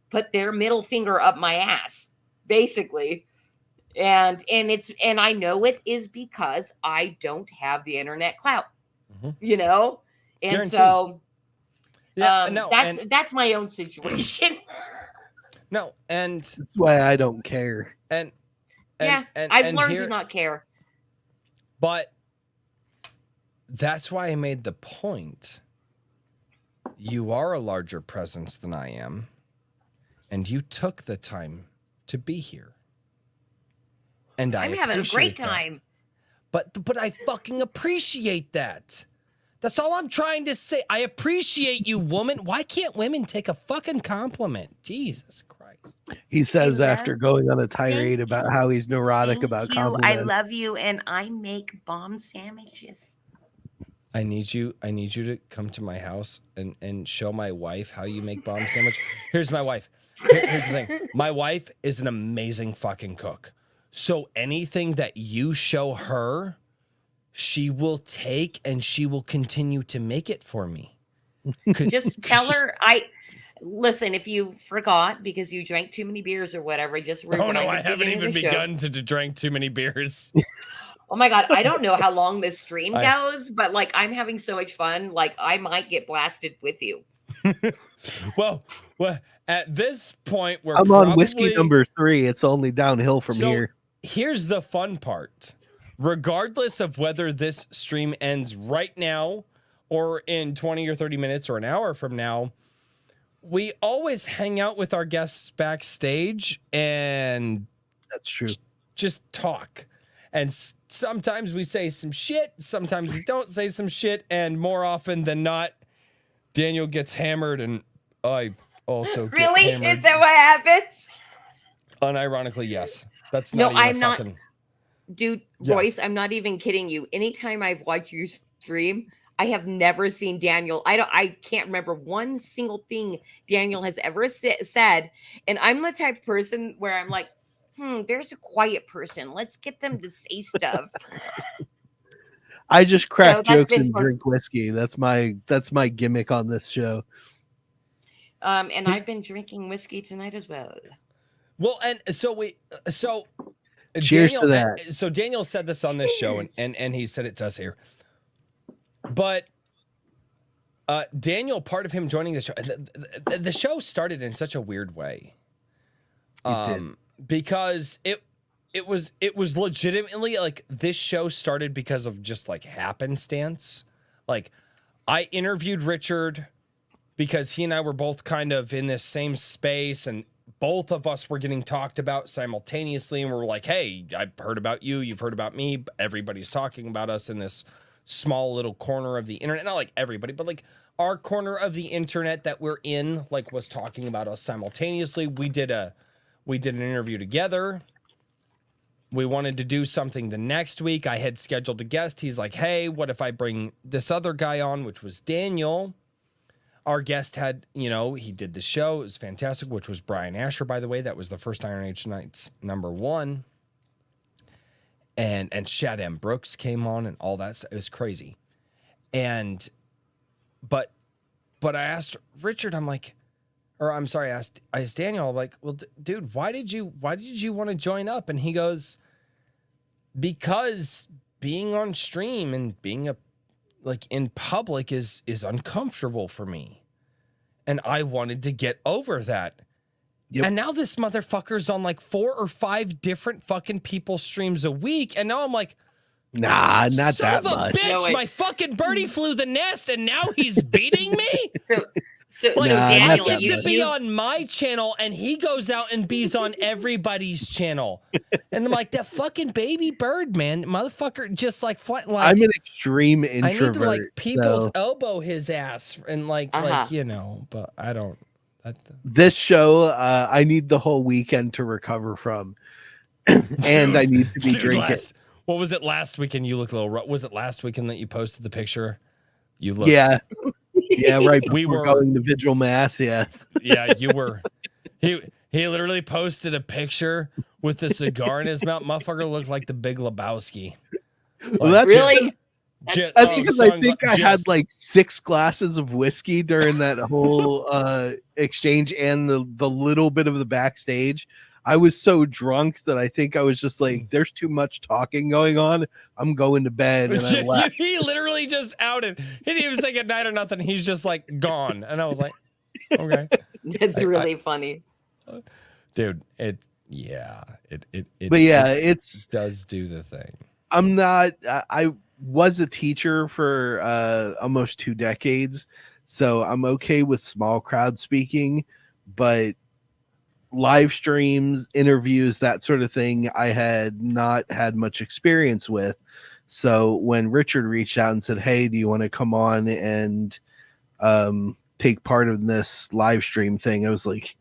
put their middle finger up my ass, basically. And I know it is because I don't have the internet clout, you know? And guaranteed. So that's my own situation. No, and that's why I don't care. And I've learned to not care. But that's why I made the point. You are a larger presence than I am, and you took the time to be here. And I'm having a great time. But I fucking appreciate that. That's all I'm trying to say. I appreciate you, woman. Why can't women take a fucking compliment? Jesus Christ. He says after going on a tirade about how he's neurotic about compliments. I love you, and I make bomb sandwiches. I need you to come to my house and show my wife how you make bomb sandwich. Here's my wife. Here's the thing. My wife is an amazing fucking cook. So anything that you show her, she will take and she will continue to make it for me. Just tell her listen, if you forgot because you drank too many beers or whatever, just I haven't even begun to drink too many beers. Oh my god, I don't know how long this stream I- goes, but like I'm having so much fun. Like I might get blasted with you. Well, at this point, we're I'm on whiskey probably- number 3. It's only downhill from So, here. Here's the fun part. Regardless of whether this stream ends right now or in 20 or 30 minutes or an hour from now, we always hang out with our guests backstage and That's true. just talk. And sometimes we say some shit, sometimes we don't say some shit, and more often than not, Daniel gets hammered and I also get Really? hammered. Is that what happens? Unironically, yes. That's No, not even I'm a not- fucking... Dude, Yeah. Royce, I'm not even kidding you. Anytime I've watched your stream, I have never seen Daniel. I can't remember one single thing Daniel has ever said. And I'm the type of person where I'm like, there's a quiet person. Let's get them to say stuff. I just crack that's jokes been and fun. drink whiskey. That's my gimmick on this show. And I've been drinking whiskey tonight as well. Well, and so Cheers Daniel, to that. So Daniel said this on this show, and he said it to us here. But Daniel, part of him joining the show, the show started in such a weird way. Because it was legitimately like this show started because of just like happenstance. Like I interviewed Richard because he and I were both kind of in this same space, and both of us were getting talked about simultaneously, and we're like, hey, I've heard about you, you've heard about me, everybody's talking about us in this small little corner of the internet. Not like everybody, but like our corner of the internet that we're in, like, was talking about us simultaneously. We did an interview together. We wanted to do something the next week. I had scheduled a guest. He's like, hey, what if I bring this other guy on, which was Daniel? Our guest had, he did the show. It was fantastic, which was Brian Asher, by the way. That was the first Iron Age Nights #1. And Shad M. Brooks came on and all that. It was crazy. But I asked Richard, I asked Daniel, I'm like, well, dude, why did you want to join up? And he goes, because being on stream and being in public is uncomfortable for me. And I wanted to get over that. Yep. And now this motherfucker's on like 4 or 5 different fucking people streams a week. And now I'm like, Nah, not son that of a much. bitch, No, my fucking birdie flew the nest and now he's beating me? So Nah, Daniel, not I that get much. to be on my channel and he goes out and bees on everybody's channel. And I'm like, that fucking baby bird, man, motherfucker, just like I'm an extreme I introvert. need to like people's so elbow his ass and but I don't. this show, I need the whole weekend to recover from, and I need to be drinking. What was it last weekend? You look a little rough. Was it last weekend that you posted the picture? You looked. Yeah, right. We Before were- going to Vigil Mass. Yes. Yeah, you were. He literally posted a picture with a cigar in his mouth. Motherfucker looked like the Big Lebowski. Well, that's really? That's because I think I had like 6 glasses of whiskey during that whole exchange and the little bit of the backstage. I was so drunk that I think I was just like, there's too much talking going on. I'm going to bed. And I left. He literally just outed. He didn't even say goodnight or nothing. He's just like gone. And I was like, okay. That's really funny. Dude, it does do the thing. I'm not, I was a teacher for almost 2 decades. So I'm okay with small crowd speaking, but live streams, interviews, that sort of thing, I had not had much experience with. So when Richard reached out and said, hey, do you want to come on and take part in this live stream thing? I was like,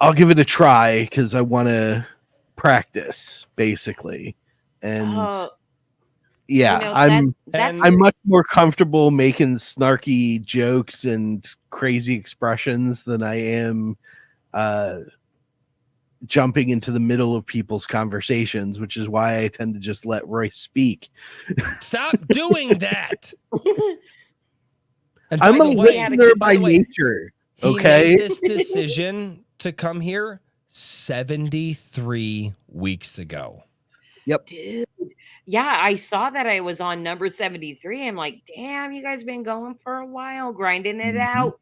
I'll give it a try because I want to practice, basically. And yeah, that's I'm much more comfortable making snarky jokes and crazy expressions than I am jumping into the middle of people's conversations, which is why I tend to just let Royce speak. Stop doing that. And I'm by a the way- listener by way, nature. he Okay. made this decision to come here 73 weeks ago. Dude, Yeah, I saw that I was on number 73. I'm like, damn, you guys been going for a while, grinding it Mhm. out.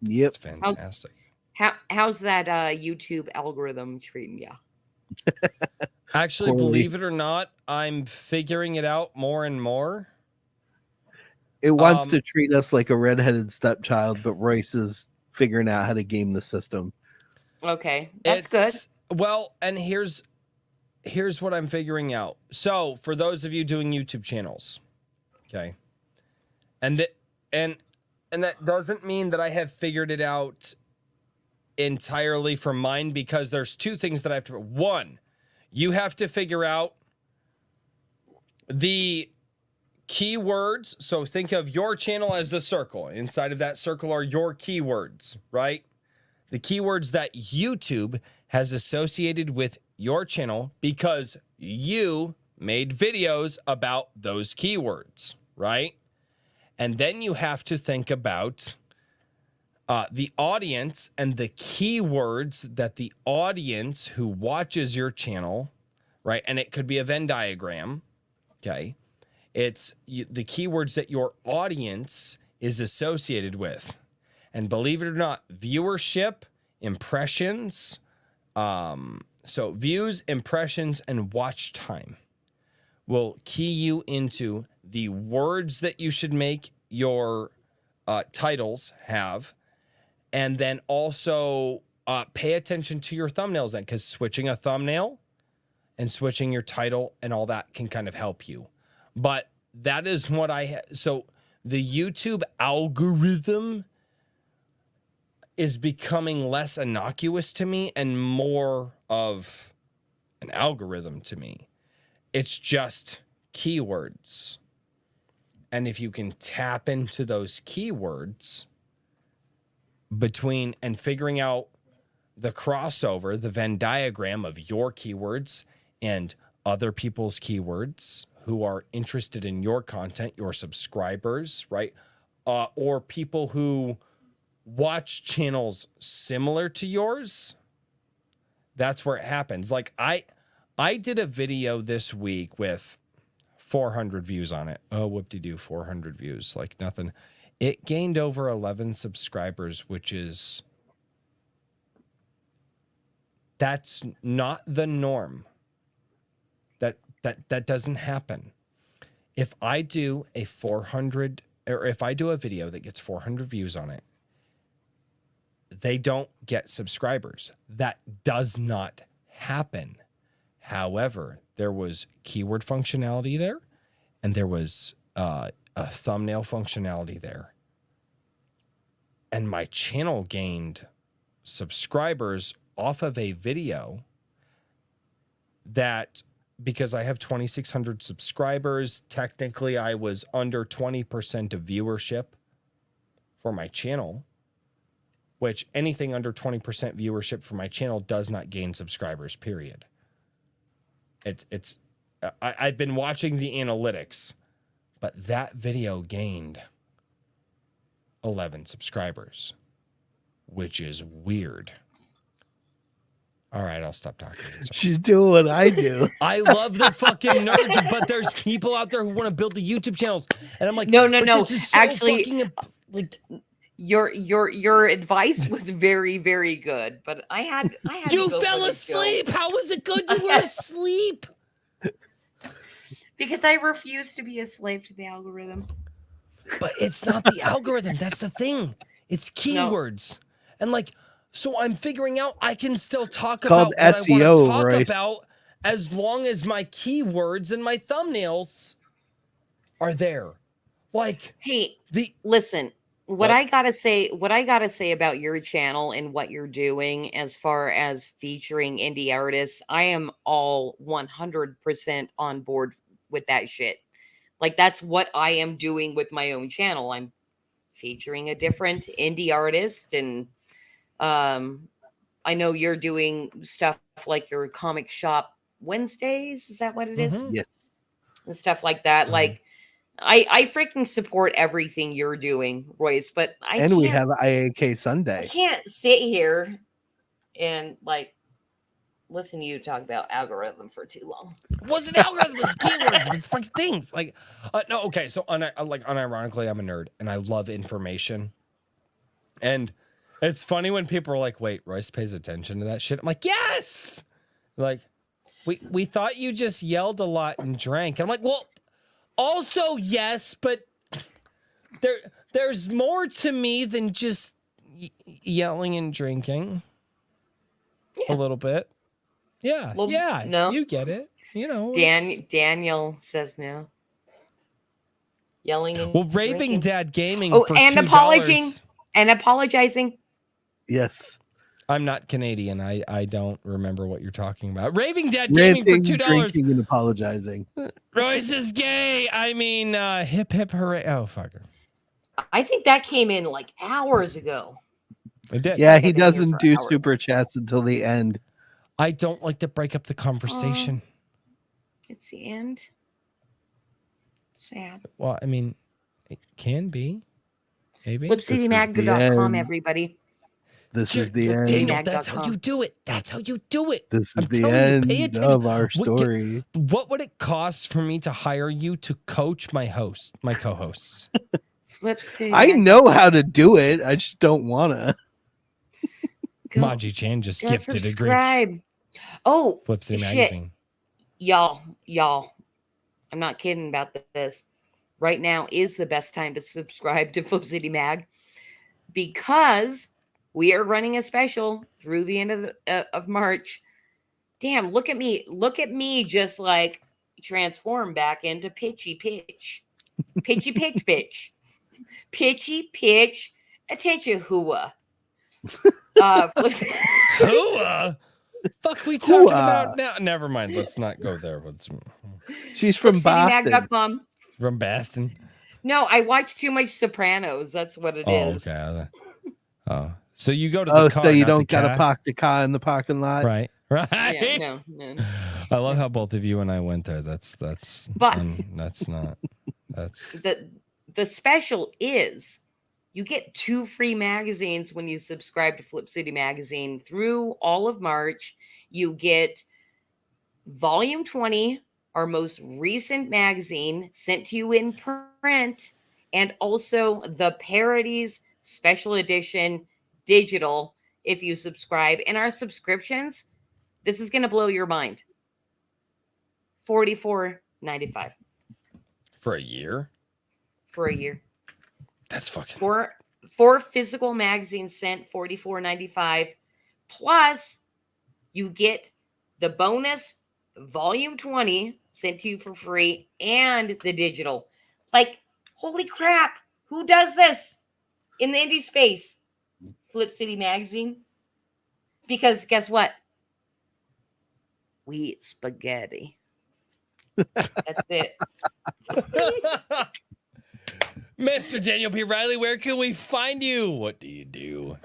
Yep. It's fantastic. How's that YouTube algorithm treating you? Actually, Poorly. believe it or not, I'm figuring it out more and more. It wants Um, to treat us like a redheaded stepchild, but Royce is figuring out how to game the system. Okay, that's good. Well, and here's what I'm figuring out. So, for those of you doing YouTube channels, okay, and that doesn't mean that I have figured it out entirely for mine, because there's two things that I have to. One, you have to figure out the keywords. So think of your channel as the circle. Inside of that circle are your keywords, right? The keywords that YouTube has associated with your channel because you made videos about those keywords, right? And then you have to think about the audience and the keywords that the audience who watches your channel, right? And it could be a Venn diagram, okay? It's the keywords that your audience is associated with. And believe it or not, viewership, impressions, so views, impressions, and watch time will key you into the words that you should make your titles have. And then also pay attention to your thumbnails then, because switching a thumbnail and switching your title and all that can kind of help you. But that is what so the YouTube algorithm is becoming less innocuous to me and more of an algorithm to me. It's just keywords. And if you can tap into those keywords between and figuring out the crossover, the Venn diagram of your keywords and other people's keywords who are interested in your content, your subscribers, right? Or people who watch channels similar to yours, that's where it happens. Like I did a video this week with 400 views on it. Oh, whoop-de-doo, 400 views, like nothing. It gained over 11 subscribers, which is, that's not the norm. That doesn't happen. If I do a 400, or if I do a video that gets 400 views on it, they don't get subscribers. That does not happen. However, there was keyword functionality there, and there was a thumbnail functionality there. And my channel gained subscribers off of a video that, because I have 2,600 subscribers, technically I was under 20% of viewership for my channel, which anything under 20% viewership for my channel does not gain subscribers, period. I've been watching the analytics, but that video gained 11 subscribers, which is weird. All right, I'll stop talking. She's doing what I do. I love the fucking nerds, but there's people out there who want to build the YouTube channels, and I'm like, No. This is so Actually, fucking, like, your advice was very, very good, but I had you to go fell for the asleep. joke. How was it good? You were asleep. Because I refuse to be a slave to the algorithm. But it's not the algorithm. That's the thing. It's keywords. And like, so I'm figuring out I can still talk about what SEO, I want to talk Royce. about as long as my keywords and my thumbnails are there. Like, hey, listen, what I gotta say about your channel and what you're doing as far as featuring indie artists, I am all 100% on board with that shit. Like, that's what I am doing with my own channel. I'm featuring a different indie artist, and I know you're doing stuff like your comic shop Wednesdays. Is that what it is? Yes. And stuff like that. Like, I freaking support everything you're doing, Royce, but we have IAK Sunday. I can't sit here and like listen to you talk about algorithm for too long. It wasn't algorithms, it was keywords, it was fucking things. Like, no, okay. So, unironically, I'm a nerd and I love information. And it's funny when people are like, "Wait, Royce pays attention to that shit." I'm like, "Yes." Like, we thought you just yelled a lot and drank. And I'm like, "Well, also yes, but there's more to me than just yelling and drinking." Yeah. A little bit. Yeah. Well, yeah. no. You get it. You know. it's- Daniel says no. Yelling and Well, Raving drinking. Dad Gaming Oh, for and $2. apologizing. Yes. I'm not Canadian. I don't remember what you're talking about. Raving Dad Gaming Ranting, for $2. drinking, and apologizing. Royce is gay. I mean, hip hip hooray. Oh, fucker. I think that came in like hours ago. I did. Yeah, I've he been here doesn't for do hours. super chats until the end. I don't like to break up the conversation. It's the end. Sad. Well, I mean, it can be. Maybe. FlipCityMag.com, end. everybody. This Sure, is the end. Daniel, that's how you do it. That's how you do it. This is I'm the telling you, pay end attention. of our story. What would it cost for me to hire you to coach my co-hosts? FlipCity. I know how to do it. I just don't wanna. Maji Chan just gifted a green subscribe. Oh, Flip City shit. magazine. Y'all. I'm not kidding about this. Right now is the best time to subscribe to Flip City Mag because we are running a special through the end of March. Damn, look at me. Look at me just like transform back into Pitchy Pitch. Pitchy Pitch Pitch. Pitchy Pitch. Attention, hooah. Hooah! Fuck, we talked about now. Never mind. Let's not go there. She's from Boston. FlipCityMag.com. From Boston. No, I watch too much Sopranos. That's what it is. Okay. Oh, so you go to the Oh, car, so you not don't the gotta cab? park the car in the parking lot? Right. Yeah, no. I love how both of you and I went there. That's But- that's not that's The special is you get 2 free magazines when you subscribe to Flip City Magazine through all of March. You get volume 20, our most recent magazine, sent to you in print, and also the Parodies Special Edition digital if you subscribe. And our subscriptions, this is going to blow your mind. $44.95 for a year. for a year. That's fucking. Four physical magazines sent, $44.95. Plus, you get the bonus volume 20 sent to you for free and the digital. Like, holy crap, who does this in the indie space? Flip City Magazine. Because guess what? We eat spaghetti. That's it. Mr. Daniel P. Riley, where can we find you? What do you do?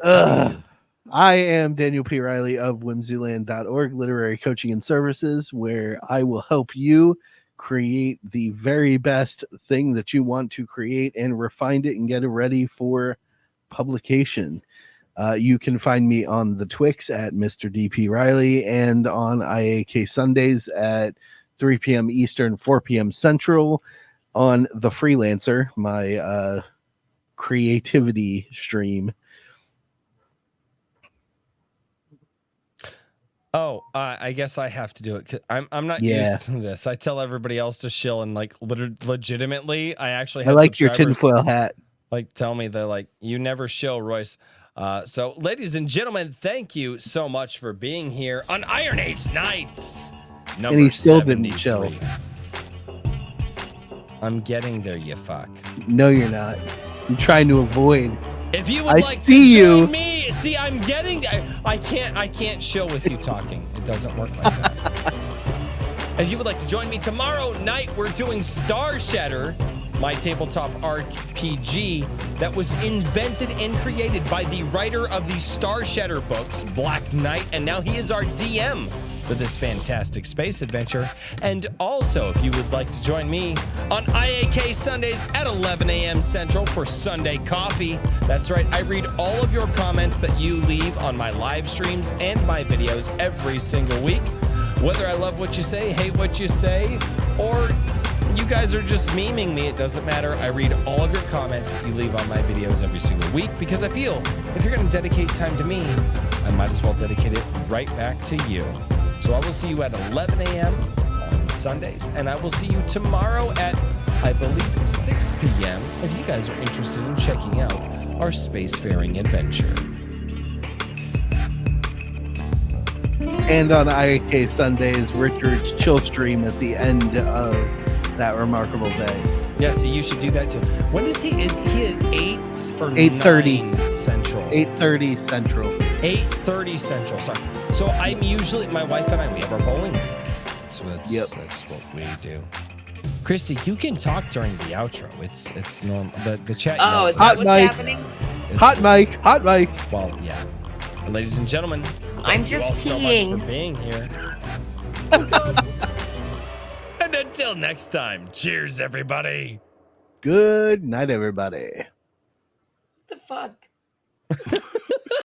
I am Daniel P. Riley of whimsyland.org, literary coaching and services, where I will help you create the very best thing that you want to create and refine it and get it ready for publication. You can find me on the Twix at Mr. DP Riley and on IAK Sundays at 3 p.m. Eastern, 4 p.m. Central on The Freelancer, my creativity stream. Oh, I guess I have to do it. 'Cause I'm not Yeah. used to this. I tell everybody else to shill, and like legitimately, I actually I have like your subscribers, tinfoil hat. like tell me they're like, you never shill, Royce. So, ladies and gentlemen, thank you so much for being here on Iron Age Nights. Number he still didn't 73. chill. I'm getting there, you fuck. No, you're not. I'm trying to avoid. If you I would like see to join you. me, see, I'm getting. I can't show with you talking. It doesn't work like that. If you would like to join me tomorrow night, we're doing Star Shatter, my tabletop RPG that was invented and created by the writer of the Star Shatter books, Black Knight, and now he is our DM for this fantastic space adventure. And also, if you would like to join me on IAK Sundays at 11 a.m. Central for Sunday Coffee. That's right, I read all of your comments that you leave on my live streams and my videos every single week. Whether I love what you say, hate what you say, or you guys are just memeing me, it doesn't matter. I read all of your comments that you leave on my videos every single week because I feel if you're going to dedicate time to me, I might as well dedicate it right back to you. So I will see you at 11 a.m. on Sundays, and I will see you tomorrow at, I believe, 6 p.m. if you guys are interested in checking out our spacefaring adventure. And on IAK Sundays, Richard's chill stream at the end of that remarkable day. Yeah, so you should do that too. When is he? Is he at 8 or 8:30 9 Central? 8:30 Central. 8:30 Central. Sorry. So I'm usually, my wife and I, we have our bowling league. So that's what we do. Christy, you can talk during the outro. It's normal. The chat. Oh, is that Hot what's mic. happening? Hot mic. Hot mic. Well, yeah. And ladies and gentlemen, I'm thank you just all so peeing. much for being here. And until next time, cheers, everybody. Good night, everybody. What the fuck?